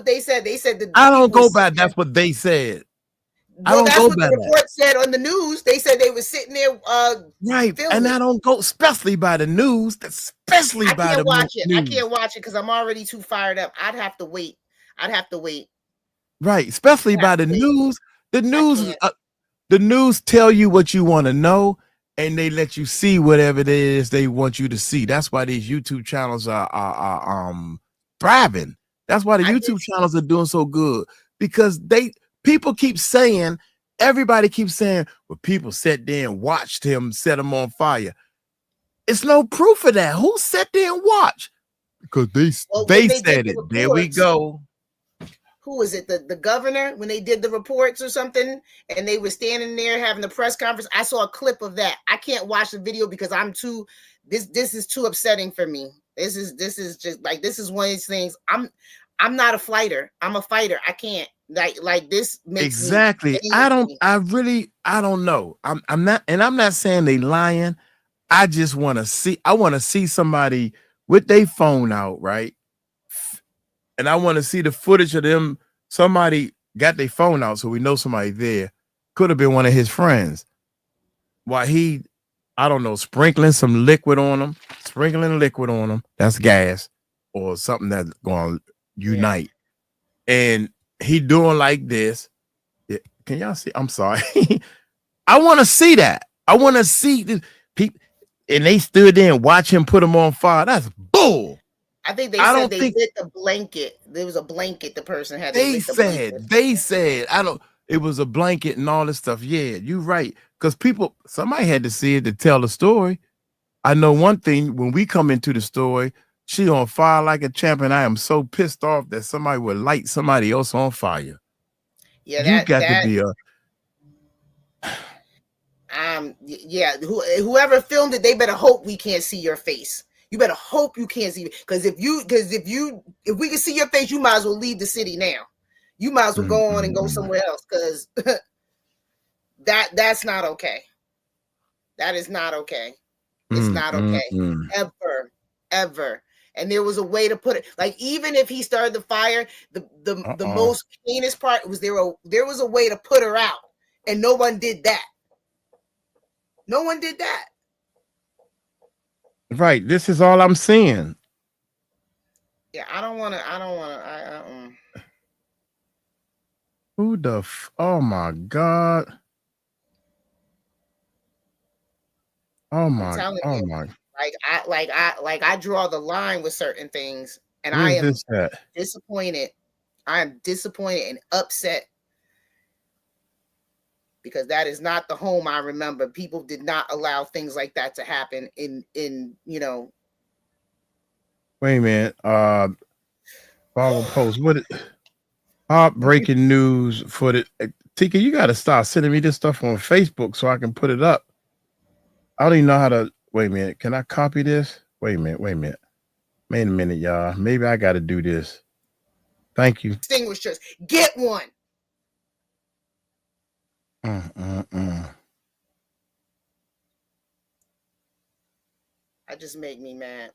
they said. They said that I don't go by that's what they said. Well, that's what the report said on the news. They said they were sitting there right, and I don't go, especially by the news, especially by the news. I can't watch it because I'm already too fired up. I'd have to wait. Right, especially by the news. The news tell you what you want to know, and they let you see whatever it is they want you to see. That's why these YouTube channels are thriving. That's why the YouTube channels are doing so good, because people keep saying, everybody keeps saying, well, people sat there and watched him set him on fire. It's no proof of that. Who sat there and watched? Because they said it. There we go. Who was it? The governor, when they did the reports or something, and they were standing there having the press conference. I saw a clip of that. I can't watch the video because this is too upsetting for me. This is just like, this is one of these things. I'm not a fighter. I'm a fighter. I can't. Like this makes exactly. I don't know. I'm not saying they lying. I just want to see somebody with their phone out, right? And I want to see the footage of them. Somebody got their phone out, so we know somebody there. Could have been one of his friends. While he, I don't know, sprinkling liquid on them. That's gas or something that's going to unite. Yeah. And he doing like this. Yeah. Can y'all see? I'm sorry. I want to see that. I want to see this. People, and they stood there and watched him put them on fire. That's bull. I think they said they lit the blanket. There was a blanket the person had. They said, I don't, it was a blanket and all this stuff. Yeah, you're right. Because somebody had to see it to tell the story. I know one thing, when we come into the story, she on fire like a champion. I am so pissed off that somebody would light somebody else on fire. Yeah, you got to be yeah, whoever filmed it, they better hope we can't see your face. You better hope you can't see it. Because if we can see your face, you might as well leave the city now. You might as well go on and go somewhere else, because that's not okay. That is not okay. It's not okay. Ever. And there was a way to put it. Like, even if he started the fire, the most heinous part was there was a way to put her out, and no one did that. No one did that. Right. This is all I'm seeing. Yeah, I don't want to. Who the oh my God. Oh my. I draw the line with certain things, and I am disappointed. I am disappointed and upset, because that is not the home I remember. People did not allow things like that to happen in Wait a minute. Follow post. What breaking news for the Tika, you gotta start sending me this stuff on Facebook so I can put it up. I don't even know how to wait a minute. Can I copy this? Wait a minute. Wait a minute, y'all. Maybe I gotta do this. Thank you. Extinguishers. Get one. That just make me mad.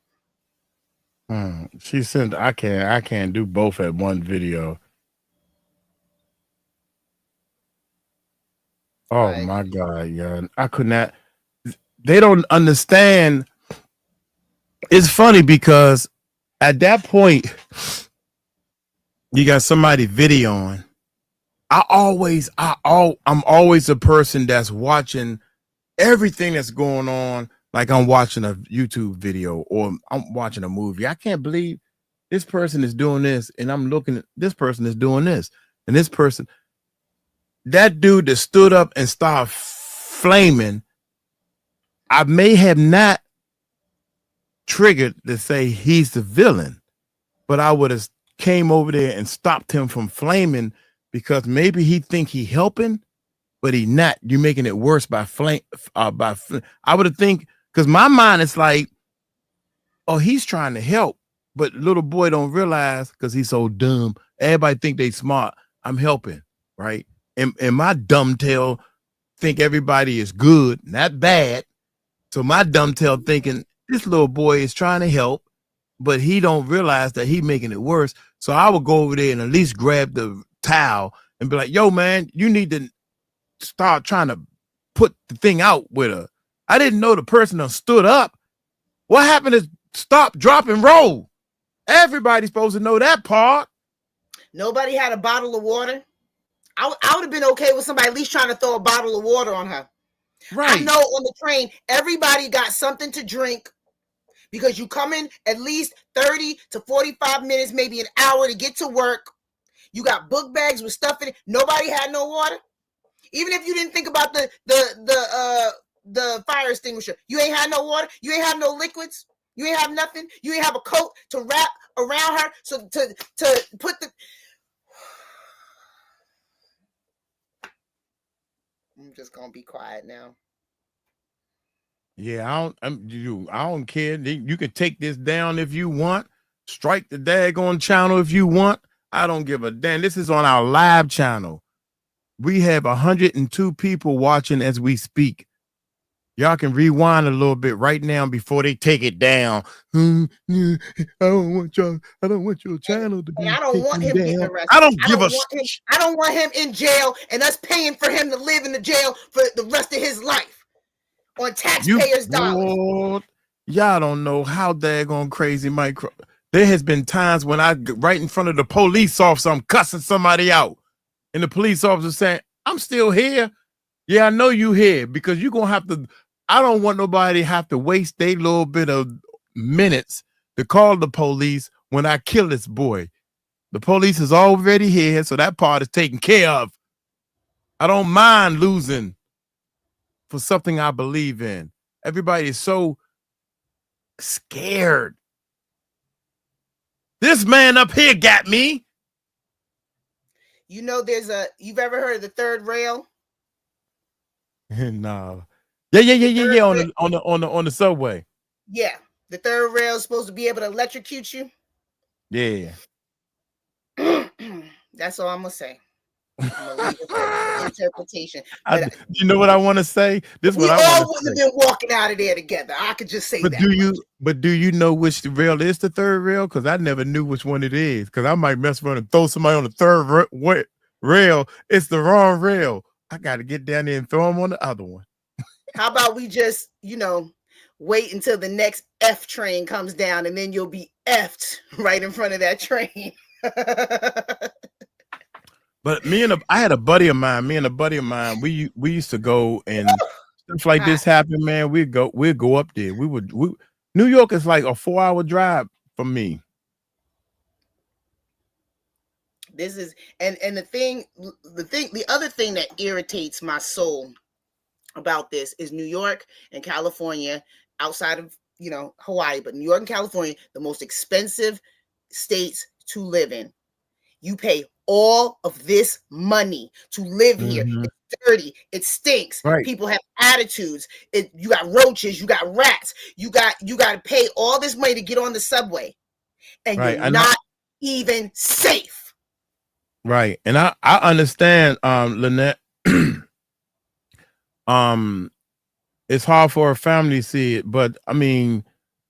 She said I can't do both at one video. Oh my God, yeah. I could not. They don't understand. It's funny because at that point, you got somebody videoing. I'm always a person that's watching everything that's going on, like I'm watching a YouTube video or I'm watching a movie. I can't believe this person is doing this, and I'm looking at this person is doing this, and this person, that dude that stood up and started flaming, I may have not triggered to say he's the villain, but I would have came over there and stopped him from flaming, because maybe he think he helping, but he not. You making it worse by I would have think, because my mind is like, oh, he's trying to help, but little boy don't realize, because he's so dumb. Everybody think they smart. I'm helping, right? And my dumb tail think everybody is good, not bad. So my dumb tail thinking this little boy is trying to help, but he don't realize that he making it worse. So I would go over there and at least grab the towel and be like, yo, man, you need to start trying to put the thing out with her. I didn't know the person done stood up. What happened is stop, drop, and roll. Everybody's supposed to know that part. Nobody had a bottle of water. I would have been okay with somebody at least trying to throw a bottle of water on her. Right. I know on the train, everybody got something to drink, because you come in at least 30 to 45 minutes, maybe an hour to get to work. You got book bags with stuff in it. Nobody had no water. Even if you didn't think about the fire extinguisher, you ain't had no water. You ain't have no liquids. You ain't have nothing. You ain't have a coat to wrap around her. So to put the. I'm just gonna be quiet now. Yeah, I don't care. You can take this down if you want. Strike the daggone channel if you want. I don't give a damn. This is on our live channel. We have 102 people watching as we speak. Y'all can rewind a little bit right now before they take it down. I don't want your channel to be. I don't want him getting arrested. I don't give a. I don't want him in jail and us paying for him to live in the jail for the rest of his life on taxpayers' dollars. Y'all don't know how daggone crazy micro. There has been times when I right in front of the police officer, I'm cussing somebody out, and the police officer saying, "I'm still here." Yeah, I know you here, because you're gonna have to I don't want nobody to have to waste their little bit of minutes to call the police when I kill this boy. The police is already here, so that part is taken care of. I don't mind losing for something I believe in. Everybody is so scared. This man up here got me. You know, you've ever heard of the third rail? No. Yeah. On the subway. Yeah. The third rail is supposed to be able to electrocute you. Yeah. That's all I'm gonna say. I'm gonna leave it for interpretation. You know what I want to say? This we what I all want wouldn't to have been walking out of there together. I could just say but that. Do you know which rail is the third rail? Because I never knew which one it is. Because I might mess around and throw somebody on the third rail. It's the wrong rail. I got to get down there and throw them on the other one. How about we just, wait until the next F train comes down, and then you'll be F'd right in front of that train. But I had a buddy of mine. We used to go and stuff like this happened, man. We'd go up there. New York is like a 4-hour drive from me. This is and the other thing that irritates my soul about this is New York and California, outside of Hawaii, but New York and California, the most expensive states to live in. You pay all of this money to live here. It's dirty. It stinks. Right. People have attitudes. You got roaches. You got rats. You got to pay all this money to get on the subway, and you're not even safe. Right. And I understand, Lynette. It's hard for a family to see it, but I mean,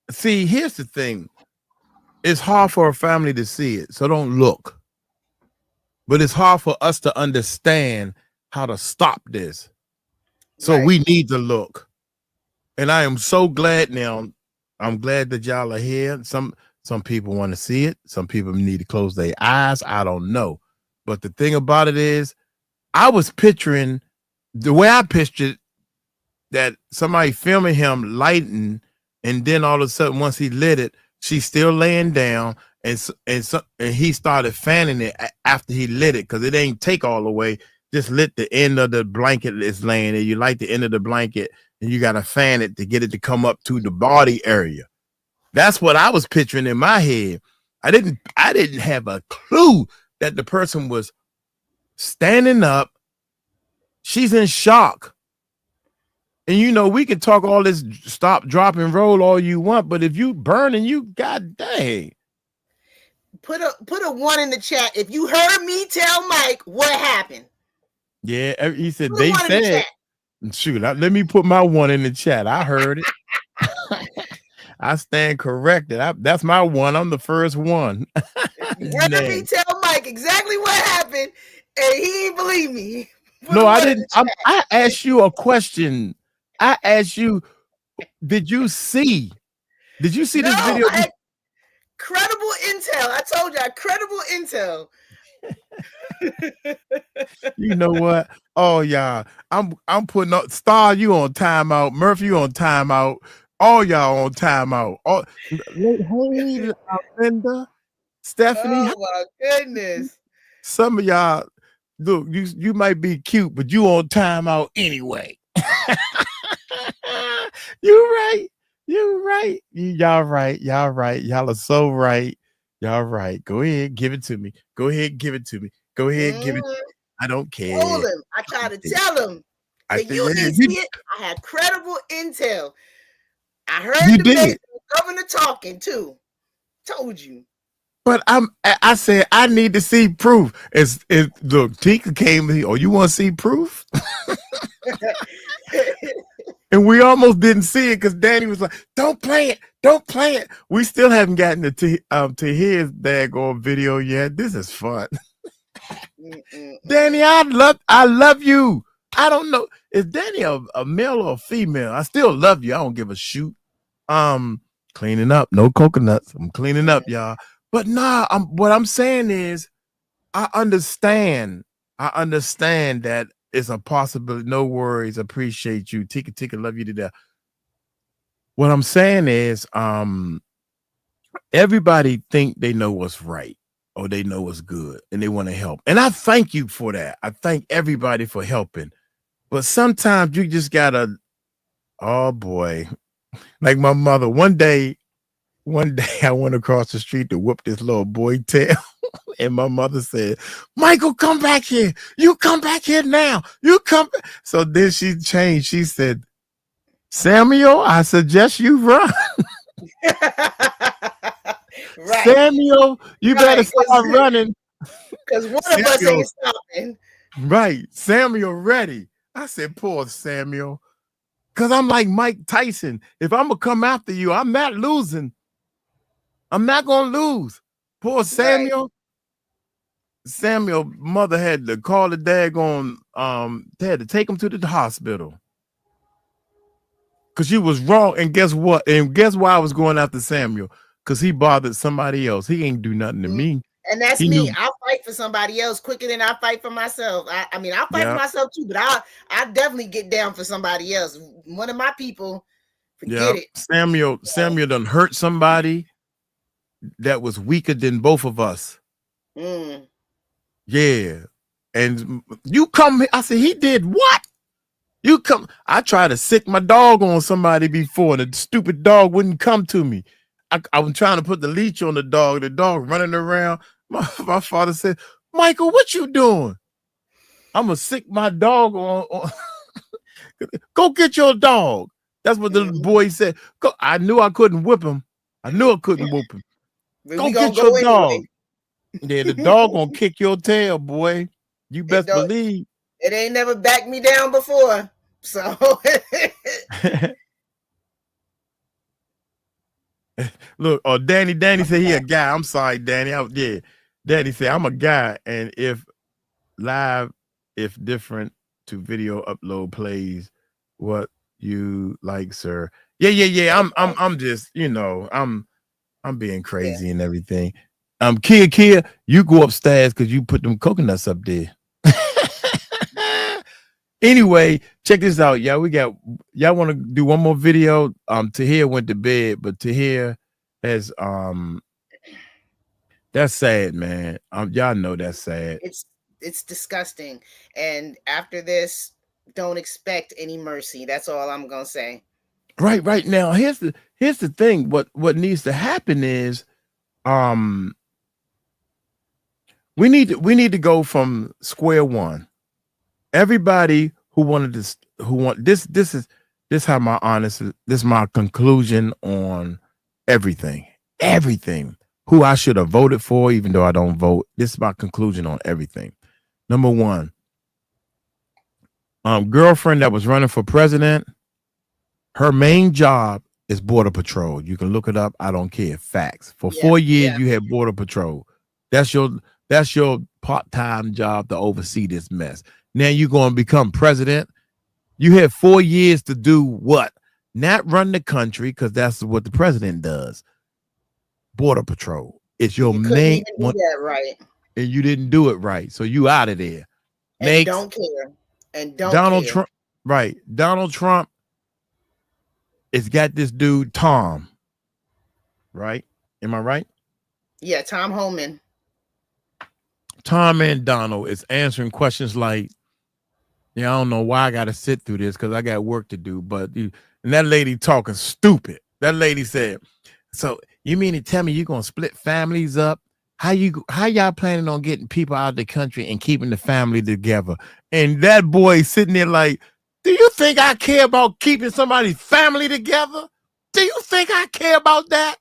here's the thing. It's hard for a family to see it, so don't look. But it's hard for us to understand how to stop this. So we need to look. And I am so glad now. I'm glad that y'all are here. Some people want to see it. Some people need to close their eyes. I don't know. But the thing about it is, I was picturing the way I pictured that somebody filming him lighting, and then all of a sudden, once he lit it, she's still laying down, and he started fanning it after he lit it, because it ain't take all the way, just lit the end of the blanket that's laying there. You light the end of the blanket, and you got to fan it to get it to come up to the body area. That's what I was picturing in my head. I didn't have a clue that the person was standing up. She's in shock. And we can talk all this stop, drop, and roll all you want, but if you burning, you god dang. Put a 1 in the chat if you heard me tell Mike what happened. Yeah, he said they said. Shoot, let me put my 1 in the chat. I heard it. I stand corrected. That's my 1. I'm the first one. You heard me tell Mike exactly what happened, and he didn't believe me. No, I didn't. I asked you a question. I asked you, did you see this video? I had credible intel. I told you, I had credible intel. You know what? Oh yeah, I'm putting up Star. You on timeout? Murphy, you on timeout? All y'all on timeout. Hey, Linda, Stephanie. Oh my goodness! Some of y'all, look, you might be cute, but you on timeout anyway. You're right. Y'all right. Y'all are so right. Y'all right. Go ahead, give it to me. Go ahead, give it to me. I don't care. Told him. I tried to tell him. You didn't see it. I had credible intel. I heard the governor talking too. Told you. But I said I need to see proof. Look, Tika came here. Oh, you want to see proof? And we almost didn't see it because Danny was like, "Don't play it, don't play it." We still haven't gotten to his daggone video yet. This is fun. Danny, I love you. I don't know, is Danny a male or a female? I still love you. I don't give a shoot. Cleaning up, no coconuts. I'm cleaning up, y'all. But nah, what I'm saying is, I understand that it's a possibility. No worries. Appreciate you. Tika, love you to death. What I'm saying is, everybody think they know what's right or they know what's good and they want to help. And I thank you for that. I thank everybody for helping. But sometimes you just gotta, oh boy, like my mother. One day I went across the street to whoop this little boy tail. And my mother said, Michael, come back here. You come back here now. You come back. So then she changed. She said, Samuel, I suggest you run. Right. Samuel, you better start running. Because one of us ain't stopping. Right. Samuel ready. I said, poor Samuel. Because I'm like Mike Tyson. If I'm going to come after you, I'm not losing. I'm not going to lose. Poor Samuel. Right. Samuel, mother had to call the daggone, they had to take him to the hospital. Because she was wrong. And guess what? And guess why I was going after Samuel? Because he bothered somebody else. He ain't do nothing to me. And that's me. I'll fight for somebody else quicker than I fight for myself. I mean, I'll fight for myself too, but I definitely get down for somebody else. One of my people, forget it. Samuel done hurt somebody that was weaker than both of us. Yeah. And you come, I said, he did what? You come, I tried to sick my dog on somebody before. The stupid dog wouldn't come to me. I was trying to put the leash on the dog running around. My father said, Michael, what you doing? I'm going to sick my dog on. Go get your dog. That's what the boy said. Go. I knew I couldn't whip him. I knew I couldn't whoop him. Go get your dog. Yeah, the dog going to kick your tail, boy. You best believe. It ain't never backed me down before. So. Look, Danny said he a guy. I'm sorry, Danny. Yeah. Danny said I'm a guy, and if different to video upload plays what you like, sir. Yeah. I'm just, I'm being crazy and everything. Kia, you go upstairs because you put them coconuts up there. Anyway, check this out, y'all. Y'all want to do one more video? Tahir went to bed, but Tahir has that's sad, man. Y'all know that's sad. It's disgusting. And after this, don't expect any mercy. That's all I'm gonna say. Right now. Here's the thing. What needs to happen is we need to go from square one. Everybody who wanted this, this is how my this is my conclusion on everything. Who I should have voted for, even though I don't vote. This is my conclusion on everything. Number one, girlfriend that was running for president, her main job is Border Patrol. You can look it up. I don't care. Facts. For 4 years, you had Border Patrol. That's your part-time job to oversee this mess. Now you're going to become president. You had 4 years to do what? Not run the country, because that's what the president does. Border Patrol. It's your main one. Right. And you didn't do it right. So you out of there. And don't care. And don't Donald care. Trump. Right. Donald Trump has got this dude, Tom. Right? Am I right? Yeah, Tom Homan. Tom and Donald is answering questions like, I don't know why I got to sit through this because I got work to do. And that lady talking stupid. That lady said, so you mean to tell me you're going to split families up? How y'all planning on getting people out of the country and keeping the family together? And that boy sitting there like, do you think I care about keeping somebody's family together? Do you think I care about that?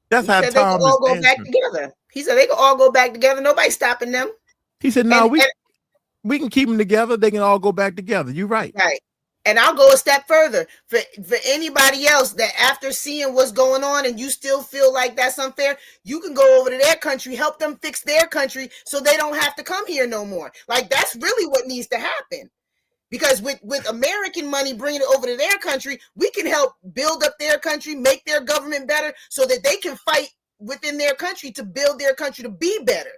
That's how Tom is all go back together. He said they can all go back together. Nobody's stopping them. He said, no, we can keep them together. They can all go back together. You're right. Right. And I'll go a step further. For anybody else that after seeing what's going on and you still feel like that's unfair, you can go over to their country, help them fix their country so they don't have to come here no more. Like, that's really what needs to happen. Because with American money bringing it over to their country, we can help build up their country, make their government better so that they can fight within their country to build their country to be better.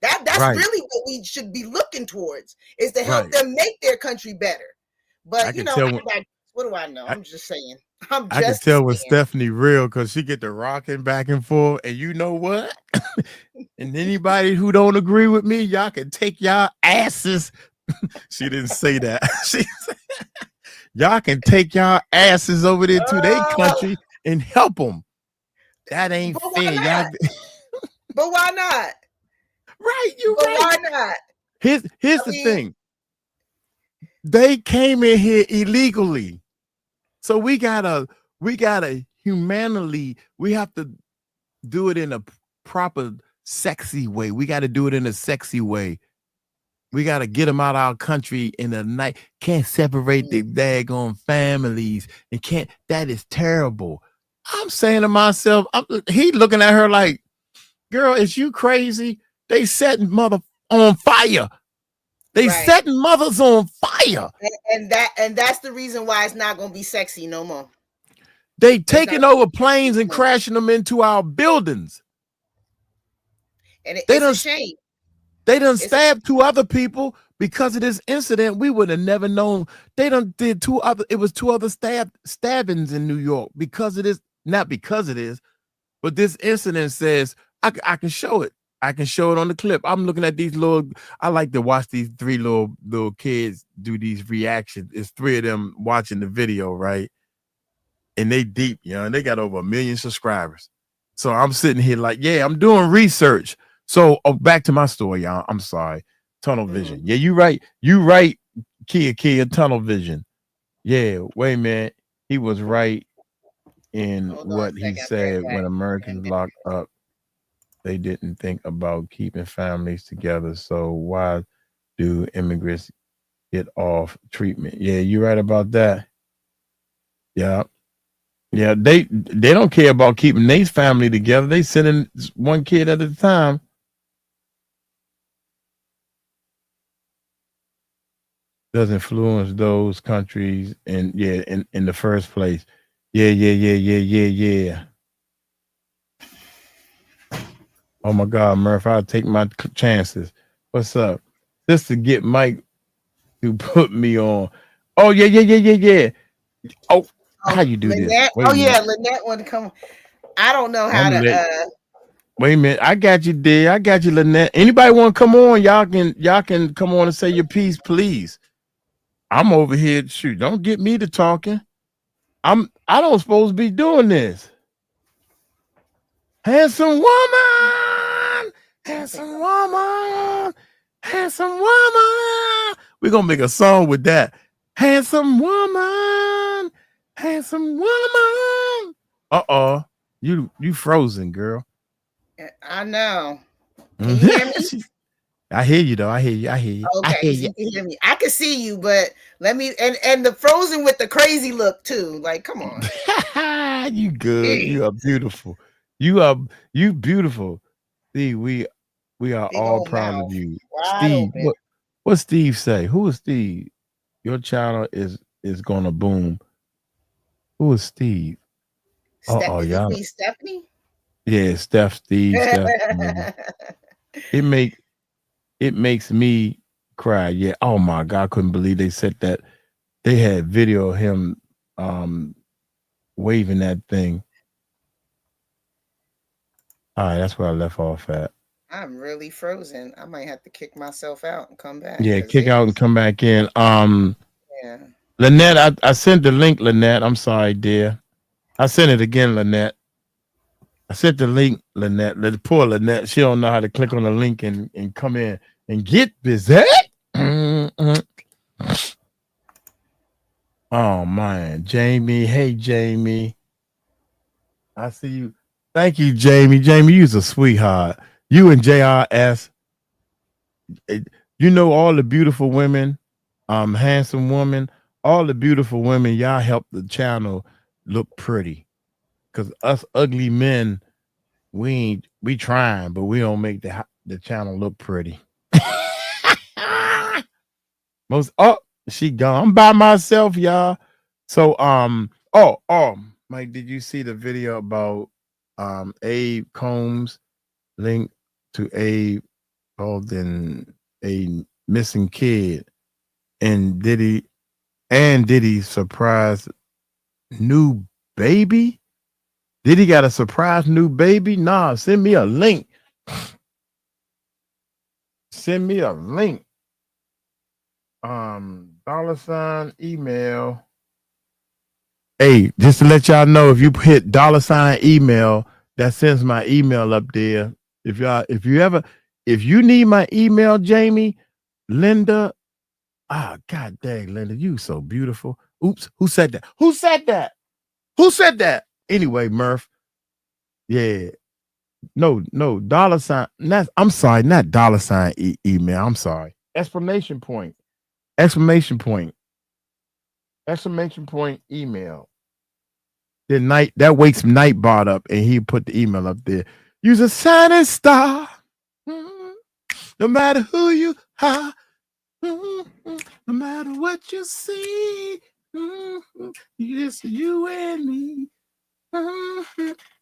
That's Right. really what we should be looking towards, is to help Right. them make their country better. But I you can know, tell when, what do I know? I'm just saying. I can tell when Stephanie real because she get the rocking back and forth. And you know what? And anybody who don't agree with me, y'all can take y'all asses. She didn't say that. She said, y'all can take y'all asses over there to their country and help them. That ain't fair. Y'all. But why not? Right, you but right. Why not? Here's the thing. They came in here illegally. So we gotta humanely, we have to do it in a proper sexy way. We got to do it in a sexy way. We got to get them out of our country in a night. Can't separate the daggone families and can't. That is terrible. I'm saying to myself, he looking at her like, girl, is you crazy? They setting mother on fire. They setting mothers on fire. And that's the reason why it's not going to be sexy no more. They taking over planes and crashing them into our buildings. And it's a shame. They done stabbed 2 other people because of this incident. We would have never known. They done did 2 other. It was 2 other stabbings in New York because of this. Not because of this, but this incident says I can show it. I can show it on the clip. I'm looking at these little. I like to watch these 3 little kids do these reactions. It's 3 of them watching the video, right? And they deep, and they got over 1 million subscribers. So I'm sitting here like, yeah, I'm doing research. So back to my story, y'all. I'm sorry. Tunnel vision. Yeah, you right. You right, 𝗘𝗢𝗡𝗞, tunnel vision. Yeah, wait a minute. He was right in what he said when Americans locked up. They didn't think about keeping families together. So why do immigrants get off treatment? Yeah, you right about that. Yeah. Yeah, they don't care about keeping their family together. They sending 1 kid at a time. Does influence those countries in the first place. Yeah. Oh my God, Murph, I'll take my chances. What's up? Just to get Mike to put me on. Oh yeah. Oh, how you do Lynette? this? Lynette want to come. I don't know how to. Wait a minute, I got you, dear. I got you, Lynette. Anybody want to come on? Y'all can come on and say your piece, please. I'm over here. Shoot, don't get me to talking. I don't supposed to be doing this. Handsome woman. We're gonna make a song with that. Handsome woman. Uh-oh. You frozen, girl. I know. Can you hear me? I hear you though. I hear you. Okay, you can hear me. I can see you, but let me and the frozen with the crazy look too. Like, come on. You good. You are beautiful. You beautiful. See, we are all proud of you. Steve, what Steve say? Who is Steve? Your channel is gonna boom. Who is Steve? Y'all. Stephanie? Yeah, Steve. It makes me cry. Yeah. Oh my God, I couldn't believe they said that. They had video of him waving that thing. All right, that's where I left off at. I'm really frozen. I might have to kick myself out and come back. Yeah, kick out and come back in. Yeah. Lynette, I sent the link, Lynette. I'm sorry, dear. I sent it again, Lynette. I sent the link, Lynette. Poor Lynette. She don't know how to click on the link and come in and get busy. Oh man, Jamie. Hey, Jamie. I see you. Thank you, Jamie. Jamie, you's a sweetheart. You and JRS. You know all the beautiful women, handsome women, all the beautiful women. Y'all help the channel look pretty. Cause us ugly men, we trying, but we don't make the channel look pretty. She gone. I'm by myself, y'all. So Mike, did you see the video about Abe Combs link to Abe involved in a missing kid, and Diddy surprised new baby. Diddy got a surprise new baby? Nah, send me a link. Send me a link. $ email. Hey, just to let y'all know, if you hit $ email, that sends my email up there. If you need my email, Jamie, Linda. God dang, Linda, you so beautiful. Oops, who said that? Who said that? Who said that? Anyway, Murph. Yeah. No, $. I'm sorry, not $ email. I'm sorry. Exclamation point. Exclamation point. Exclamation point email. Then that wakes Nightbot up, and he put the email up there. Use a shining star. No matter who you are. No matter what you see. It's you and me.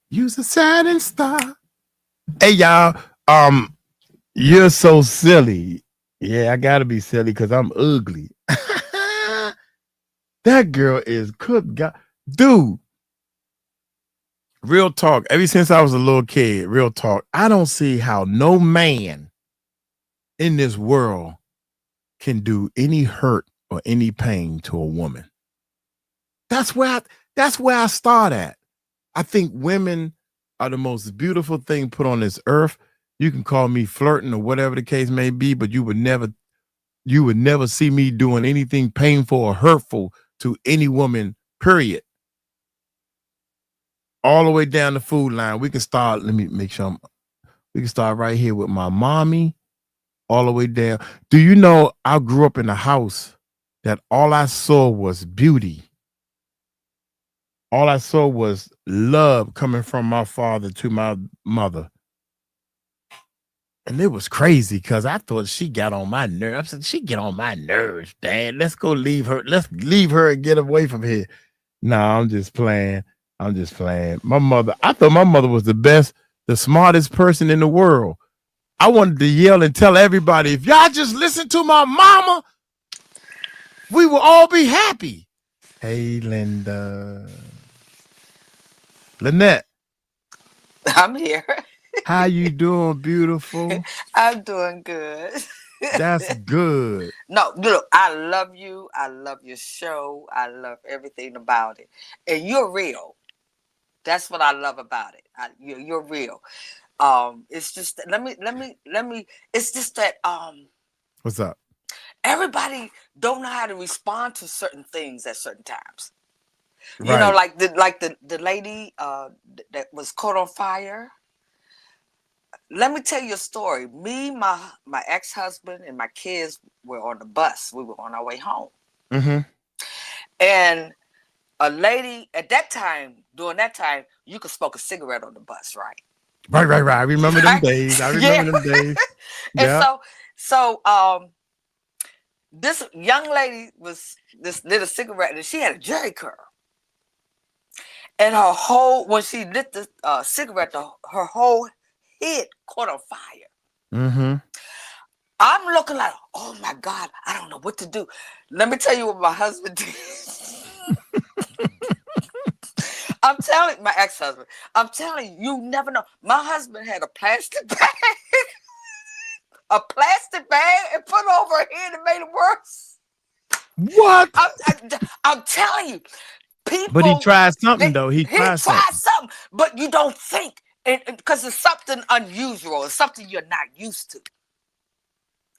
Use a shining star. Hey y'all, you're so silly. Yeah, I gotta be silly because I'm ugly. That girl is cooked. Dude, real talk. Ever since I was a little kid, real talk, I don't see how no man in this world can do any hurt or any pain to a woman. That's where I start at. I think women are the most beautiful thing put on this earth. You can call me flirting or whatever the case may be, but you would never see me doing anything painful or hurtful to any woman, period. All the way down the food line. We can start, let me make sure we can start right here with my mommy, all the way down. Do you know I grew up in a house that all I saw was beauty? All I saw was love coming from my father to my mother. And it was crazy because I thought she got on my nerves. I said, she get on my nerves, Dad. Let's go leave her. Let's leave her and get away from here. No, I'm just playing. I'm just playing. My mother, I thought my mother was the best, the smartest person in the world. I wanted to yell and tell everybody, if y'all just listen to my mama, we will all be happy. Hey, Linda. Lynette. I'm here. How you doing, beautiful? I'm doing good. That's good. No, look, I love you. I love your show. I love everything about it. And you're real. That's what I love about it. You're real. It's just let me. It's just that What's up? Everybody don't know how to respond to certain things at certain times. Right. You know, like the lady that was caught on fire. Let me tell you a story. Me, my ex-husband, and my kids were on the bus. We were on our way home. Mm-hmm. And a lady at that time, during that time, you could smoke a cigarette on the bus, right? Right. I remember them days. I remember them days. And so this young lady lit a cigarette, and she had a jerry curl. And when she lit the cigarette, her whole head caught on fire. Mm-hmm. I'm looking like, oh my God, I don't know what to do. Let me tell you what my husband did. I'm telling my ex-husband, I'm telling you, never know. My husband had a plastic bag, and put over her head and made it worse. What? I'm telling you, people. But he tried something though. He tried something, but you don't think. Because it's something unusual. It's something you're not used to.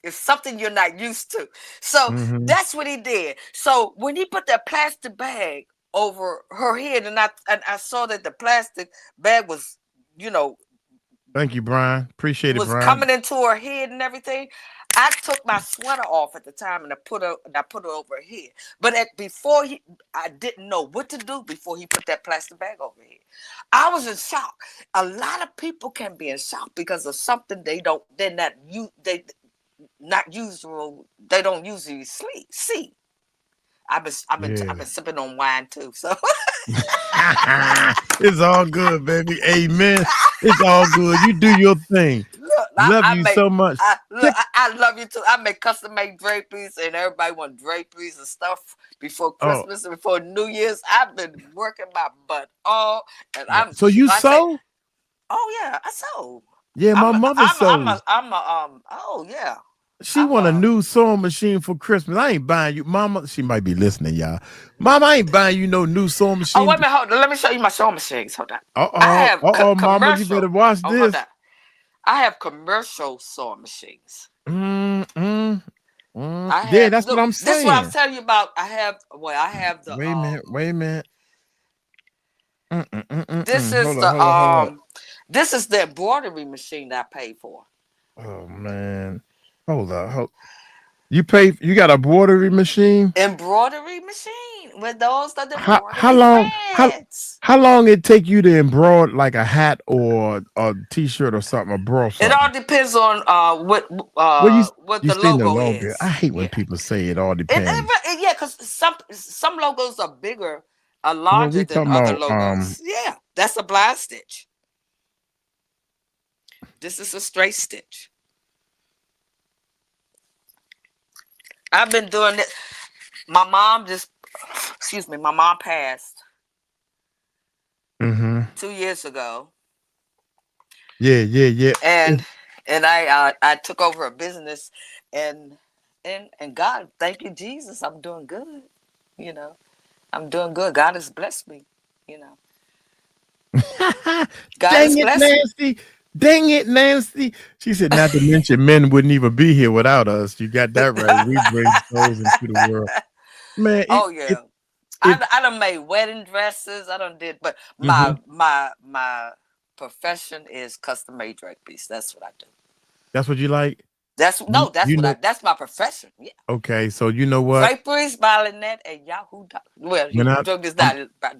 It's something you're not used to. So that's what he did. So when he put that plastic bag over her head, and I saw that the plastic bag was, Thank you, Brian. Appreciate it, Brian. Coming into her head and everything. I took my sweater off at the time and I put it over her head. But I didn't know what to do before he put that plastic bag over her head. I was in shock. A lot of people can be in shock because of something they don't usually see. I've been sipping on wine too, so it's all good, baby. Amen. It's all good. You do your thing. Look, Love I you make, so much. I love you too. I make custom made draperies, and everybody want draperies and stuff before Christmas and before New Year's. I've been working my butt off, and I'm. So you sew? Oh yeah, I sew. Yeah, my mother sews. Oh yeah. She want a new sewing machine for Christmas. I ain't buying you, Mama. She might be listening, y'all. Mama, I ain't buying you no new sewing machine. Oh wait a minute, hold on. Let me show you my sewing machines. Hold on. Mama, you better watch this. Hold on. I have commercial sewing machines. Yeah, that's what I'm saying. This is what I'm telling you about. I have the. Wait a minute. This is this is the embroidery machine that I paid for. Oh man, hold up. You got a embroidery machine? Embroidery machine with those that how long it take you to embroider like a hat or a t-shirt or something, a bra? It all depends on what the logo is. I hate when people say it all depends. Yeah, because some logos are bigger, are larger than other logos. Yeah, that's a blind stitch. This is a straight stitch. I've been doing it. My mom passed 2 years ago. Yeah. And I took over a business, and God, thank you, Jesus, I'm doing good. You know, I'm doing good. God has blessed me. You know, God has blessed me. Dang it, Nancy. She said, not to mention men wouldn't even be here without us. You got that right. We bring souls into the world. Man. I done made wedding dresses. I done did, but my profession is custom made draperies. That's what I do. That's what you like? That's my profession. Yeah. Okay, so you know what? Draperies, Balinette, and Yahoo. Well,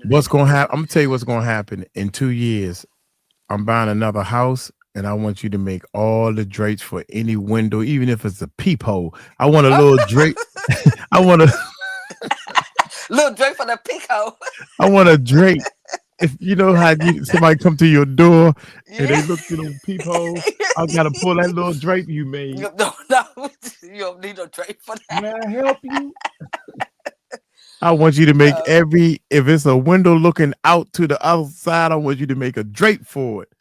what's gonna happen? I'm gonna tell you what's gonna happen in 2 years. I'm buying another house, and I want you to make all the drapes for any window, even if it's a peephole. I want a little drape. I want a little drape for the peephole. I want a drape. If you know how somebody come to your door and they look through the peephole, I gotta pull that little drape you made. No, you don't need no drape for that. May I help you? I want you to make if it's a window looking out to the other side, I want you to make a drape for it.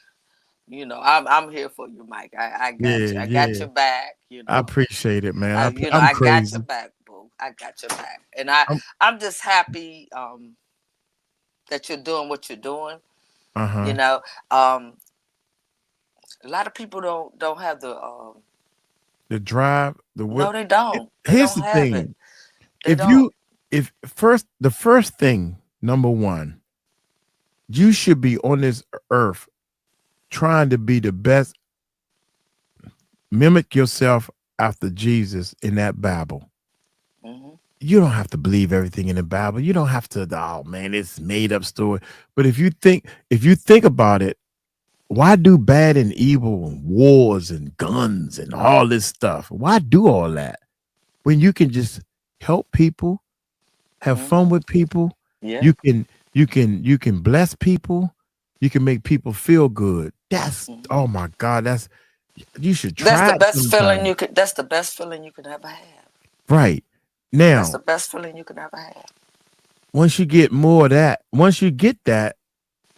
You know, I'm here for you, Mike. I got you. I got your back. You know, I appreciate it, man. I got your back, boo. I got your back, and I'm just happy that you're doing what you're doing. You know, a lot of people don't have the drive, no, they don't. Here's the thing: the first thing, number one, you should be on this earth trying to be the best. Mimic yourself after Jesus in that Bible. You don't have to believe everything in the Bible. You don't have to, oh man, it's made up story. But if you think about it, why do bad and evil and wars and guns and all this stuff? Why do all that when you can just help people, have fun with people? Yeah. You can bless people. You can make people feel good. That's oh my God. You should try. That's the best feeling you could. That's the best feeling you could ever have. Right. Now, that's the best feeling you could ever have. Once you get more of that,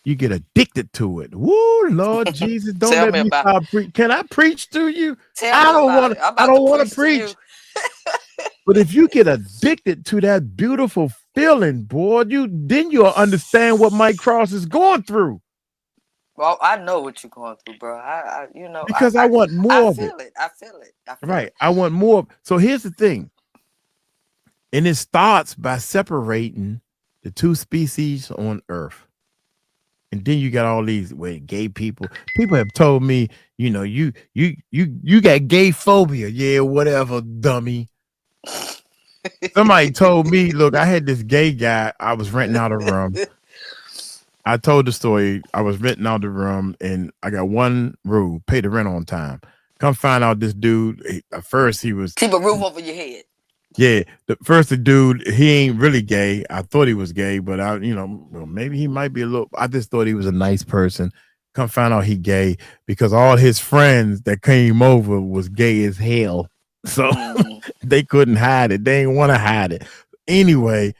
you get addicted to it. Woo, Lord Jesus, don't let me stop preach. Can I preach to you? I don't want to preach. But if you get addicted to that beautiful feeling, boy, then you'll understand what Mike Cross is going through. Well, I know what you're going through, bro. Because I want more of it. I feel it. Right. I want more. So here's the thing. And it starts by separating the two species on Earth. And then you got all these gay people. People have told me, you got gay phobia. Yeah, whatever, dummy. Somebody told me, look, I had this gay guy. I was renting out a room. I told the story. I was renting out the room, and I got one rule: pay the rent on time. Come find out this dude. At first, he was keep a roof over your head. Yeah, the dude, he ain't really gay. I thought he was gay, but maybe he might be a little. I just thought he was a nice person. Come find out he gay because all his friends that came over was gay as hell. So they couldn't hide it. They didn't want to hide it. Anyway,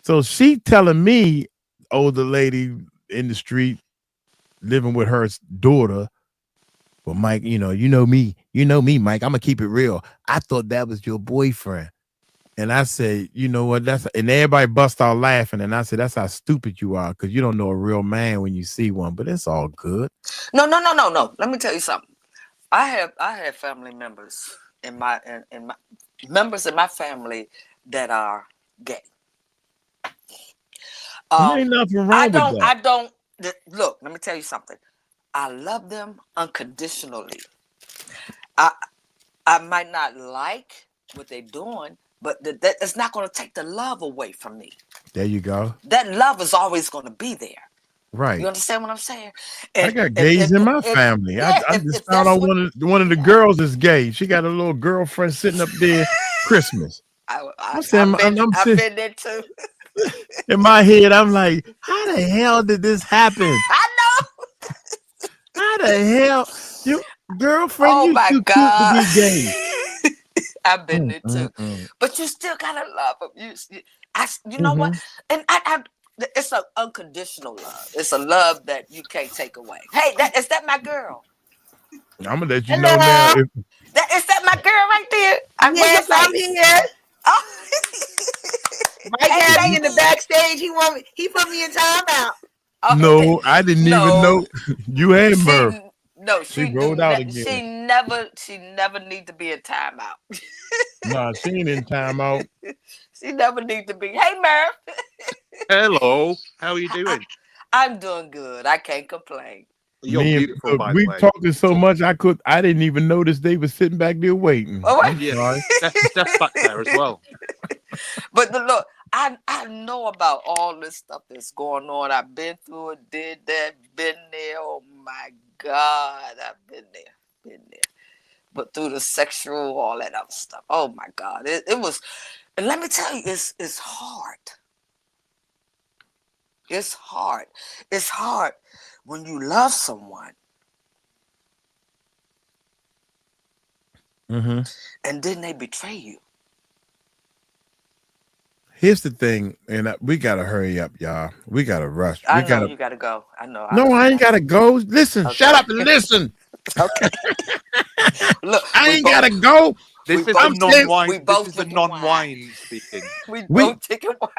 so she telling me, older lady in the street living with her daughter, well, Mike, you know me, Mike, I'm gonna keep it real. I thought that was your boyfriend. And I said, you know what, and everybody bust out laughing. And I said, that's how stupid you are, because you don't know a real man when you see one, but it's all good. No. Let me tell you something. I have family members in my members in my family that are gay. Ain't nothing wrong with that. I don't look, let me tell you something. I love them unconditionally. I might not like what they're doing, but that it's not going to take the love away from me. There you go. That love is always going to be there. Right. You understand what I'm saying? I got gays in my family. I just found out one of the girls is gay. She got a little girlfriend sitting up there Christmas. I've been there too. In my head, I'm like, how the hell did this happen? I know. How the hell? You girlfriend, oh you my too God. cute to be gay. I've been there too. But you still gotta love them. You know what? And it's an unconditional love. It's a love that you can't take away. Hey, is that my girl? I'm gonna let you know now. Is that my girl right there? Yes, I'm here. Oh. Mike had me in the backstage. He put me in timeout. Okay. No, I didn't even know you had Murph. No, she rolled out again. She never need to be in timeout. Nah, she ain't in timeout. She never need to be. Hey, Murph. Hello. How are you doing? I'm doing good. I can't complain. You're beautiful, by the we way. talking so much I didn't even notice they were sitting back there waiting. Oh, yeah, Steph's back there as well. But look, I know about all this stuff that's going on. I've been through it, did that, been there. Oh my God, I've been there. But through the sexual, all that other stuff. Oh my God, it was. And let me tell you, it's hard. It's hard. It's hard when you love someone. And then they betray you. Here's the thing, and we gotta hurry up, y'all. We gotta rush. I know you gotta go. I know. No, I ain't gotta go. Listen, shut up and listen. Okay. Look, I ain't gotta go. This is a non-wine. This is a non-wine speaking. We both taking wine.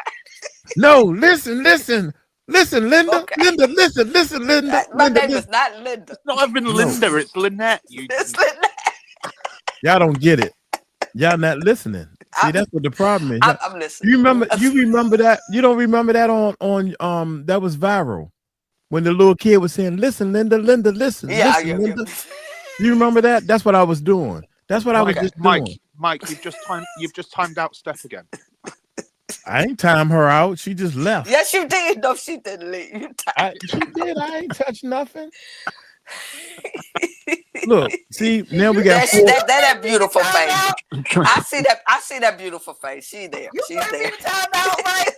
No, listen, Linda. Okay. Linda, listen, Linda. My name is not Linda. It's not even Linda. It's Lynette. It's Lynette. Y'all don't get it. Y'all not listening. See, that's what the problem is. I'm listening. You remember that? You don't remember that on that was viral when the little kid was saying, "Listen, Linda, listen." Yeah, listen, Linda. You remember that? That's what I was doing. That's what I was just doing. Mike, you've just timed out Steph again. I ain't time her out. She just left. Yes, you did. No, she didn't leave. She did. I ain't touched nothing. Look, see, now we got that beautiful face. I see that beautiful face. She's there. She's there. Time out, right?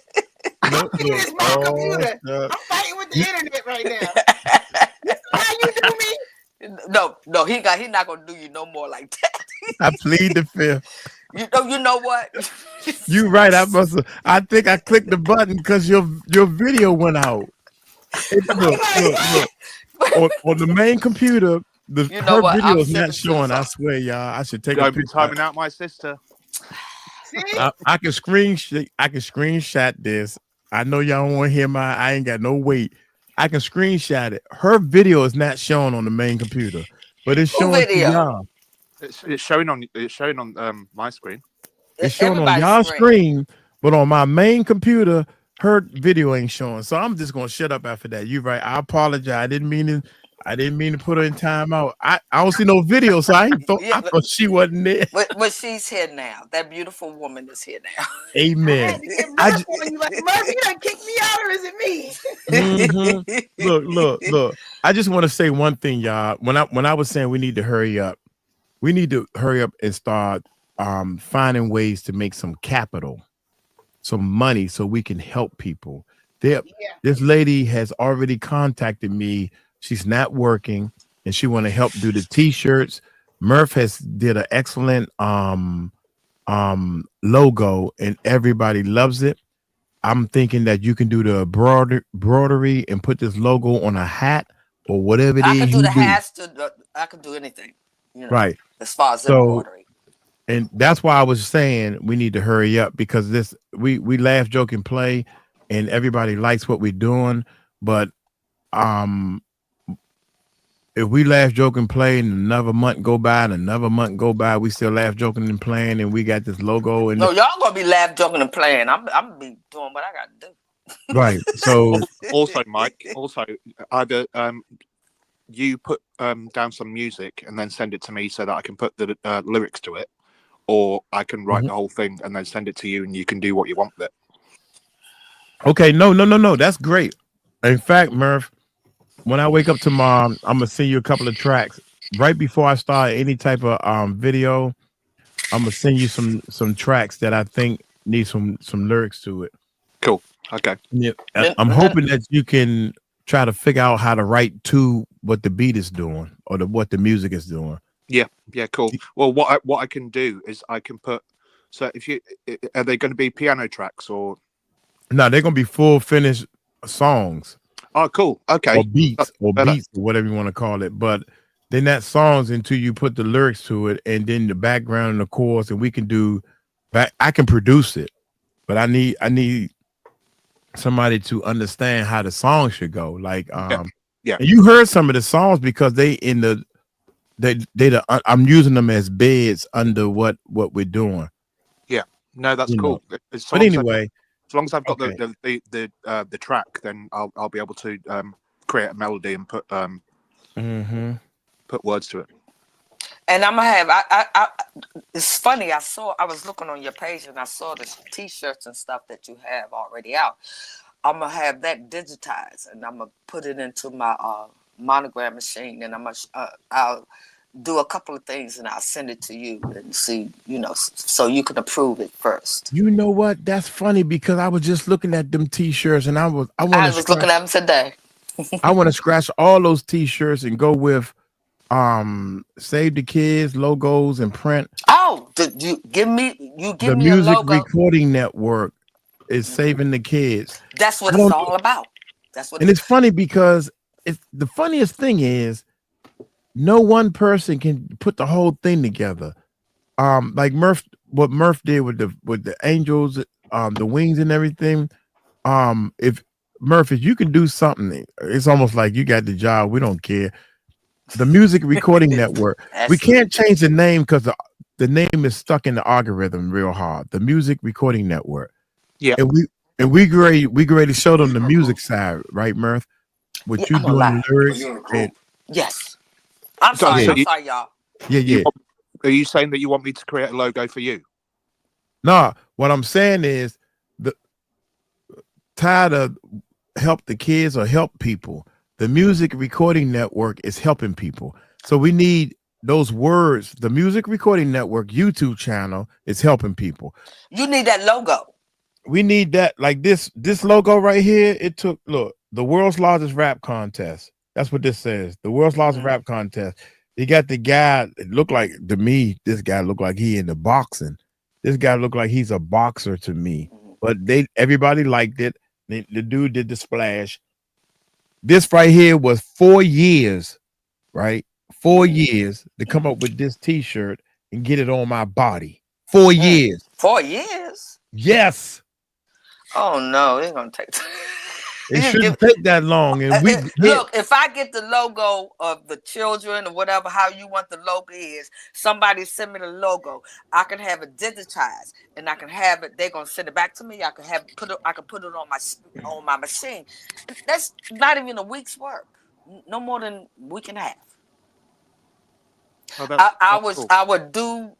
It's my computer. I'm fighting with the internet right now. How you do me? No, he's not gonna do you no more like that. I plead the fifth. You know what? You right. I think I clicked the button because your video went out. Look. On the main computer, her video is not showing. I swear, y'all. I should take a picture. Timing out my sister. I can screenshot this. I know y'all don't want to hear I ain't got no weight. I can screenshot it. Her video is not showing on the main computer, but it's showing to y'all. It's showing on my screen. It's showing on y'all screen, but on my main computer, her video ain't showing. So I'm just gonna shut up after that. You're right. I apologize. I didn't mean to put her in timeout. I don't see no video, so I thought she wasn't there. But she's here now. That beautiful woman is here now. Amen. Murph, you done kicked me out, or is it me? Look. I just want to say one thing, y'all. When I was saying we need to hurry up and start finding ways to make some capital, some money, so we can help people. This lady has already contacted me she's not working, and she want to help do the t-shirts. Murph has did an excellent logo, and everybody loves it. I'm thinking that you can do the broadery and put this logo on a hat or whatever it is. I can do the hats. I can do anything. You know, right. As far as embroidery. And that's why I was saying we need to hurry up, because this we laugh, joke, and play, and everybody likes what we're doing. But if we laugh, joke, and play, and another month go by, and another month go by, we still laugh, joking, and playing, and we got this logo. And no, y'all gonna be laugh, joking, and playing. I'm gonna be doing what I gotta do. Right. So also, Mike, either you put down some music and then send it to me so that I can put the lyrics to it, or I can write the whole thing and then send it to you, and you can do what you want with it. Okay, no, that's great. In fact, Murph, when I wake up tomorrow, I'm gonna send you a couple of tracks. Right before I start any type of video, I'm gonna send you some tracks that I think need some lyrics to it. Cool. Okay. Yeah, I'm hoping that you can try to figure out how to write to what the beat is doing or what the music is doing. Yeah, cool. Well, what I can do is I can put. So if you are they going to be piano tracks or? No, they're gonna be full finished songs. Oh, cool. Okay. Or beats, or whatever you want to call it. But they're not songs until you put the lyrics to it, and then the background and the chorus, and we can do. I can produce it, but I need somebody to understand how the song should go. Like, yeah. And you heard some of the songs because I'm using them as beds under what we're doing. Yeah. No, that's cool. But anyway. As long as I've got the track, then I'll be able to create a melody and put words to it. And I'm gonna have I it's funny, I was looking on your page and I saw the t-shirts and stuff that you have already out. I'm gonna have that digitized and I'm gonna put it into my monogram machine, and I'll do a couple of things and I'll send it to you and see, so you can approve it first. You know what? That's funny, because I was just looking at them t-shirts and I was looking at them today. I want to scratch all those t-shirts and go with Save the Kids logos and print. Oh, you give me the Music a logo. Recording Network is saving the kids. That's what it's all about. That's what. And it's funny because the funniest thing is no one person can put the whole thing together. Like what Murph did with the angels, the wings and everything. If you can do something, it's almost like you got the job. We don't care. The Music Recording Network. We can't change the name because the name is stuck in the algorithm real hard. The Music Recording Network. Yeah. And we ready to show them the music side, right, Murph? What you doing, lyrics? Yes. I'm sorry, y'all. Yeah. Are you saying that you want me to create a logo for you? No, what I'm saying is tired of help the kids or help people. The Music Recording Network is helping people. So we need those words. The Music Recording Network YouTube channel is helping people. You need that logo. We need that, like this logo right here. It took, look, the world's largest rap contest. That's what this says. The world's largest rap contest. You got the guy, it looked like, to me, this guy looked like he into boxing. This guy looked like he's a boxer to me. But everybody liked it. The dude did the splash. This right here was 4 years, right? 4 years to come up with this t-shirt and get it on my body. 4 years. 4 years? Yes. Oh no, it's gonna take time. It shouldn't take that long. And look, if I get the logo of the children or whatever, how you want the logo is, somebody send me the logo. I can have it digitized and I can have it. They're gonna send it back to me. I can put it on my machine. That's not even a week's work. No more than a week and a half. Oh, I would do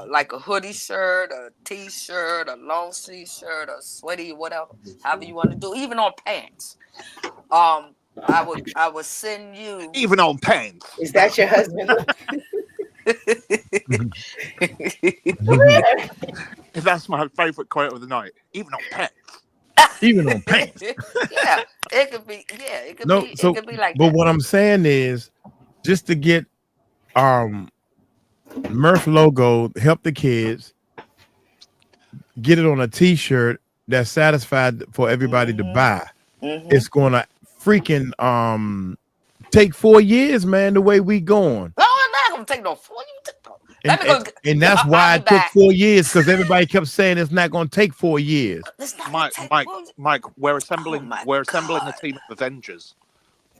like a hoodie shirt, a t-shirt, a long sleeve shirt, a sweaty, whatever, however you want to do, even on pants. I would send you even on pants. Is that your husband? That's my favorite quote of the night. Even on pants. even on pants. Yeah, it could be. Yeah, it could No, be. so It could be like but that. what I'm saying is just to get Murph logo, help the kids, get it on a t-shirt that's satisfied for everybody to buy. It's gonna freaking take 4 years, man, the way we going. No, I'm not gonna take no 4 years. Let me go. And that's why it took 4 years, because everybody kept saying it's not going to take 4 years. Mike, we're assembling a team of Avengers.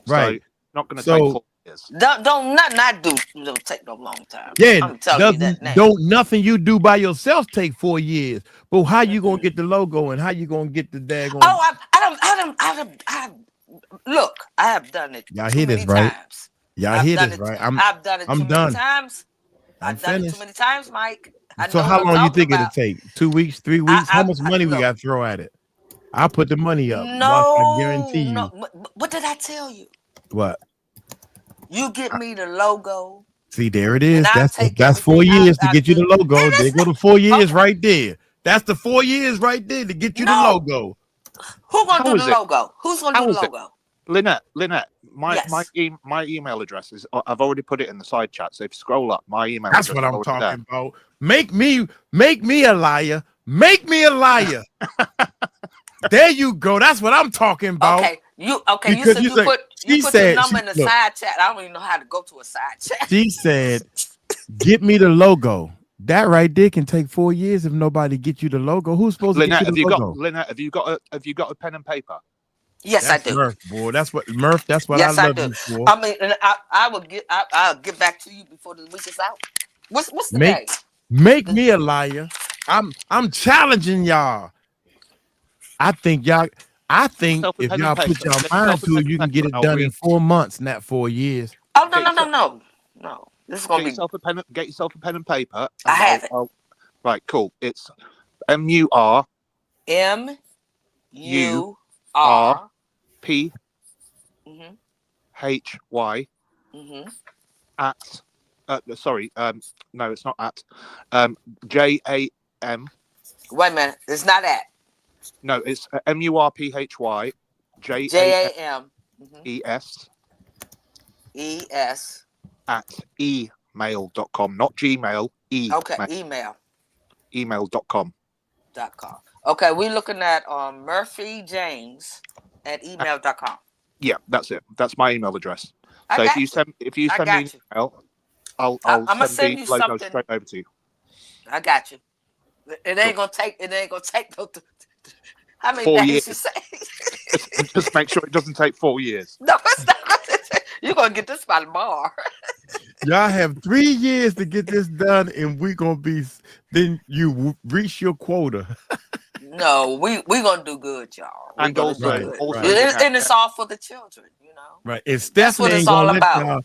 Right. So not going to take 4 years. Don't take no long time. Yeah, I'm telling you that now. don't nothing you do by yourself take 4 years. But how you gonna get the logo and how you gonna get the daggone? Oh, I look, I have done it. Y'all hear this, right? Y'all hear this, right? I've done it too many times. I've done it too many times, Mike. So how long you think it'll take? 2 weeks, 3 weeks? How much money we got to throw at it? I'll put the money up. I guarantee you. No. What did I tell you? What? You get me the logo. See, there it is. That's 4 years to get you the logo. There go the 4 years right there. That's the 4 years right there to get you the logo. Who's gonna do the logo? Who's gonna do the logo? Lynette, my email address is. I've already put it in the side chat. So if you scroll up, my email. That's what I'm talking about. Make me a liar. Make me a liar. There you go. That's what I'm talking about. Okay, you said you put your number in the side chat. I don't even know how to go to a side chat. She said, "Get me the logo." That right there can take 4 years if nobody get you the logo. Who's supposed to get you the logo? Lynette, have you got a pen and paper? Yes, I do. Murph, boy, that's what I love you for. I mean, I'll get back to you before the week is out. What's the day? Make me a liar. I'm challenging y'all. I think if y'all put y'all mind to it, you can get it done in 4 months, not 4 years. Oh no. This is gonna get yourself a pen and paper. I have it. Right, cool. It's MUR P HY at sorry, no, it's not at JAM. Wait a minute, it's not at. No, it's MURPHY JAM ES at email.com, not Gmail. Email.com. Okay, we're looking at Murphy James at email.com. Yeah, that's it. That's my email address. So if you send me an email, I'm gonna send the logo straight over to you. I got you. It ain't gonna take no. How many 4 days years. you say? Just make sure it doesn't take 4 years. No, it's not. You're gonna get this by tomorrow. Y'all have 3 years to get this done, and we're gonna be. Then you reach your quota. No, we gonna do good, y'all. And also, and it's all for the children, you know. Right. If Stephanie ain't gonna let y'all.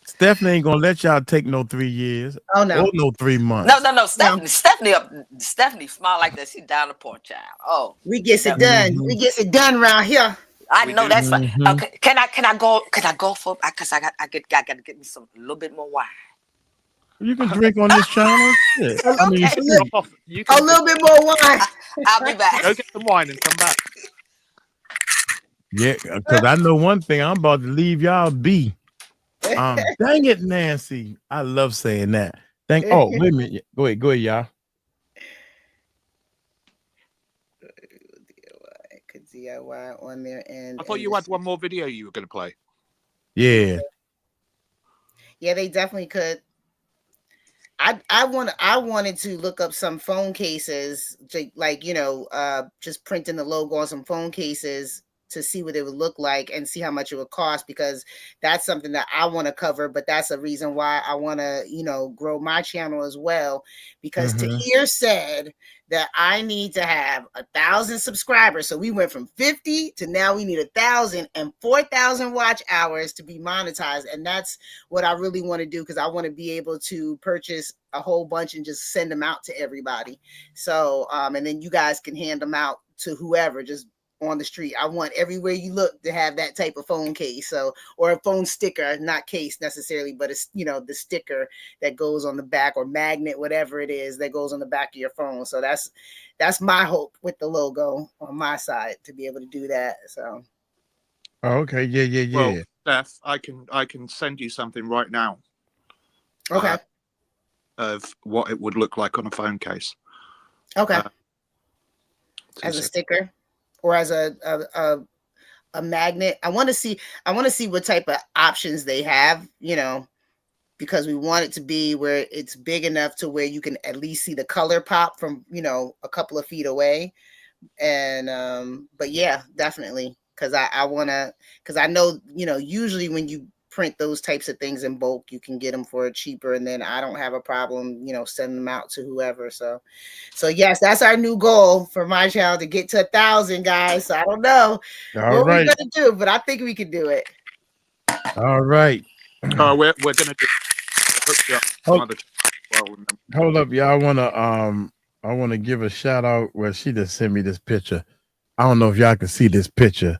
Stephanie ain't gonna let y'all take no 3 years. Oh no. Or no 3 months. No. Stephanie smile like that. She down the poor child. Oh, we gets it done. We gets it done around here. I know that's right. Okay, can I go for? Because I gotta get me a little bit more wine. You can drink on this channel. Shit. A little bit more wine. I'll be back. Go get some wine and come back. Yeah, because I know one thing. I'm about to leave y'all be. Dang it, Nancy. I love saying that. Oh, wait a minute. Go ahead, y'all. DIY on there, and I thought you had one more video you were going to play. Yeah, they definitely could. I wanted to look up some phone cases, like just printing the logo on some phone cases to see what it would look like and see how much it would cost, because that's something that I want to cover. But that's a reason why I want to, grow my channel as well, because to hear said that I need to have 1,000 subscribers. So we went from 50 to now we need 1,000 and 4,000 watch hours to be monetized. And that's what I really want to do, because I want to be able to purchase a whole bunch and just send them out to everybody. So, and then you guys can hand them out to whoever, just on the street. I want everywhere you look to have that type of phone case. So, or a phone sticker, not case necessarily, but it's, you know, the sticker that goes on the back, or magnet, whatever it is that goes on the back of your phone. So that's my hope with the logo on my side, to be able to do that. So. Oh, okay. Yeah. Well, Steph, I can send you something right now. Okay. Of what it would look like on a phone case. Okay. As a sticker, or as a magnet. I want to see what type of options they have, you know, because we want it to be where it's big enough to where you can at least see the color pop from, you know, a couple of feet away. And but yeah, definitely, because I want to, because I know, you know, usually when you print those types of things in bulk, you can get them for cheaper, and then I don't have a problem, you know, sending them out to whoever. So yes, that's our new goal for my channel, to get to 1,000 guys. So I don't know what we're gonna do, but I think we can do it. All right. We're gonna do. Hold up, y'all. I wanna give a shout out. Well, she just sent me this picture. I don't know if y'all can see this picture.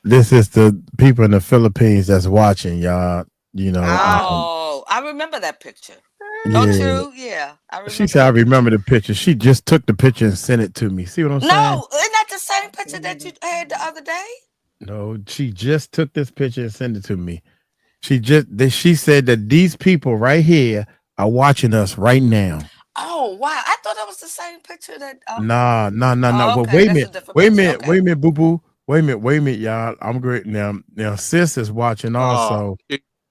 This is the people in the Philippines that's watching, y'all. You know. I remember that picture. Yeah. Don't you? Yeah. I remember. She said, I remember the picture. She just took the picture and sent it to me. See what I'm saying? No, isn't that the same picture that you had the other day? No, she just took this picture and sent it to me. She said that these people right here are watching us right now. Oh, wow. I thought that was the same picture that. Nah. Oh, Well, okay. wait a minute, boo boo. Wait a minute, y'all. I'm great now. Now, sis is watching also,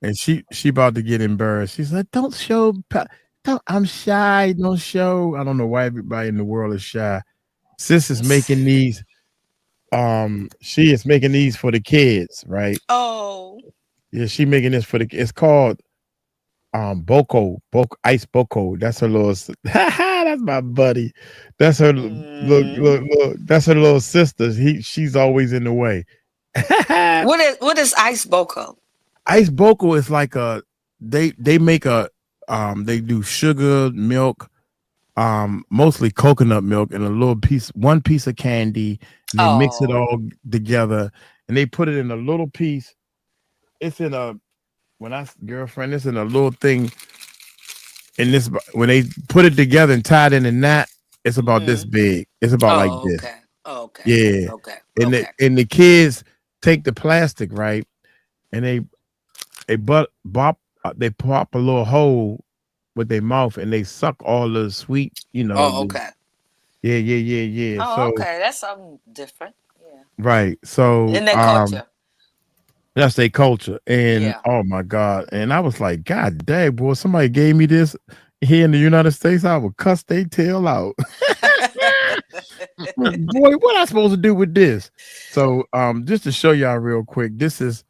and she about to get embarrassed. She's like, "Don't show. I'm shy. Don't show." I don't know why everybody in the world is shy. Sis is making these. She is making these for the kids, right? Oh. Yeah, she making this for the. It's called Boko Ice Boko. That's her little. That's my buddy. That's her look. That's her little sister. She's always in the way. What is Ice Boko? Ice Boko is like they make they do sugar, milk, mostly coconut milk, and one piece of candy, and they mix it all together, and they put it in a little piece. It's in a it's in a little thing. And this, when they put it together and tie it in a knot, it's about this big. It's about like this. Okay. Yeah. Okay. And the kids take the plastic, right, and they pop a little hole with their mouth, and they suck all the sweet, you know. Oh, okay. Yeah. Oh, okay. That's something different. Yeah. Right. So in their culture. That's their culture. And oh my God. And I was like, God dang, boy, somebody gave me this here in the United States, I would cuss their tail out. Boy, what am I supposed to do with this? So just to show y'all real quick, this is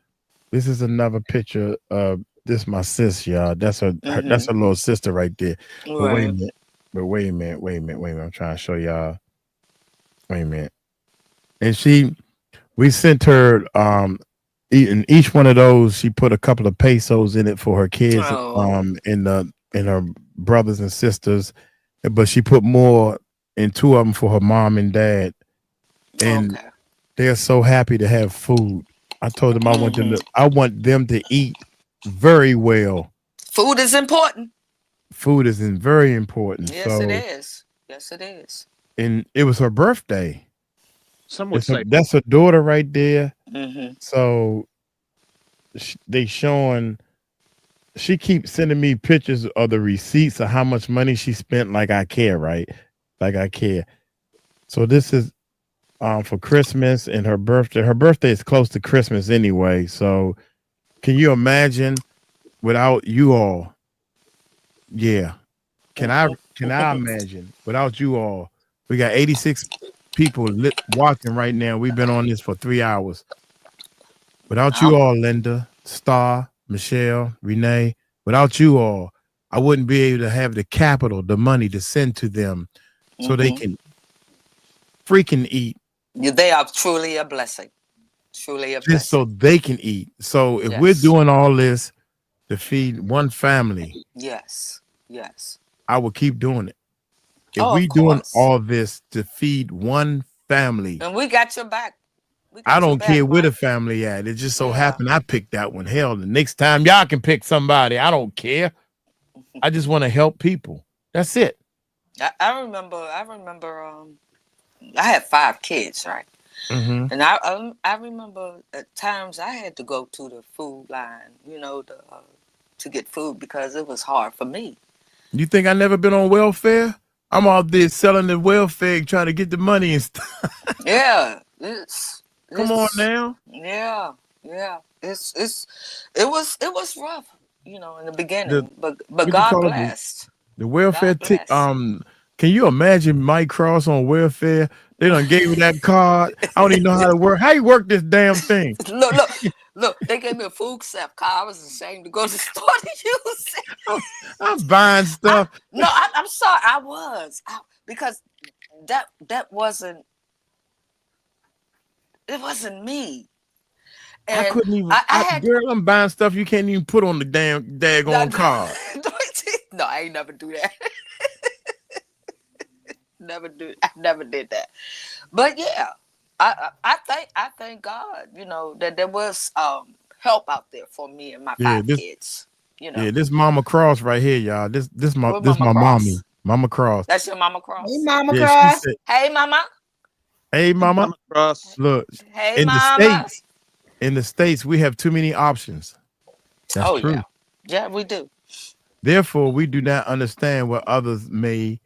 another picture of this my sis, y'all. That's her little sister right there. Right. But wait a minute. I'm trying to show y'all. Wait a minute. And we sent her in each one of those, she put a couple of pesos in it for her kids, and her brothers and sisters, but she put more in 2 of them for her mom and dad, and they're so happy to have food. I told them I want them to eat very well. Food is important. Food is very important. Yes, it is. Yes, it is. And it was her birthday. Some would say that's her daughter right there. Mm-hmm. So she keeps sending me pictures of the receipts of how much money she spent. Like I care, right? Like I care. So this is for Christmas and her birthday. Her birthday is close to Christmas anyway. So can you imagine without you all? Yeah. Can I imagine without you all? We got 86 people watching right now. We've been on this for 3 hours. Without you all, Linda, Star, Michelle, Renee, without you all, I wouldn't be able to have the capital, the money to send to them so they can freaking eat. They are truly a blessing. Truly a blessing. Just so they can eat. So if we're doing all this to feed one family, yes, I will keep doing it. If we doing all this to feed one family. And we got your back. I don't care where the family at. It just so happened I picked that one. Hell, the next time y'all can pick somebody. I don't care. I just want to help people. That's it. I remember. I had 5 kids, right? Mm-hmm. And I remember at times I had to go to the food line, to get food because it was hard for me. You think I never been on welfare? I'm out there selling the welfare, trying to get the money and stuff. Yeah, Come on now. Yeah. It was rough, in the beginning, but God blessed. The welfare can you imagine Mike Cross on welfare? They done gave me that card. I don't even know how to work. How you work this damn thing? Look, they gave me a food stamp card. I was ashamed to go to the store to use it. I'm buying stuff. I'm sorry. I was because that wasn't. It wasn't me. And I couldn't even. Girl, I'm buying stuff you can't even put on the damn daggone card. No, I ain't never do that. I never did that. But yeah, I thank God, that there was help out there for me and my 5 kids. Yeah, this Mama Cross right here, y'all. This my mommy, Mama Cross. That's your Mama Cross. Hey, Mama Cross. Hey, Mama. Hey, Mama Cross. Look, hey, Mama. In the States, we have too many options. That's true. Yeah, we do. Therefore, we do not understand what others may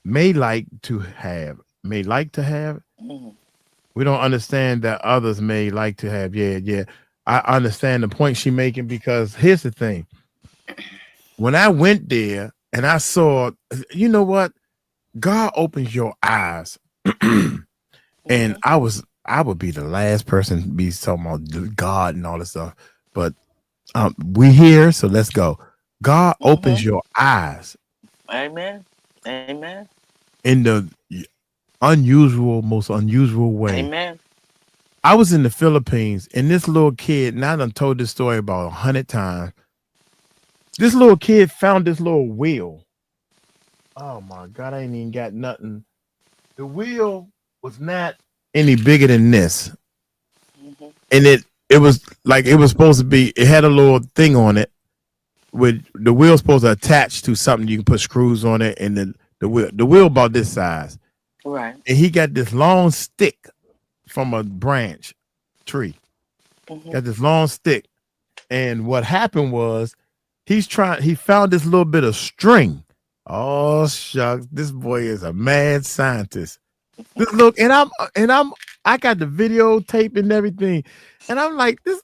like to have. Mm-hmm. We don't understand that others may like to have. Yeah. I understand the point she's making because here's the thing. When I went there and I saw, you know what? God opens your eyes. And I would be the last person to be talking about God and all this stuff. But we here, so let's go. God opens your eyes. Amen. Amen. In the most unusual way. Amen. I was in the Philippines, and this little kid, and I done told this story about 100 times. This little kid found this little wheel. Oh my God, I ain't even got nothing. The wheel was not any bigger than this. Mm-hmm. And it was like it was supposed to be, it had a little thing on it with the wheel supposed to attach to something. You can put screws on it, and the wheel about this size. Right. And he got this long stick from a branch tree. Mm-hmm. Got this long stick. And what happened was he found this little bit of string. Oh shucks, this boy is a mad scientist. Look, and I got the videotape and everything. And I'm like, this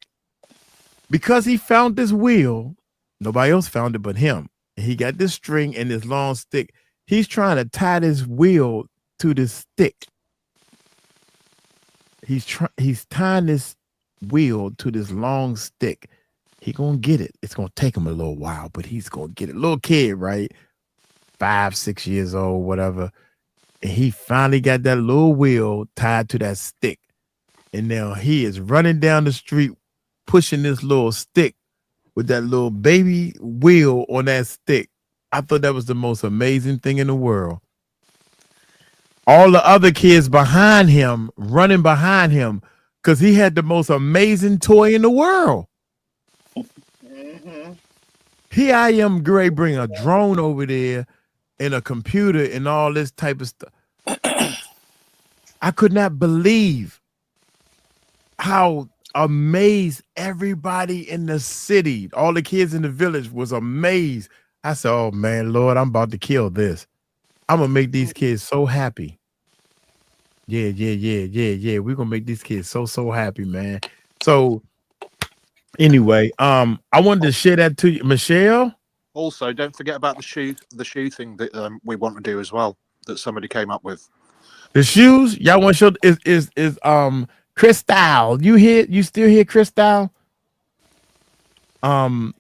because he found this wheel, nobody else found it but him. And he got this string and this long stick. He's trying to tie this wheel to this stick. He's tying this wheel to this long stick. He gonna get it. It's gonna take him a little while, but he's gonna get it. Little kid, right? 5, 6 years old, whatever. And he finally got that little wheel tied to that stick. And now he is running down the street, pushing this little stick with that little baby wheel on that stick. I thought that was the most amazing thing in the world. All the other kids behind him, running behind him, because he had the most amazing toy in the world. Mm-hmm. Here I am, Gray, bring a drone over there and a computer and all this type of stuff. I could not believe how amazed everybody in the city, all the kids in the village was amazed. I said, oh man, Lord, I'm about to kill this. I'm gonna make these kids so happy. Yeah. We're gonna make these kids so happy, man. So anyway, I wanted to share that to you, Michelle. Also, don't forget about the shoe thing that we want to do as well, that somebody came up with. The shoes, y'all want to show is Crystal. You still here, Crystal?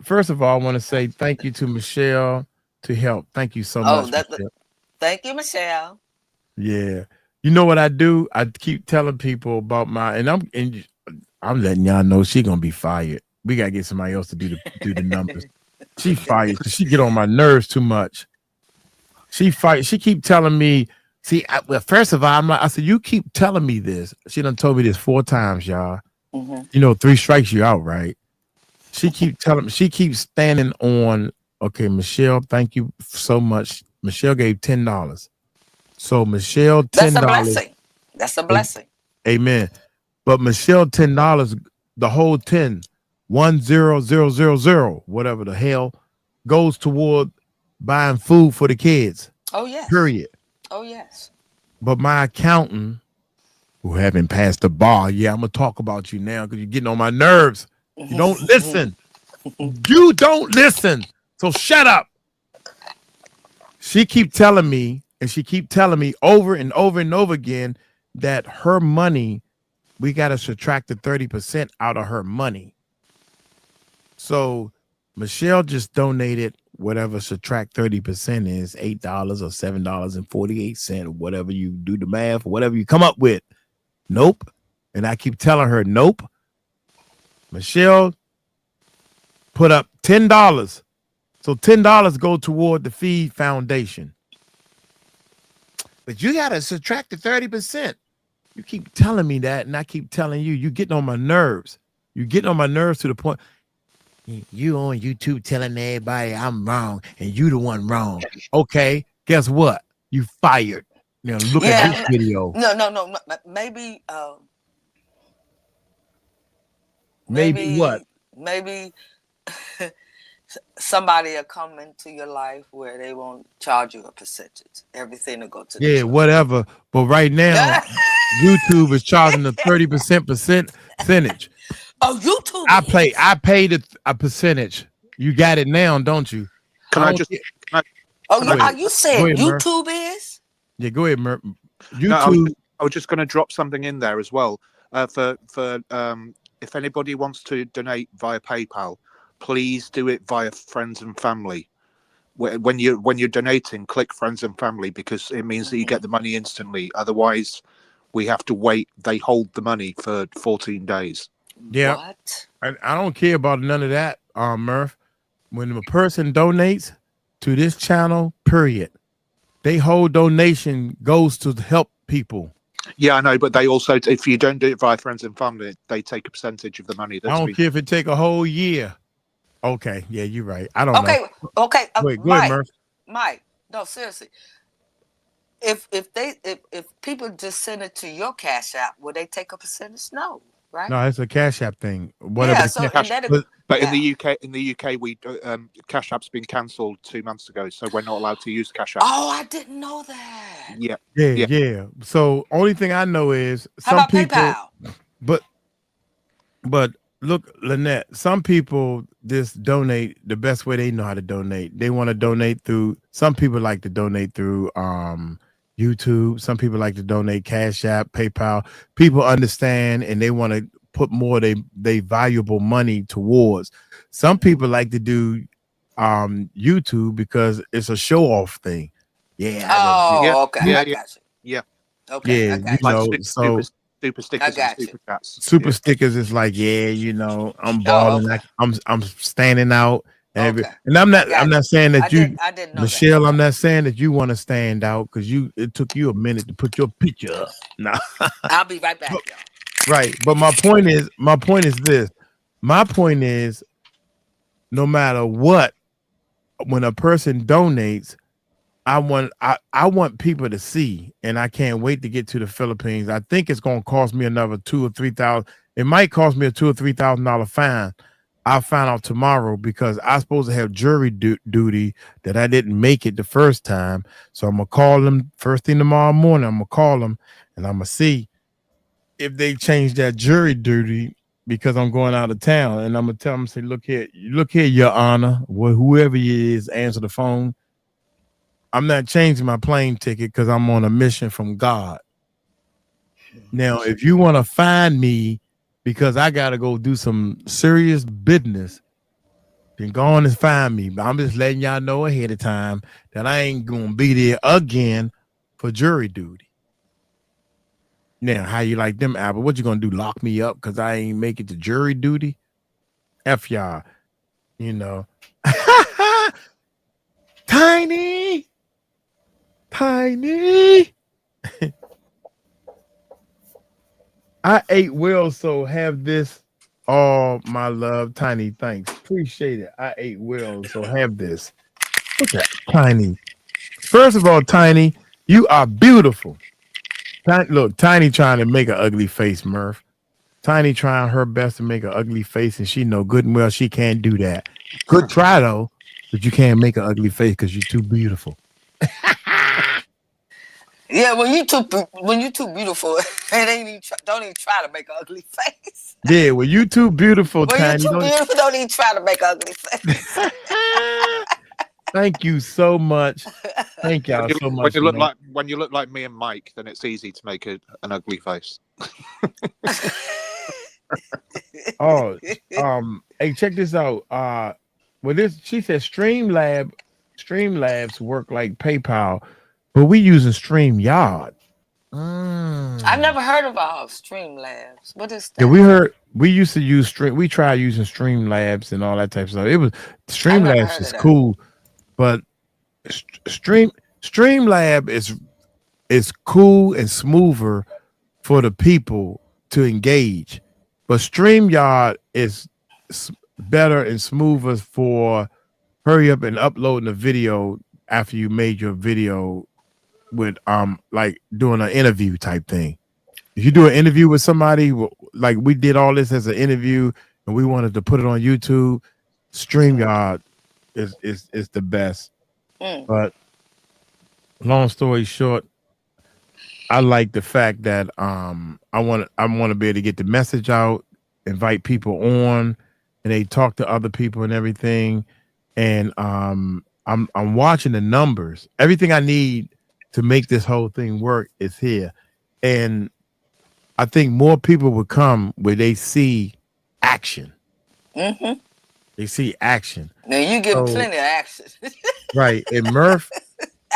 First of all, I want to say thank you to Michelle to help. Thank you so much. Thank you, Michelle. Yeah. You know what I do? I keep telling people about and I'm letting y'all know she gonna be fired. We gotta get somebody else to do the numbers. She fired because she get on my nerves too much. She keep telling me, See, well, first of all, I said, you keep telling me this. She done told me this 4 times, y'all. You know, 3 strikes you out, right? She keep telling me, she keeps standing on, okay, Michelle, thank you so much. Michelle gave $10. So Michelle, $10. That's a blessing. That's a blessing. Amen. But Michelle, $10, the whole 10, 10000, whatever the hell, goes toward buying food for the kids. Oh yes. Period. Oh yes. But my accountant, who haven't passed the bar, yeah, I'm gonna talk about you now because you're getting on my nerves. You don't listen. You don't listen. So shut up. She keep telling me, and she keep telling me over and over and over again that her money, we got to subtract the 30% out of her money. So Michelle just donated whatever subtract 30% is, $8 or $7.48, whatever you do the math, whatever you come up with. Nope. And I keep telling her, nope. Michelle put up $10. So $10 go toward the FEED Foundation. But you got to subtract the 30%. You keep telling me that, and I keep telling you, you're getting on my nerves. You're getting on my nerves to the point. You on YouTube telling everybody I'm wrong, and you the one wrong. Okay, guess what? You fired. Now look at this video. No. Maybe. Maybe what? Maybe somebody will come into your life where they won't charge you a percentage. Everything will go to the church. Whatever. But right now, YouTube is charging the 30% percentage. Oh, YouTube. I paid a percentage. You got it now, don't you? Are you saying YouTube is? Yeah, go ahead, Murph. YouTube. No, I was just going to drop something in there as well. For if anybody wants to donate via PayPal, please do it via friends and family. When you're donating, click friends and family because it means that you get the money instantly. Otherwise, we have to wait. They hold the money for 14 days. Yeah. What? I don't care about none of that, Murph. When a person donates to this channel, period, they whole donation goes to help people. Yeah, I know, but they also, if you don't do it via friends and family, they take a percentage of the money. I don't care if it take a whole year. Okay, yeah, you're right. I don't know. Okay. Wait, go ahead, Murph. Mike, no, seriously. If people just send it to your Cash App, will they take a percentage? No, right? No, it's a Cash App thing. Whatever. But in the UK, we Cash App's been cancelled 2 months ago, so we're not allowed to use Cash App. Oh, I didn't know that. Yeah. So only thing I know is some people, PayPal? but look, Lynette, some people just donate the best way they know how to donate. They want to donate through. Some people like to donate through YouTube. Some people like to donate Cash App, PayPal. People understand and they want to put more they valuable money towards. Some people like to do YouTube because it's a show off thing. Yeah. Okay. I got you. Yeah. Okay. Yeah. You know, so super stickers and super chats. Super stickers is like, yeah, you know, I'm balling. I'm standing out. And I'm not saying that I didn't know Michelle, that. I'm not saying that you want to stand out because it took you a minute to put your picture up. Nah. I'll be right back, y'all. Right. But my point is this. My point is no matter what, when a person donates, I want people to see, and I can't wait to get to the Philippines. I think it's gonna cost me another $2,000 or $3,000. It might cost me a $2,000 or $3,000 fine. I'll find out tomorrow because I'm supposed to have jury duty that I didn't make it the first time. So I'm gonna call them first thing tomorrow morning. I'm gonna call them and I'm gonna see if they change that jury duty because I'm going out of town. And I'm gonna tell them, say, look here, Your Honor, whoever he is, answer the phone. I'm not changing my plane ticket because I'm on a mission from God. Now, if you want to find me because I got to go do some serious business, then go on and find me. But I'm just letting y'all know ahead of time that I ain't going to be there again for jury duty. Now, how you like them, Albert? What you going to do, lock me up because I ain't make it to jury duty? F y'all, you know. Tiny. I ate well, so have this. Oh, my love, Tiny. Thanks. Appreciate it. I ate well, so have this. What's that, Tiny? First of all, Tiny, you are beautiful. Look, Tiny trying to make an ugly face, Murph. Tiny trying her best to make an ugly face, and she know good and well she can't do that. Good try though, but you can't make an ugly face because you're too beautiful. Yeah, when you too beautiful, don't even try to make an ugly face. Yeah, well, you too beautiful, When Tiny. you too beautiful, don't even try to make an ugly face. Thank you so much. Thank y'all so much. When you look like me and Mike, then it's easy to make an ugly face. Oh, hey, check this out. She said Streamlabs work like PayPal, but we using StreamYard. I've never heard of Streamlabs. What is that? Yeah, we used to use we tried using Streamlabs and all that type of stuff. It was Streamlabs is cool, but Streamlab is cool and smoother for the people to engage, but StreamYard is better and smoother for hurry up and uploading a video after you made your video with like doing an interview type thing. If you do an interview with somebody, like we did all this as an interview and we wanted to put it on YouTube, StreamYard is the best. But long story short, I like the fact that I want to be able to get the message out, invite people on, and they talk to other people and everything. And I'm watching the numbers. Everything I need to make this whole thing work is here. And I think more people will come where they see action. They see action. Now you get plenty of action. Right. And Murph,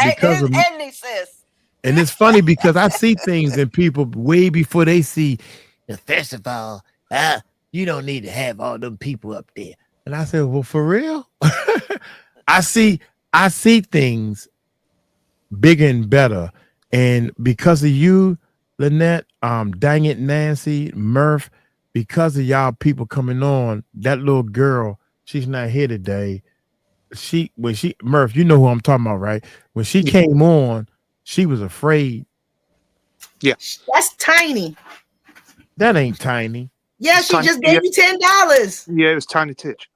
because and he says, and it's funny because I see things in people way before they see. First of all, you don't need to have all them people up there. And I said, well, for real? I see things bigger and better. And because of you, Lynette, dang it, Nancy, Murph, because of y'all people coming on, that little girl, she's not here today. Murph, you know who I'm talking about, right? When she came on, she was afraid. Yeah. That's Tiny. That ain't Tiny. Yeah, she just gave you $10. Yeah, it was Tiny Titch.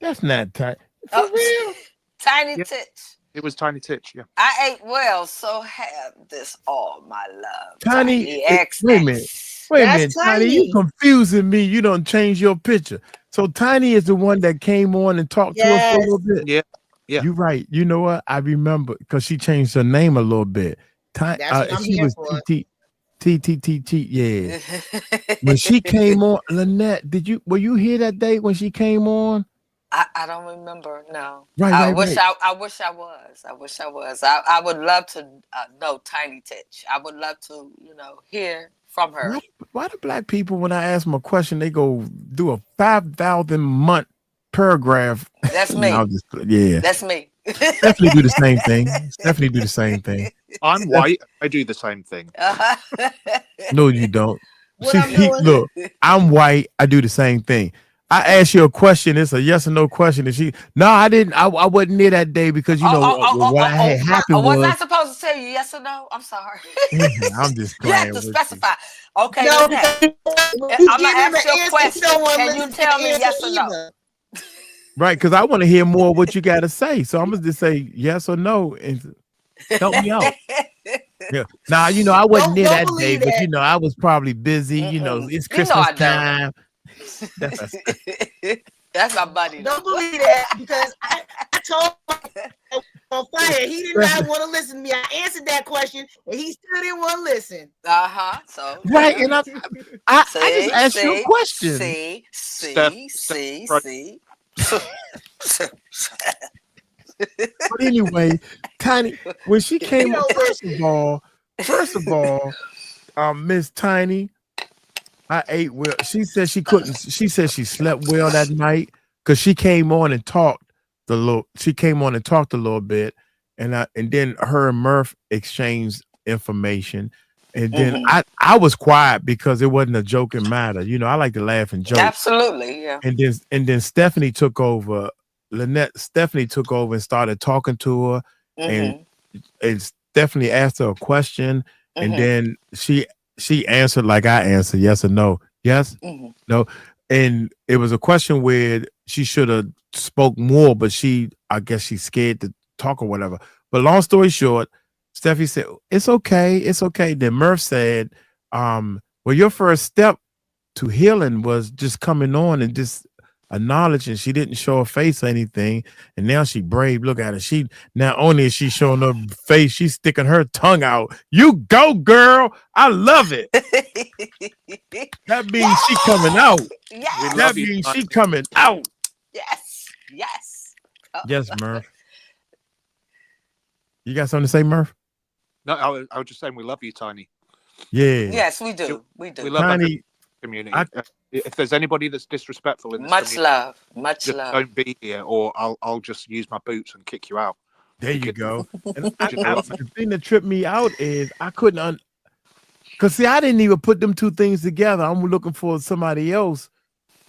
That's not Tiny. For real? Tiny Titch. It was Tiny Titch, yeah. I ate well, so have this all my love. Tiny, X. wait a minute, Tiny, you confusing me. You don't change your picture. So Tiny is the one that came on and talked to us for a little bit. Yeah, yeah. You're right. You know what? I remember because she changed her name a little bit. She was TTT. Yeah. When she came on, Lynette, were you here that day when she came on? I don't remember. No. I wish I was. I would love to know Tiny Titch. I would love to, hear from her. Why do black people, when I ask them a question, they go do a 5,000 month paragraph? That's me. Yeah. That's me. Definitely do the same thing. Definitely do the same thing. I'm white. I do the same thing. No, you don't. Look, I'm white. I do the same thing. I asked you a question. It's a yes or no question. And I didn't. I wasn't there that day because what had happened was. Was I supposed to tell you yes or no? I'm sorry. I'm just playing. You have to specify. Okay. No, I'm gonna ask you a question. Can you tell me yes or no? Right, because I want to hear more of what you got to say. So I'm gonna just say yes or no and help me out. Yeah. Now I wasn't there that day, but I was probably busy. It's Christmas time. That's my buddy. Don't believe that because I told him on fire. He did not want to listen to me. I answered that question and he still didn't want to listen. So right, and I just asked you a question. See. But anyway, Tiny, when she came up, first of all, Miss Tiny, I ate well. She said she couldn't. She said she slept well that night because she came on and talked a little bit, and then her and Murph exchanged information. And then I was quiet because it wasn't a joking matter. You know, I like to laugh and joke. Absolutely, yeah. And then Stephanie took over. Stephanie took over and started talking to her, and Stephanie asked her a question, and then she answered like I answered, yes or no, yes, no, and it was a question where she should have spoke more, but I guess she's scared to talk or whatever. But long story short, Stephanie said, it's okay, it's okay. Then Murph said, well, your first step to healing was just coming on and just acknowledging. She didn't show her face or anything, and now she brave. Look at her. She not only is she showing her face, she's sticking her tongue out. You go, girl. I love it. That means she coming out. Yes. That means she coming out. Yes. Yes. Yes, Murph. You got something to say, Murph? No, I was just saying we love you, Tiny. Yeah. Yes, we do. We do. We love Tiny community. If there's anybody that's disrespectful in this much community, love, much just love. don't be here, or I'll just use my boots and kick you out. There you go. And the thing that tripped me out is I couldn't because see, I didn't even put them two things together. I'm looking for somebody else,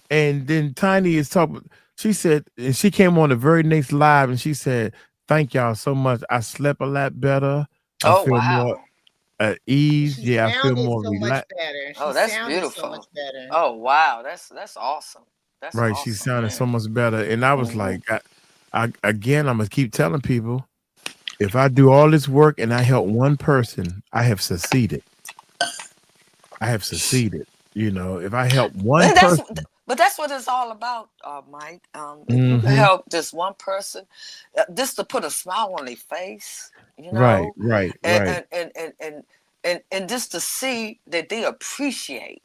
and then Tiny is talking. She said, and she came on the very next live, and she said, "Thank y'all so much. I slept a lot better. I feel more at ease. She I feel sounded more so much relaxed." better. Oh, She that's sounded beautiful. So much better. Oh wow, that's awesome. That's Right, awesome. she sounded so much better, and I was like, I again, I'm gonna keep telling people, if I do all this work and I help one person, I have succeeded. I have succeeded. You know, if I help one person. But that's what it's all about, Mike. If you can help just one person, just to put a smile on their face, you know, right, and just to see that they appreciate,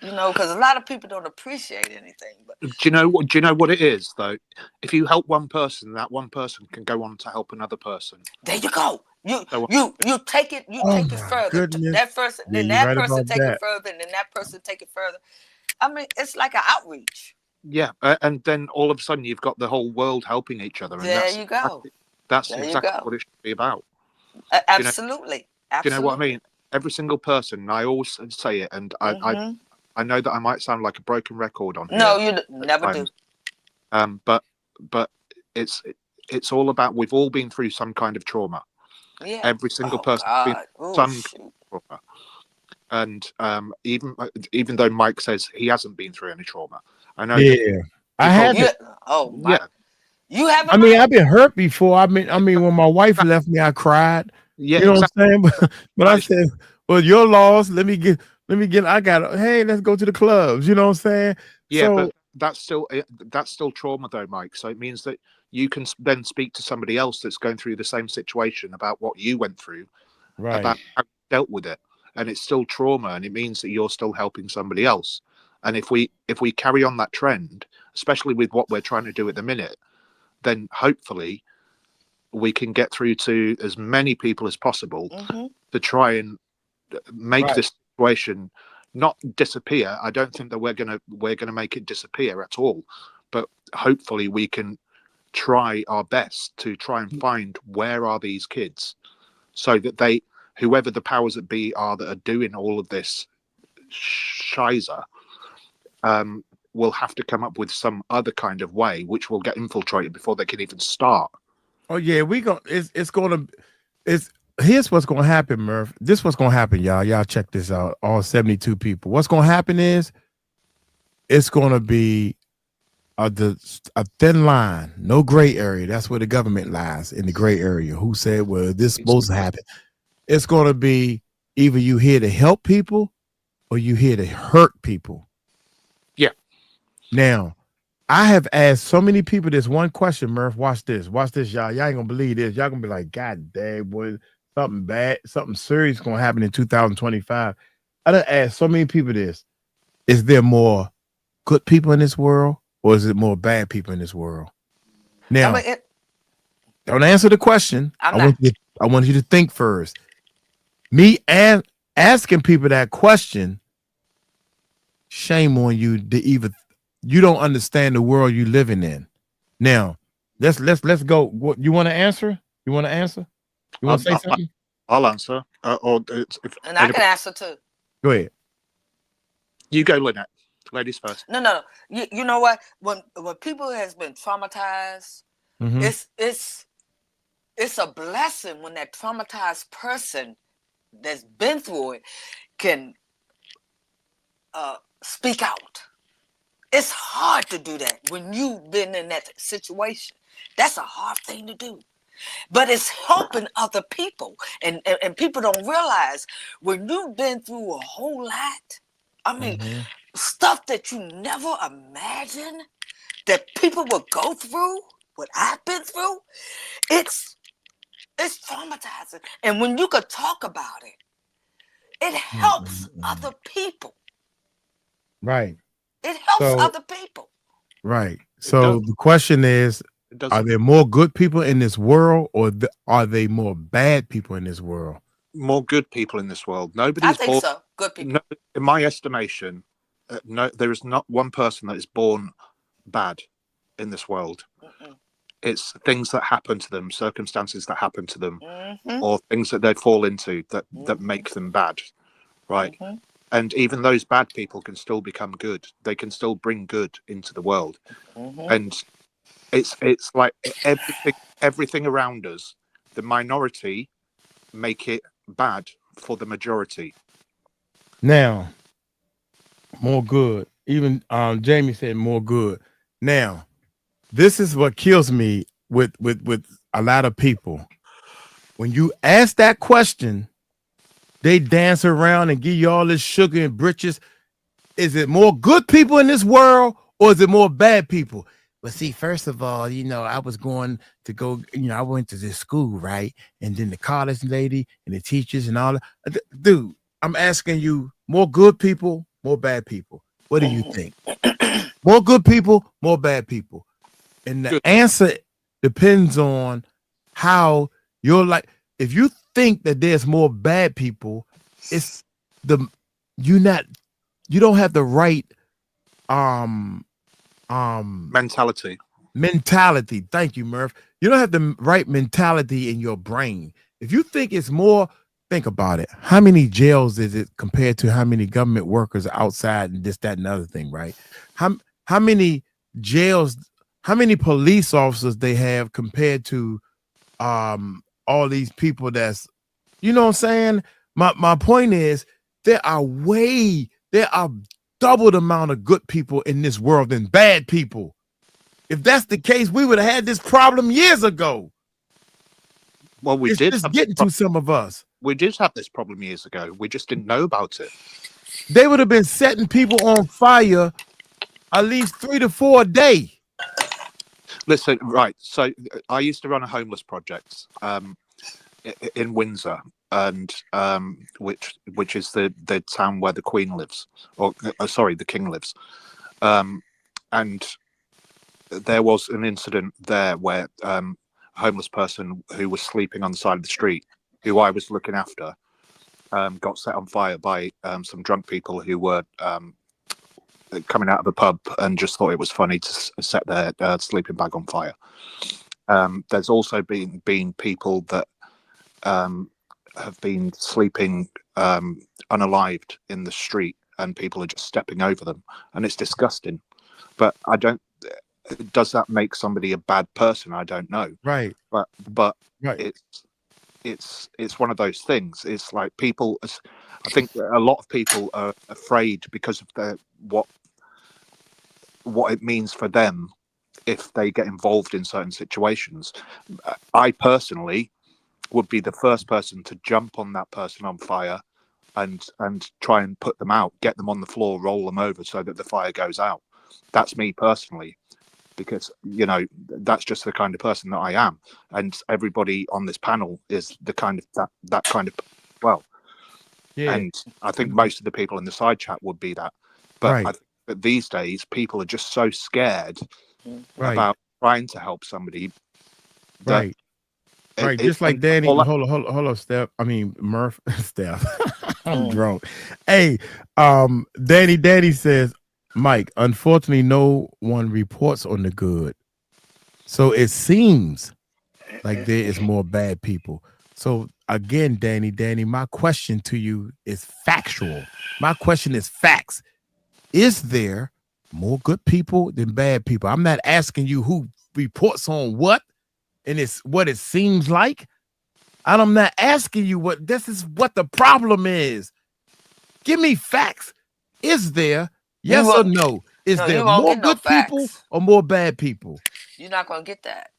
you know, because a lot of people don't appreciate anything. But do you know what it is though? If you help one person, that one person can go on to help another person. There you go. You take it. You take it further. That person, then that person take it further, and then that person take it further. I mean, it's like an outreach. Yeah, and then all of a sudden you've got the whole world helping each other. And there you go. That's exactly what it should be about. Absolutely. Do you know what I mean? Every single person, and I always say it, and I know that I might sound like a broken record on here. No, you never do. But it's all about, we've all been through some kind of trauma. Yeah. Every single person has been through some kind of trauma. And even though Mike says he hasn't been through any trauma, I know. Yeah, I had. Yeah, you haven't. I mean, I've been hurt before. I mean, when my wife left me, I cried. Yeah, you know what I'm saying. But I said, "Well, your loss. Let me get. I got. Hey, let's go to the clubs." You know what I'm saying? Yeah, but that's still trauma, though, Mike. So it means that you can then speak to somebody else that's going through the same situation about what you went through, about how you dealt with it. And it's still trauma, and it means that you're still helping somebody else. And if we carry on that trend, especially with what we're trying to do at the minute, then hopefully we can get through to as many people as possible to try and make this situation not disappear. I don't think that we're gonna make it disappear at all, but hopefully we can try our best to try and find where are these kids, so that whoever the powers that be are that are doing all of this shizer, will have to come up with some other kind of way which will get infiltrated before they can even start. Oh yeah, here's what's gonna happen, Murph. This is what's gonna happen, y'all. Y'all check this out. All 72 people. What's gonna happen is it's gonna be a thin line, no gray area. That's where the government lies, in the gray area. Who said, well, this is supposed to happen? It's going to be either you here to help people or you here to hurt people. Yeah. Now, I have asked so many people this one question, Murph. Watch this, y'all. Y'all ain't gonna believe this. Y'all gonna be like, God damn, boy, something bad, something serious gonna happen in 2025. I done asked so many people this. Is there more good people in this world, or is it more bad people in this world? Now, don't answer the question. I want you to think first. Me asking people that question, shame on you to even, you don't understand the world you're living in. Now, let's go. What you want to answer? You want to answer? You want to say something? I'll answer. And I can answer too. Go ahead. You go, Lynette. Ladies first. No. You know what? When people has been traumatized, it's a blessing when that traumatized person that's been through it can speak out. It's hard to do that when you've been in that situation. That's a hard thing to do. But it's helping other people. And people don't realize when you've been through a whole lot, I mean, stuff that you never imagined that people would go through, what I've been through, it's traumatizing. And when you could talk about it, it helps other people. Right. It helps other people. Right. So the question is, are there more good people in this world, or are there more bad people in this world? More good people in this world. Nobody's I think born, so. Good people. No, in my estimation, no, there is not one person that is born bad in this world. It's things that happen to them, circumstances that happen to them, or things that they fall into that make them bad, right? And even those bad people can still become good. They can still bring good into the world. And it's like everything around us, the minority make it bad for the majority. Now, more good. Even Jamie said more good. Now, this is what kills me with a lot of people. When you ask that question, they dance around and give you all this sugar and britches. Is it more good people in this world, or is it more bad people? Well, see, first of all, I was going to go, I went to this school, right? And then the college lady and the teachers and all that. Dude, I'm asking you, more good people, more bad people. What do you think? More good people, more bad people. And the answer depends on how you're like. If you think that there's more bad people, it's you don't have the right mentality. Thank you, Murph. You don't have the right mentality in your brain. If you think it's more, think about it. How many jails is it compared to how many government workers outside and this, that, and the other thing, right? How many jails, how many police officers they have compared to all these people that's, you know what I'm saying? My point is there are double the amount of good people in this world than bad people. If that's the case, we would have had this problem years ago. Well, it's just getting to some of us. We did have this problem years ago. We just didn't know about it. They would have been setting people on fire at least 3 to 4 a day. Listen, right. So I used to run a homeless project in Windsor, and which is the town where the Queen lives, or sorry, the King lives. And there was an incident there where a homeless person who was sleeping on the side of the street, who I was looking after, got set on fire by some drunk people who were coming out of a pub and just thought it was funny to set their sleeping bag on fire. There's also been people that have been sleeping unalived in the street, and people are just stepping over them, and it's disgusting. But I don't. Does that make somebody a bad person? I don't know. Right. But right. It's one of those things. It's like people. I think a lot of people are afraid because of what it means for them if they get involved in certain situations. I personally would be the first person to jump on that person on fire and try and put them out, get them on the floor, roll them over so that the fire goes out. That's me personally, because that's just the kind of person that I am, and everybody on this panel is the kind of that kind of well. Yeah. And I think most of the people in the side chat would be that, but I think that these days people are just so scared about trying to help somebody. Right. Right, just like Danny. Hold on, Steph. I mean Murph, Steph. I'm drunk. Hey, Danny says, Mike, unfortunately, no one reports on the good, so it seems like there is more bad people. So again, Danny, my question to you is factual. My question is facts. Is there more good people than bad people? I'm not asking you who reports on what, and it's what it seems like. I'm not asking you what this is. What the problem is? Give me facts. Is there yes or no? Is there more good people or more bad people? You're not gonna get that.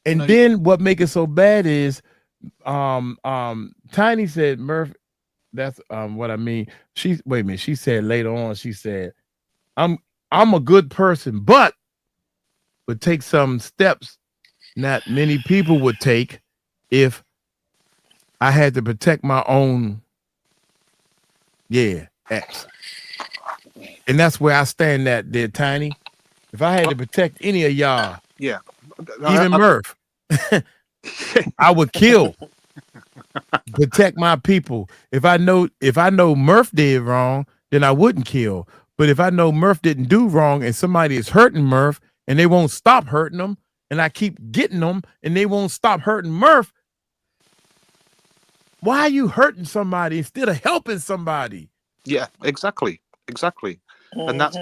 And then what make it so bad is, Tiny said, Murph. That's what I mean. She said later on. She said, I'm a good person, but would take some steps not many people would take if I had to protect my own. X. And that's where I stand at there, Tiny. If I had to protect any of y'all, even Murph, I would kill. Protect my people. If I know Murph did wrong, then I wouldn't kill. But if I know Murph didn't do wrong and somebody is hurting Murph and they won't stop hurting them, and I keep getting them and they won't stop hurting Murph, why are you hurting somebody instead of helping somebody? Yeah, exactly. And that's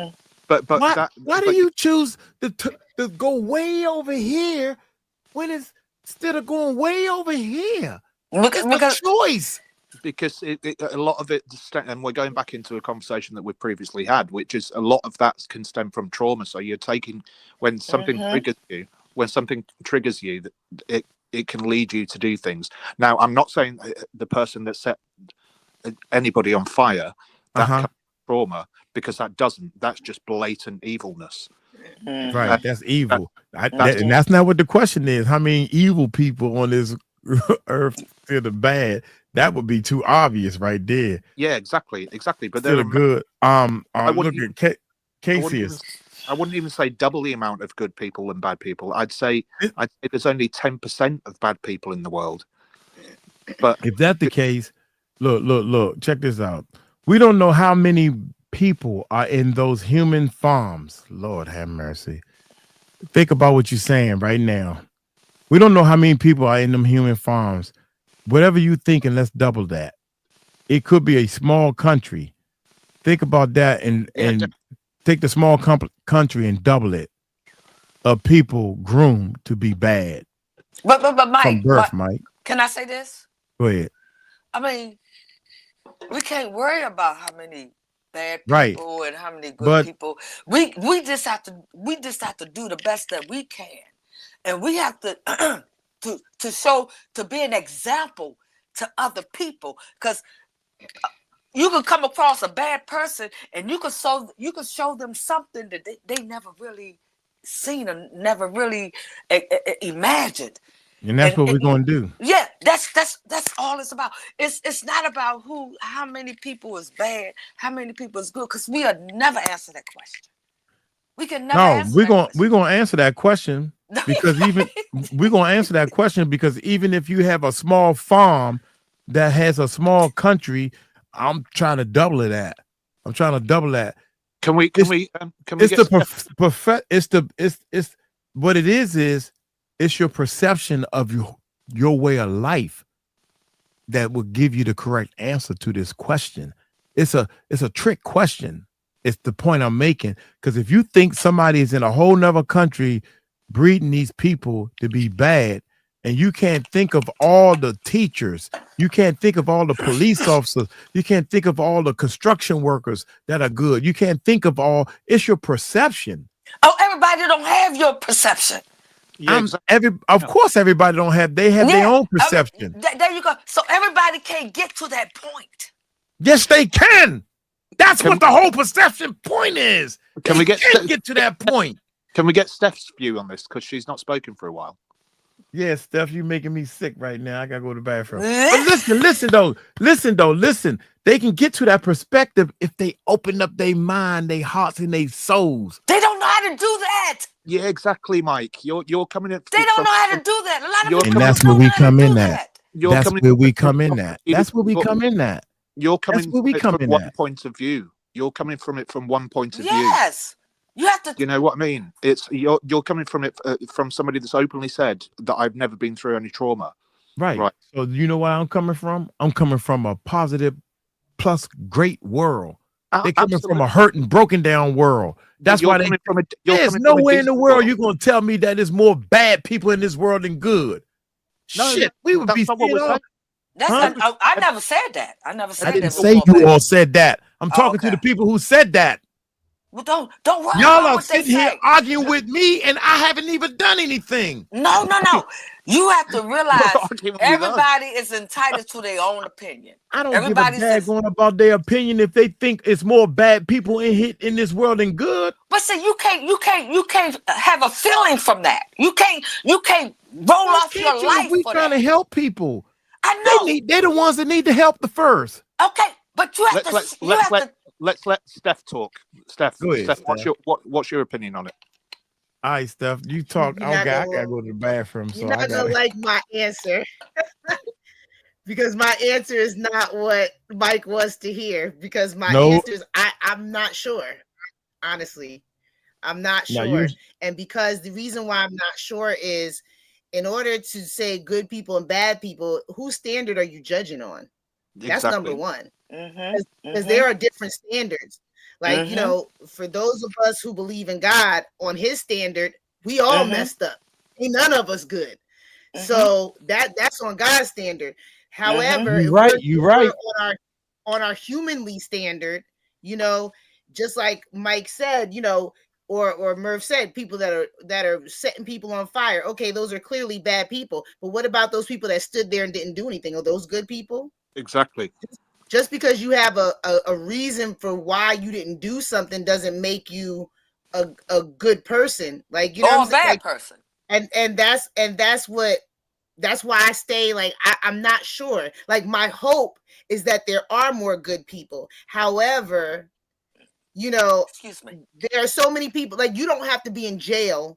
but why do you choose to go way over here when it's instead of going way over here? It's a choice. Because a lot of it, and we're going back into a conversation that we've previously had, which is a lot of that can stem from trauma. So you're taking when something triggers you, that it can lead you to do things. Now, I'm not saying the person that set anybody on fire that comes from trauma, because that's just blatant evilness. Right, that's evil. And that's not what the question is. How many evil people on this earth to the bad? That would be too obvious right there. Yeah, exactly. But they're good. Look at Cases. I wouldn't even say double the amount of good people than bad people. I'd say there's only 10% of bad people in the world. But if that's the case, look, check this out. We don't know how many people are in those human farms. Lord have mercy. Think about what you're saying right now. We don't know how many people are in them human farms. Whatever you thinking, let's double that. It could be a small country. Think about that and take the small country and double it of people groomed to be bad. But Mike, from birth, Mike. Can I say this? Go ahead. I mean, we can't worry about how many bad people and how many good people. We just have to do the best that we can, and we have to to be an example to other people, because you can come across a bad person and you can show them something that they never really seen or never really imagined. And that's what we're going to do. Yeah, that's all it's about. It's not about how many people is bad, how many people is good, because we'll never answer that question. We can never answer we're going to answer that question, because we're going to answer that question because even if you have a small farm that has a small country, I'm trying to double it at. I'm trying to double that. Can we it's what it is it's your perception of your way of life that will give you the correct answer to this question. It's a trick question. It's the point I'm making, because if you think somebody is in a whole nother country breeding these people to be bad, and you can't think of all the teachers, you can't think of all the police officers, you can't think of all the construction workers that are good, you can't think of all, it's your perception. Oh, everybody don't have your perception. Yeah, exactly. Of course everybody don't have, they have their own perception. There you go. So everybody can't get to that point. Yes, they can. That's what the whole perception point is. Can we get to that point? Can we get Steph's view on this, because she's not spoken for a while? Yeah, Steph, you making me sick right now. I gotta go to the bathroom. But listen. They can get to that perspective if they open up their mind, their hearts, and their souls. They don't know how to do that. Yeah, exactly, Mike. You're coming in. They don't know how to do that. A lot of people. And that's where we come in at. That's where we come in at. That's where we come in at. You're coming from one at. point of view. You're coming from it from one point of view. Yes. You have to. You know what I mean? It's you're coming from it from somebody that's openly said that I've never been through any trauma. Right. So you know where I'm coming from? I'm coming from a positive plus great world. They're coming from a hurt and broken down world. That's why there's nowhere in the world you're going to tell me that there's more bad people in this world than good. No, Shit, we would be scared off. I never said that. I never said that. I didn't say you all said that. I'm talking to the people who said that. Well, don't worry Y'all about are what they sitting here say. arguing with me, and I haven't even done anything. No. You have to realize everybody is entitled to their own opinion. I don't give a daggone about their opinion if they think it's more bad people in this world than good. But see, you can't have a feeling from that. You can't roll off your life. We for trying that. to help people. I know. They're the ones that need the help the first. Okay, but you have Let's let Steph talk. Steph, Go ahead, Steph, what's your opinion on it? All right, Steph, you talk. I gotta go to the bathroom. You're not gonna like my answer because my answer is not what Mike wants to hear. Because my answer is I'm not sure. Honestly, I'm not sure. And because the reason why I'm not sure is in order to say good people and bad people, whose standard are you judging on? That's number one. Because there are different standards. Like, you know, for those of us who believe in God, on his standard, we all messed up. Ain't none of us good. So that's on God's standard. However, you're right. On our humanly standard, you know, just like Mike said, you know, or Murph said, people that are setting people on fire. Okay, those are clearly bad people. But what about those people that stood there and didn't do anything? Are those good people? Exactly. Just because you have a reason for why you didn't do something doesn't make you a good person. Like, you know, or a bad person. And that's why I stay like I'm not sure. Like, my hope is that there are more good people. However, you know, there are so many people. Like, you don't have to be in jail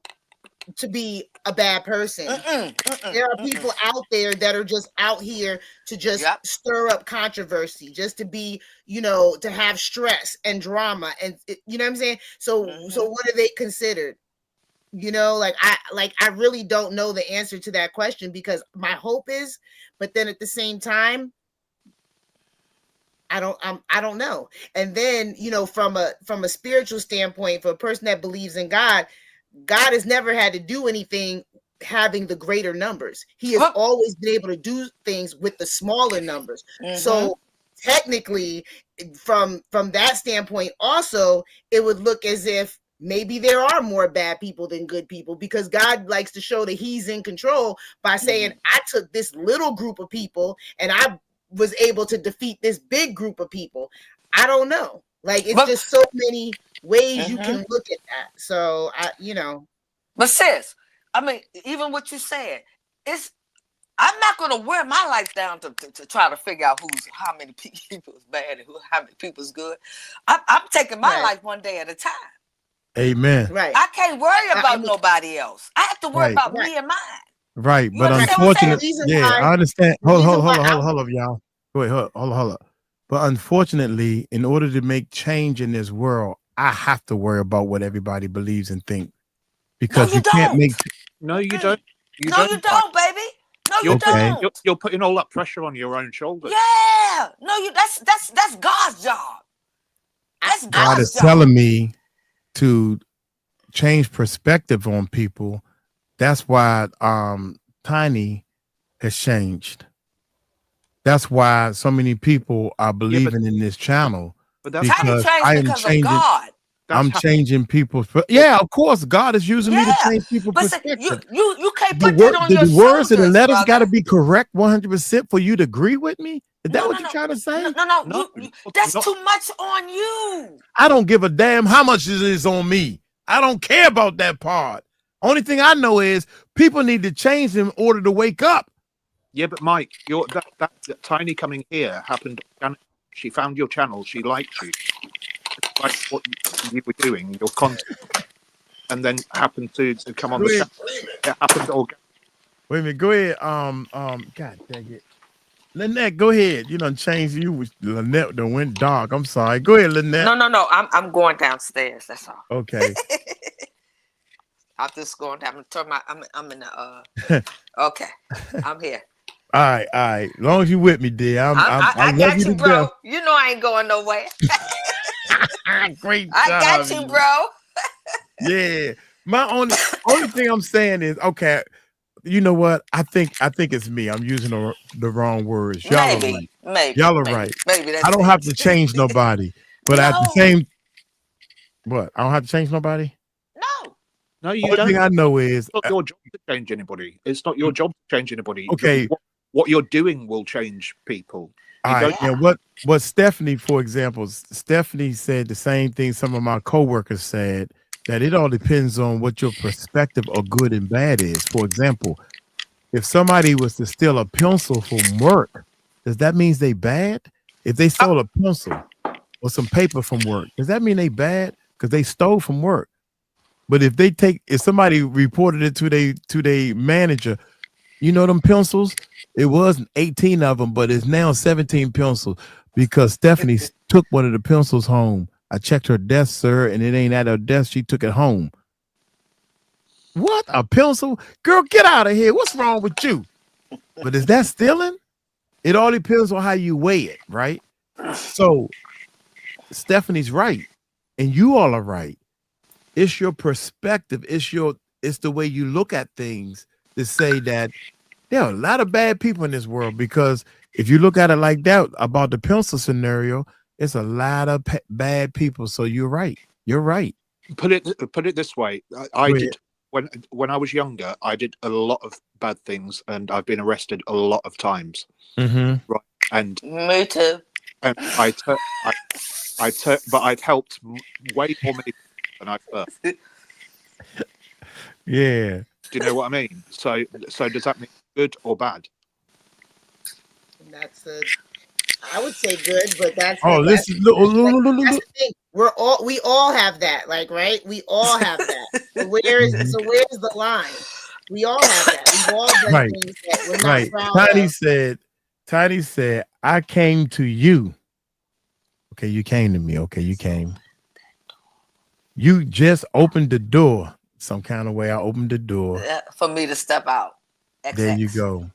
to be a bad person. There are people out there that are just out here to just stir up controversy, just to be, you know, to have stress and drama, and you know what I'm saying. So what are they considered? You know, like I really don't know the answer to that question, because my hope is, but then at the same time, I don't know. And then, you know, from a spiritual standpoint, for a person that believes in God has never had to do anything having the greater numbers. He has always been able to do things with the smaller numbers. So technically, from that standpoint, also, it would look as if maybe there are more bad people than good people, because God likes to show that he's in control by saying, I took this little group of people and I was able to defeat this big group of people. I don't know. Like, it's just so many ways you can look at that. So you know. But sis, I mean, even what you said, I'm not going to wear my life down to try to figure out how many people is bad and how many people is good. I'm taking my life one day at a time. Amen. Right. I can't worry about nobody else. I have to worry about me and mine. Right, but unfortunately, I understand. Hold up, y'all. Wait, hold up. But unfortunately, in order to make change in this world, I have to worry about what everybody believes and think, because you can't make. No, you don't. You don't, baby. No, you don't. You're putting all that pressure on your own shoulders. Yeah. No, that's God's job. That's God's God is job. telling me to change perspective on people. That's why Tiny has changed. That's why so many people are believing in this channel, because I am changing. God. I'm changing people's. Yeah, of course, God is using me to change people's perspective. You can't put that on your the words and the letters brother. got to be correct 100% for you to agree with me. Is that what you're trying to say? No. That's too much on you. I don't give a damn how much it is on me. I don't care about that part. Only thing I know is people need to change in order to wake up. Yeah, but Mike, that Tiny coming here happened. She found your channel. She liked you, like what you were doing, your content, and then happened to come on the channel. It happened all. Wait a minute. Go ahead. God dang it, Lynette. Go ahead. You done changed. Lynette done went dark. I'm sorry. Go ahead, Lynette. No. I'm going downstairs. That's all. Okay. I'm just going down. I'm in the. Okay, I'm here. All right. As long as you with me, dear. I love got you you, to bro. death. You know I ain't going nowhere. Great I job. got you, bro. Yeah. My only thing I'm saying is, okay, you know what? I think it's me. I'm using the wrong words. Y'all are right. Y'all are right. Maybe that's I don't have to change nobody, but at the same, what? I don't have to change nobody. No, you Only don't. thing I know is It's not your job to change anybody. It's not your job to change anybody. Okay. What you're doing will change people. All right. And what Stephanie, for example, Stephanie said the same thing some of my coworkers said, that it all depends on what your perspective of good and bad is. For example, if somebody was to steal a pencil from work, does that mean they bad? If they stole a pencil or some paper from work, does that mean they bad? Because they stole from work. But if somebody reported it to their manager, you know them pencils, it wasn't 18 of them, but it's now 17 pencils because Stephanie took one of the pencils home. I checked her desk, sir, and it ain't at her desk. She took it home. What? A pencil? Girl, get out of here. What's wrong with you? But is that stealing? It all depends on how you weigh it, right? So Stephanie's right, and you all are right. It's your perspective. It's the way you look at things to say that there are a lot of bad people in this world, because if you look at it like that about the pencil scenario, it's a lot of bad people. So you're right. You're right. Put it this way. I did when I was younger. I did a lot of bad things, and I've been arrested a lot of times. Mm-hmm. Right. And me too. And but I've helped way more many people than I've hurt. Yeah. Do you know what I mean? So does that mean good or bad? That's I would say good, but that's that's the thing. We all have that, like, right? We all have that. So where's the line? We all have that. We've all done things that we're not proud of. Tiny said, I came to you. Okay, you came to me. Okay, you came. You just opened the door. Some kind of way I opened the door. For me to step out. XX. There you go.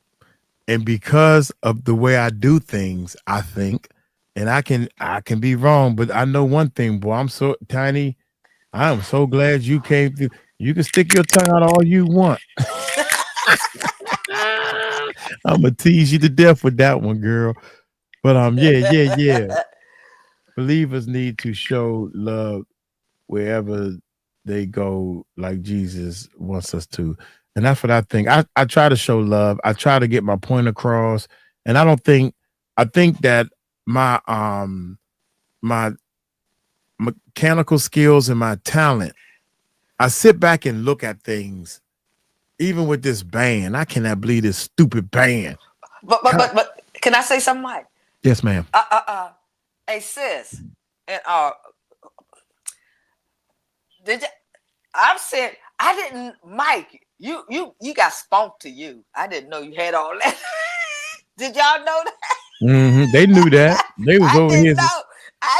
And because of the way I do things, I think, and I can be wrong, but I know one thing, boy. I'm so Tiny. I'm so glad you came through. You can stick your tongue out all you want. I'm gonna tease you to death with that one, girl. But yeah. Believers need to show love wherever they go, like Jesus wants us to. And that's what I think. I try to show love. I try to get my point across. And I think that my my mechanical skills and my talent, I sit back and look at things. Even with this band, I cannot believe this stupid band. But can I say something, Mike? Yes, ma'am. Hey, sis, and I'm saying I didn't, Mike. You got spunked to you. I didn't know you had all that. Did y'all know that? Mm-hmm. They knew that. They was over here.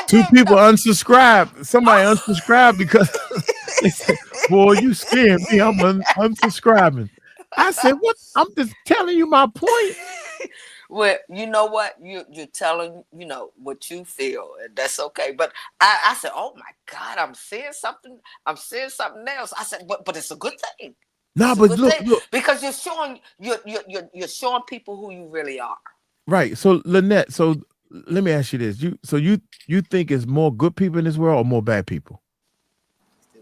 Two people unsubscribed. Somebody unsubscribed because they said, boy, you scared me. I'm unsubscribing. I said, what? I'm just telling you my point. Well, you know what? You're telling, what you feel, and that's okay. But I said, oh my God, I'm seeing something. I'm seeing something else. I said, but it's a good thing. No, but look, because you're showing people who you really are. Right. So Lynette, so let me ask you this. You think it's more good people in this world or more bad people?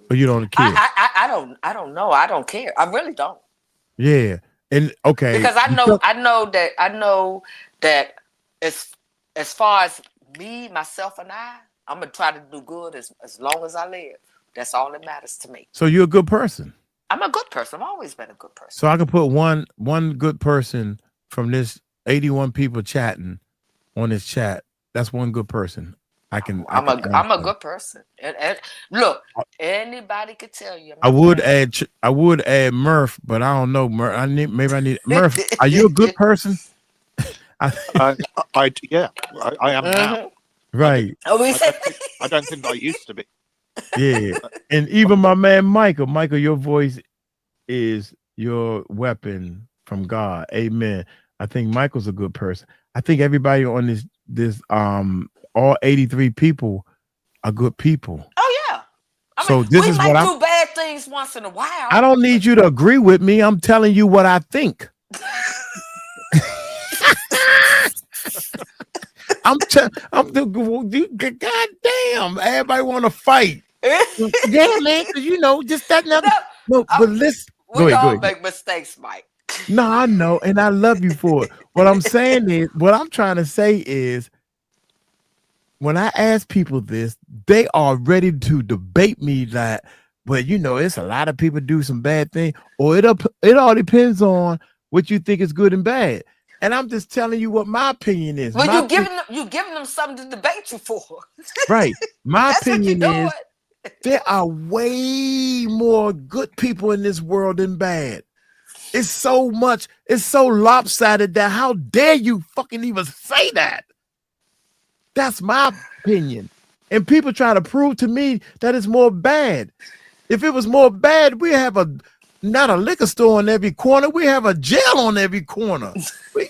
Or you don't care? I don't know. I don't care. I really don't. Yeah. And okay. Because I know that as far as me, myself, and I'm gonna try to do good as long as I live. That's all that matters to me. So you're a good person. I'm a good person. I've always been a good person. So I can put one good person from this 81 people chatting on this chat. That's one good person. I'm a good person. And look, anybody could tell you. I would add Murph, but I don't know Murph. I need Murph. Are you a good person? I am now. Right. I don't think I used to be. Yeah. And even my man Michael, your voice is your weapon from God. Amen. I think Michael's a good person. I think everybody on this all 83 people are good people. Oh yeah. So this is what I do bad things once in a while. I don't need you to agree with me. I'm telling you what I think. Goddamn, everybody want to fight. Yeah, man, because you know, just that another. No, but listen. We all make mistakes, Mike. No, I know, and I love you for it. What I'm saying is, what I'm trying to say is, when I ask people this, they are ready to debate me that, well, you know, it's a lot of people do some bad things, or it all depends on what you think is good and bad. And I'm just telling you what my opinion is. Well, you giving them something to debate you for. Right. My opinion is there are way more good people in this world than bad. It's so lopsided that how dare you fucking even say that? That's my opinion. And people try to prove to me that it's more bad. If it was more bad, we have not a liquor store on every corner. We have a jail on every corner. We're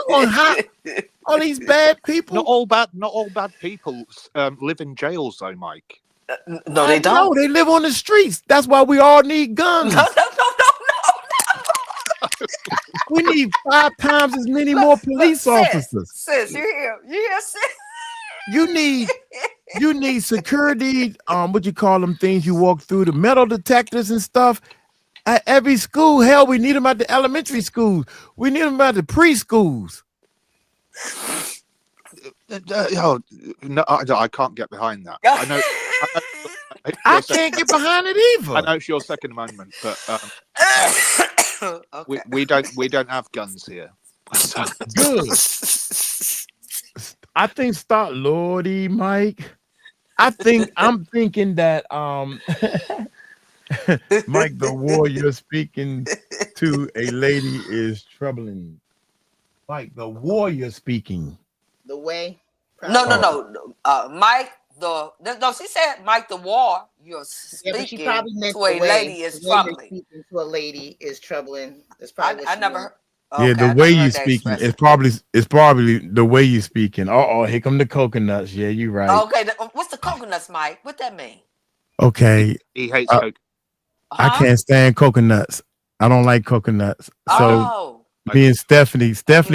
going hot. All these bad people. Not all bad people live in jails, though, Mike. No, they don't. No, they live on the streets. That's why we all need guns. No. We need 5 times as many more police officers. Sis, you hear, sis? You need security, what you call them things you walk through, the metal detectors and stuff. At every school, hell, we need them at the elementary schools. We need them at the preschools. No, I can't get behind that. I know I can't get behind it either. I know it's your Second Amendment, but okay. we don't have guns here. Good. I think start Lordy Mike. I'm thinking that Mike the Warrior speaking to a lady is troubling. Mike the Warrior speaking. The way. No. Mike she said Mike the War. You're speaking but she probably meant to a lady is troubling. Speaking to a lady is troubling. That's probably I never heard. Yeah, the way you speaking, it's probably the way you speaking. Here come the coconuts. Yeah, you right. Okay, what's the coconuts, Mike? What that mean? Okay. He hates coconuts. I can't stand coconuts. I don't like coconuts. So me and Stephanie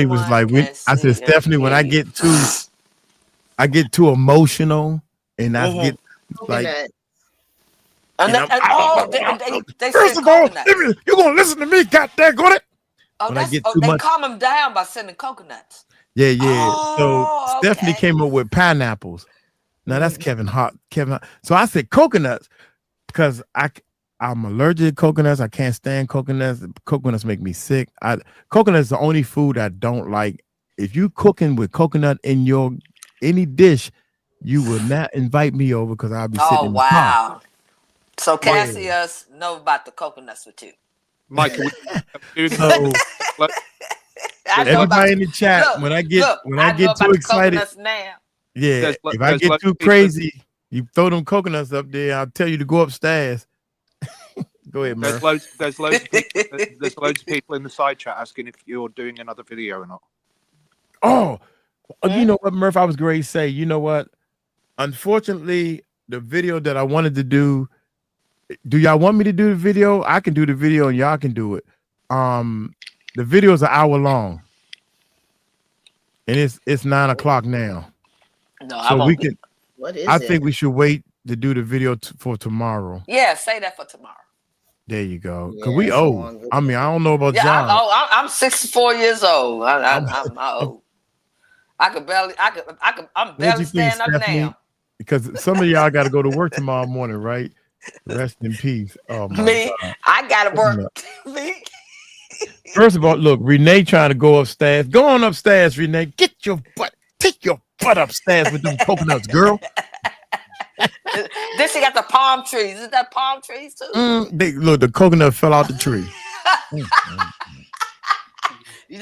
was like, I said, Stephanie, when I get too emotional and I get like. First of all, you're gonna listen to me, goddamn it. They calm them down by sending coconuts. Yeah. So Stephanie came up with pineapples. Now that's Kevin Hart. So I said coconuts because I'm allergic to coconuts. I can't stand coconuts. Coconuts make me sick. Coconut is the only food I don't like. If you cooking with coconut in any dish, you will not invite me over because I'll be sitting in the car. So Cassius know about the coconuts with you. Michael, everybody in the chat, when I get too excited, if I get too crazy, you throw them coconuts up there. I'll tell you to go upstairs. Go ahead, Murph. There's loads of people in the side chat asking if you're doing another video or not. You know what, Murph? I was going to say, you know what? Unfortunately, the video that I wanted to do y'all want me to do the video? I can do the video and y'all can do it. The video is an hour long. And it's 9:00 now. No, so we can what is I it? think we should wait to do the video for tomorrow. Yeah, say that for tomorrow. There you go. Cause we old. I mean, I don't know about y'all. I'm 64 years old. I'm old. I'm barely standing up now. Because some of y'all got to go to work tomorrow morning, right? Rest in peace. Oh my God. I gotta work. First of all, look, Renee trying to go upstairs. Go on upstairs, Renee. Take your butt upstairs with them coconuts, girl. Then she got the palm trees. Is that palm trees too? Look, the coconut fell out the tree.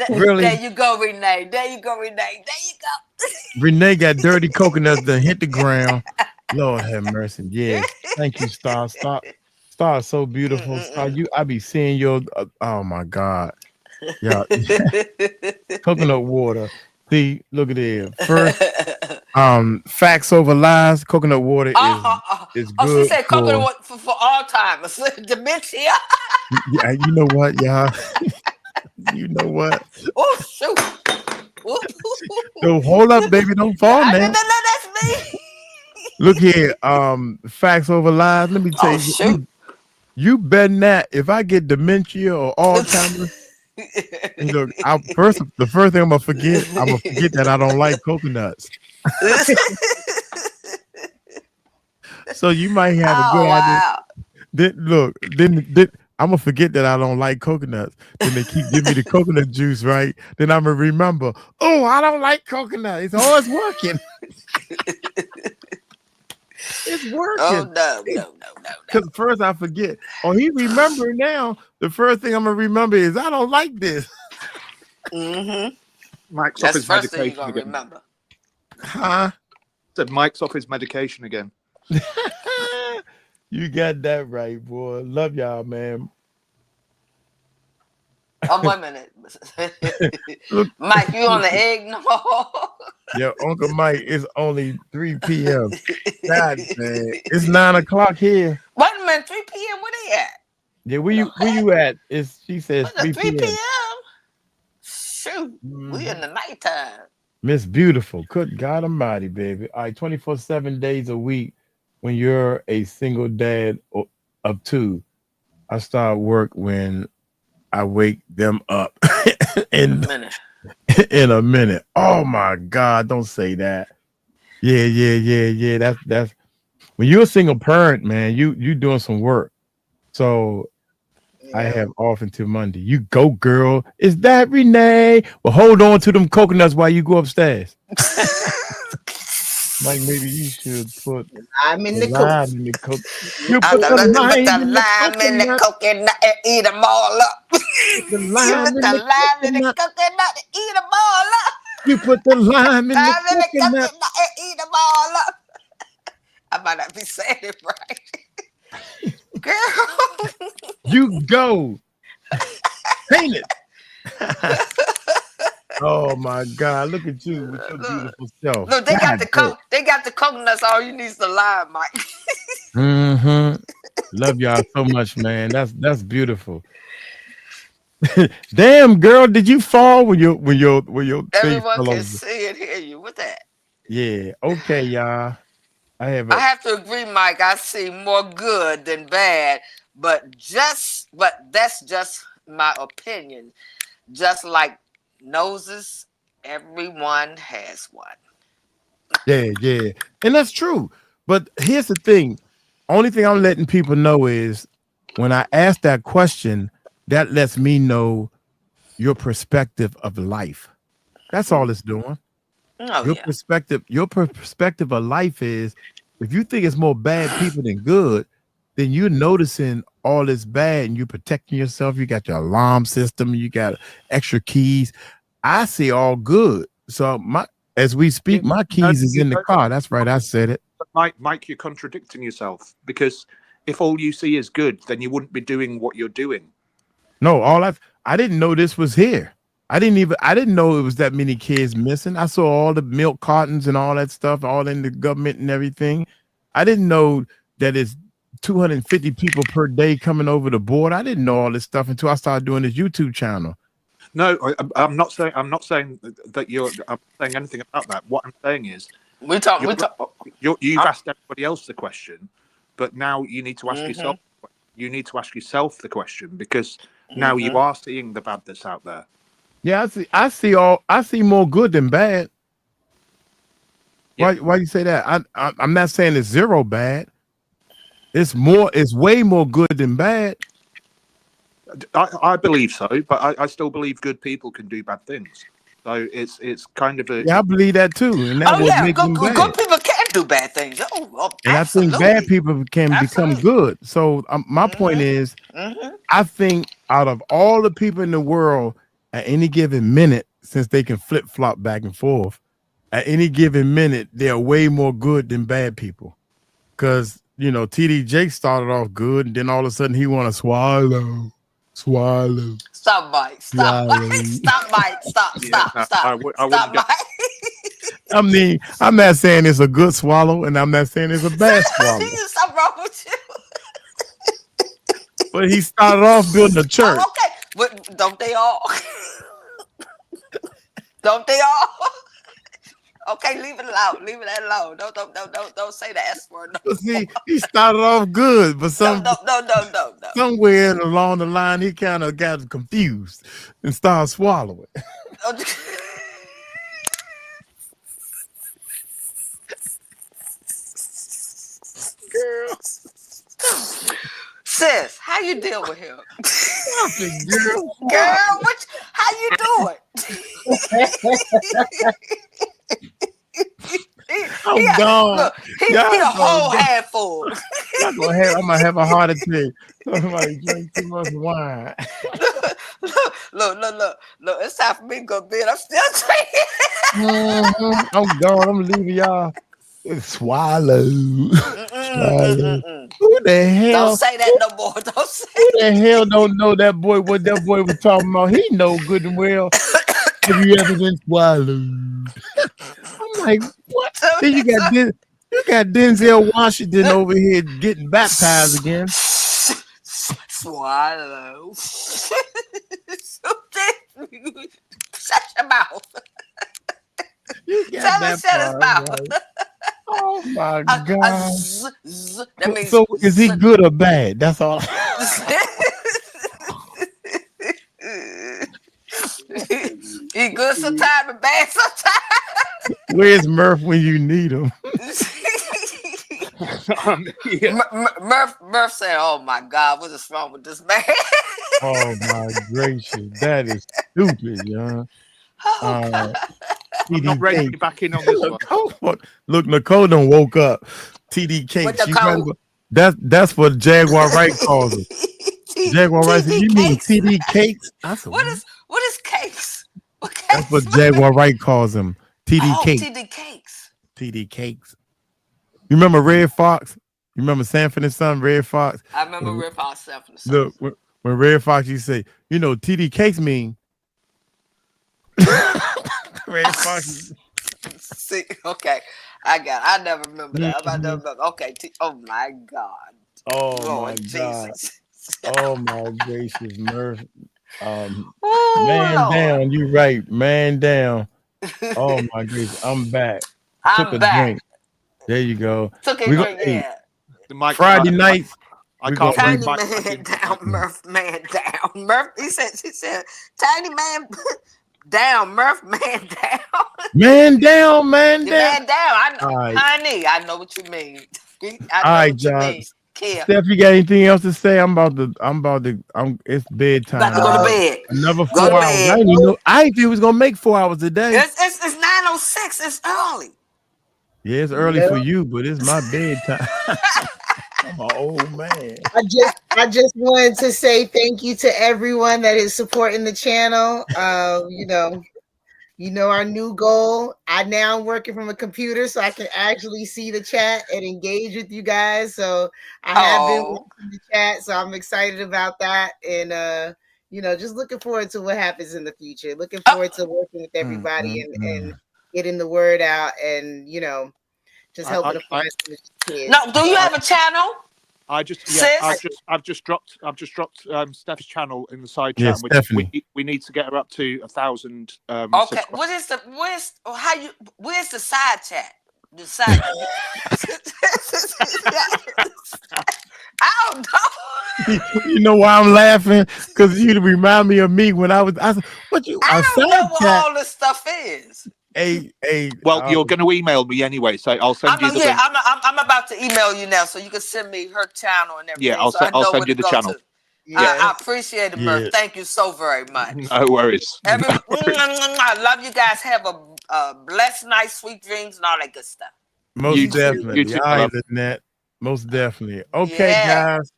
Really? There you go, Renee. There you go. Renee got dirty coconuts that hit the ground. Lord have mercy. Yeah. Thank you, Star. Star is so beautiful. Star, I be seeing your oh my God. Yeah. Coconut water. See, look at it. First, facts over lies. Coconut water is Oh, she good said coconut water for Alzheimer's, dementia. Yeah, you know what, y'all? You know what? Oh shoot! So hold up, baby. Don't fall now. No, that's me. Look here. Facts over lies. Let me tell you. You bet not. If I get dementia or Alzheimer's, look, the first thing I'm gonna forget that I don't like coconuts. So you might have a good idea. Then I'm gonna forget that I don't like coconuts. Then they keep giving me the coconut juice, right? Then I'm gonna remember, oh, I don't like coconut. It's always working. It's working. Oh no. Because first I forget. Oh, he remember now. The first thing I'm gonna remember is I don't like this. Mike's That's off his the first thing medication you're gonna again. remember. Huh? Said Mike's off his medication again. You got that right, boy. Love y'all, man. Oh, 1 minute. Mike, you on the egg? No. Yeah, Uncle Mike, it's only 3 p.m. God, man. It's 9 o'clock here. Wait a minute, 3 p.m. Where they at? Yeah, where you at? She says 3 3 p.m. p.m. Shoot, we in the nighttime. Miss Beautiful. Good God Almighty, baby. All right, 24/7 days a week. When you're a single dad of 2, I start work when I wake them up in a minute. Oh my God, don't say that. Yeah. That's when you're a single parent, man, you doing some work. So I have off until Monday. You go, girl. Is that Renee? Well, hold on to them coconuts while you go upstairs. Mike, maybe you should put I'm in the lime coconut. in the coconut. You put the lime in the coconut and eat them all up. The You lime put the lime in the coconut and eat them all up. You put the lime in the coconut and eat them all up. I might not be saying it right. Girl. You go. Paint it. Oh my God! Look at you with your beautiful self. Look, they got the coconuts. All you need is the lime, Mike. Love y'all so much, man. That's beautiful. Damn, girl, did you fall when your Everyone can see and hear you. What that? Yeah. Okay, y'all. I have to agree, Mike. I see more good than bad, but that's just my opinion. Just like noses, everyone has one. Yeah. And that's true. But here's the thing. Only thing I'm letting people know is when I ask that question, that lets me know your perspective of life. That's all it's doing. Your perspective of life is, if you think it's more bad people than good, then you're noticing all this bad and you're protecting yourself. You got your alarm system, you got extra keys. I see all good. So as we speak, my keys is in the car. That's right. I said it. Mike, you're contradicting yourself, because if all you see is good, then you wouldn't be doing what you're doing. No, I didn't know this was here. I didn't know it was that many kids missing. I saw all the milk cartons and all that stuff, all in the government and everything. I didn't know that it's 250 people per day coming over the board. I didn't know all this stuff until I started doing this YouTube channel. No, I'm not saying that I'm saying anything about that. What I'm saying is you've asked everybody else the question, but now you need to ask yourself. You need to ask yourself the question, because now you are seeing the bad that's out there. Yeah, I see more good than bad. Yeah. Why you say that? I'm not saying it's zero bad. It's way more good than bad. I believe so, but I still believe good people can do bad things. So it's kind of a... Yeah, I believe that too. And that good people can do bad things. And I think bad people can become good. So my point is, I think out of all the people in the world at any given minute, since they can flip-flop back and forth, at any given minute, they're way more good than bad people. Because, TD Jake started off good, and then all of a sudden he want to swallow. Swallow. Stop, Mike. Stop, Mike. Stop, Mike. Stop. Stop, Mike. I mean, I'm not saying it's a good swallow, and I'm not saying it's a bad swallow. Something wrong with you. But he started off building a church. Oh, okay. But don't they all? Don't they all? Okay, leave it alone. Leave it alone. Don't say the S word. No. See, he started off good, but No. somewhere along the line, he kind of got confused and started swallowing. Girl. Sis, how you deal with him? Girl, how you doing? I'm gone. Look, he a whole handful. I'm gonna have a heart attack. Somebody drink too much wine. Look. It's time for me to go to bed. I'm still drinking. I'm gone. I'm leaving y'all. Swallow. Who the hell? Don't say that no more. Don't say Who the hell don't know that boy? What that boy was talking about? He know good and well. Have you ever been swallowed? I'm like, what? Then you got Denzel Washington over here getting baptized again. Swallow. Shut your mouth. Tell him shut his mouth. Right. Oh my God. That means so is he good or bad? That's all. He good sometimes and bad sometimes. Where's Murph when you need him? Murph said, "Oh my God, what is wrong with this man?" Oh my gracious, that is stupid, young. I'm not ready to be back in on this one. Look, Nicole done woke up. TD that's what Jaguar Wright calls him. Jaguar Wright said, "You mean TD cakes?" I said, what is cakes? That's what Jaguar Wright calls him. TD cakes. TD cakes. TD cakes. You remember Red Fox? You remember Sanford and Son, Red Fox? I remember Red Fox, Sanford and Son. Look, when Red Fox used to say, you know, TD cakes mean. Red Fox. See, okay, I never remember that. I never remember. Okay, oh my God. Oh Lord my God. Jesus. Oh my gracious, Murph. Man Lord. down, you right, man down. Oh my gracious, I'm back. Took a drink. There you go. Took a drink, yeah. Friday nights. I can't Tiny man down, Murph man down. Murph, she said, tiny man down, Murph man down. Man down, man down. Man down. I know, right. Honey, I know what you mean. All right, John. Steph, you got anything else to say? It's bedtime. About to go to bed. Another 4 hours. I didn't think it was gonna make 4 hours today. It's 9:06. It's early. Yeah, it's early for you, but it's my bedtime. I'm an old man. I just wanted to say thank you to everyone that is supporting the channel. You know our new goal. I now am working from a computer, so I can actually see the chat and engage with you guys. So I have been watching the chat, so I'm excited about that. And just looking forward to what happens in the future. Looking forward to working with everybody and getting the word out, and just helping to find some kids. No, do you have a channel? I've just dropped Steph's channel in the side Yeah, chat. Stephanie. We need to get her up to 1,000. Okay, where's the side chat? The side. I don't know. You know why I'm laughing? Because you remind me of me when I said, what you? I don't know what all this stuff is. Well, you're going to email me anyway, so I'll send you the link. I'm about to email you now, so you can send me her channel and everything. Yeah, I'll send you the channel. Yeah. I appreciate it, Murph. Thank you so very much. No worries. I love you guys. Have a blessed night, sweet dreams, and all that good stuff. Most definitely. You too, all right, Lynette. Most definitely. Okay, guys.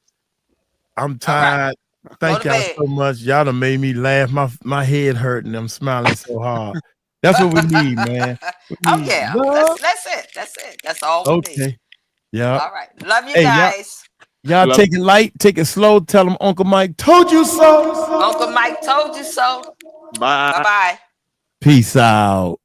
I'm tired. Right. Thank y'all so much. Y'all done made me laugh. My head hurting. I'm smiling so hard. That's what we need, man. That's it. That's all we need. Yeah. All right. Love you guys. Y'all Love- take it light, take it slow. Tell them Uncle Mike told you so. Uncle Mike told you so. Bye. Bye-bye. Peace out.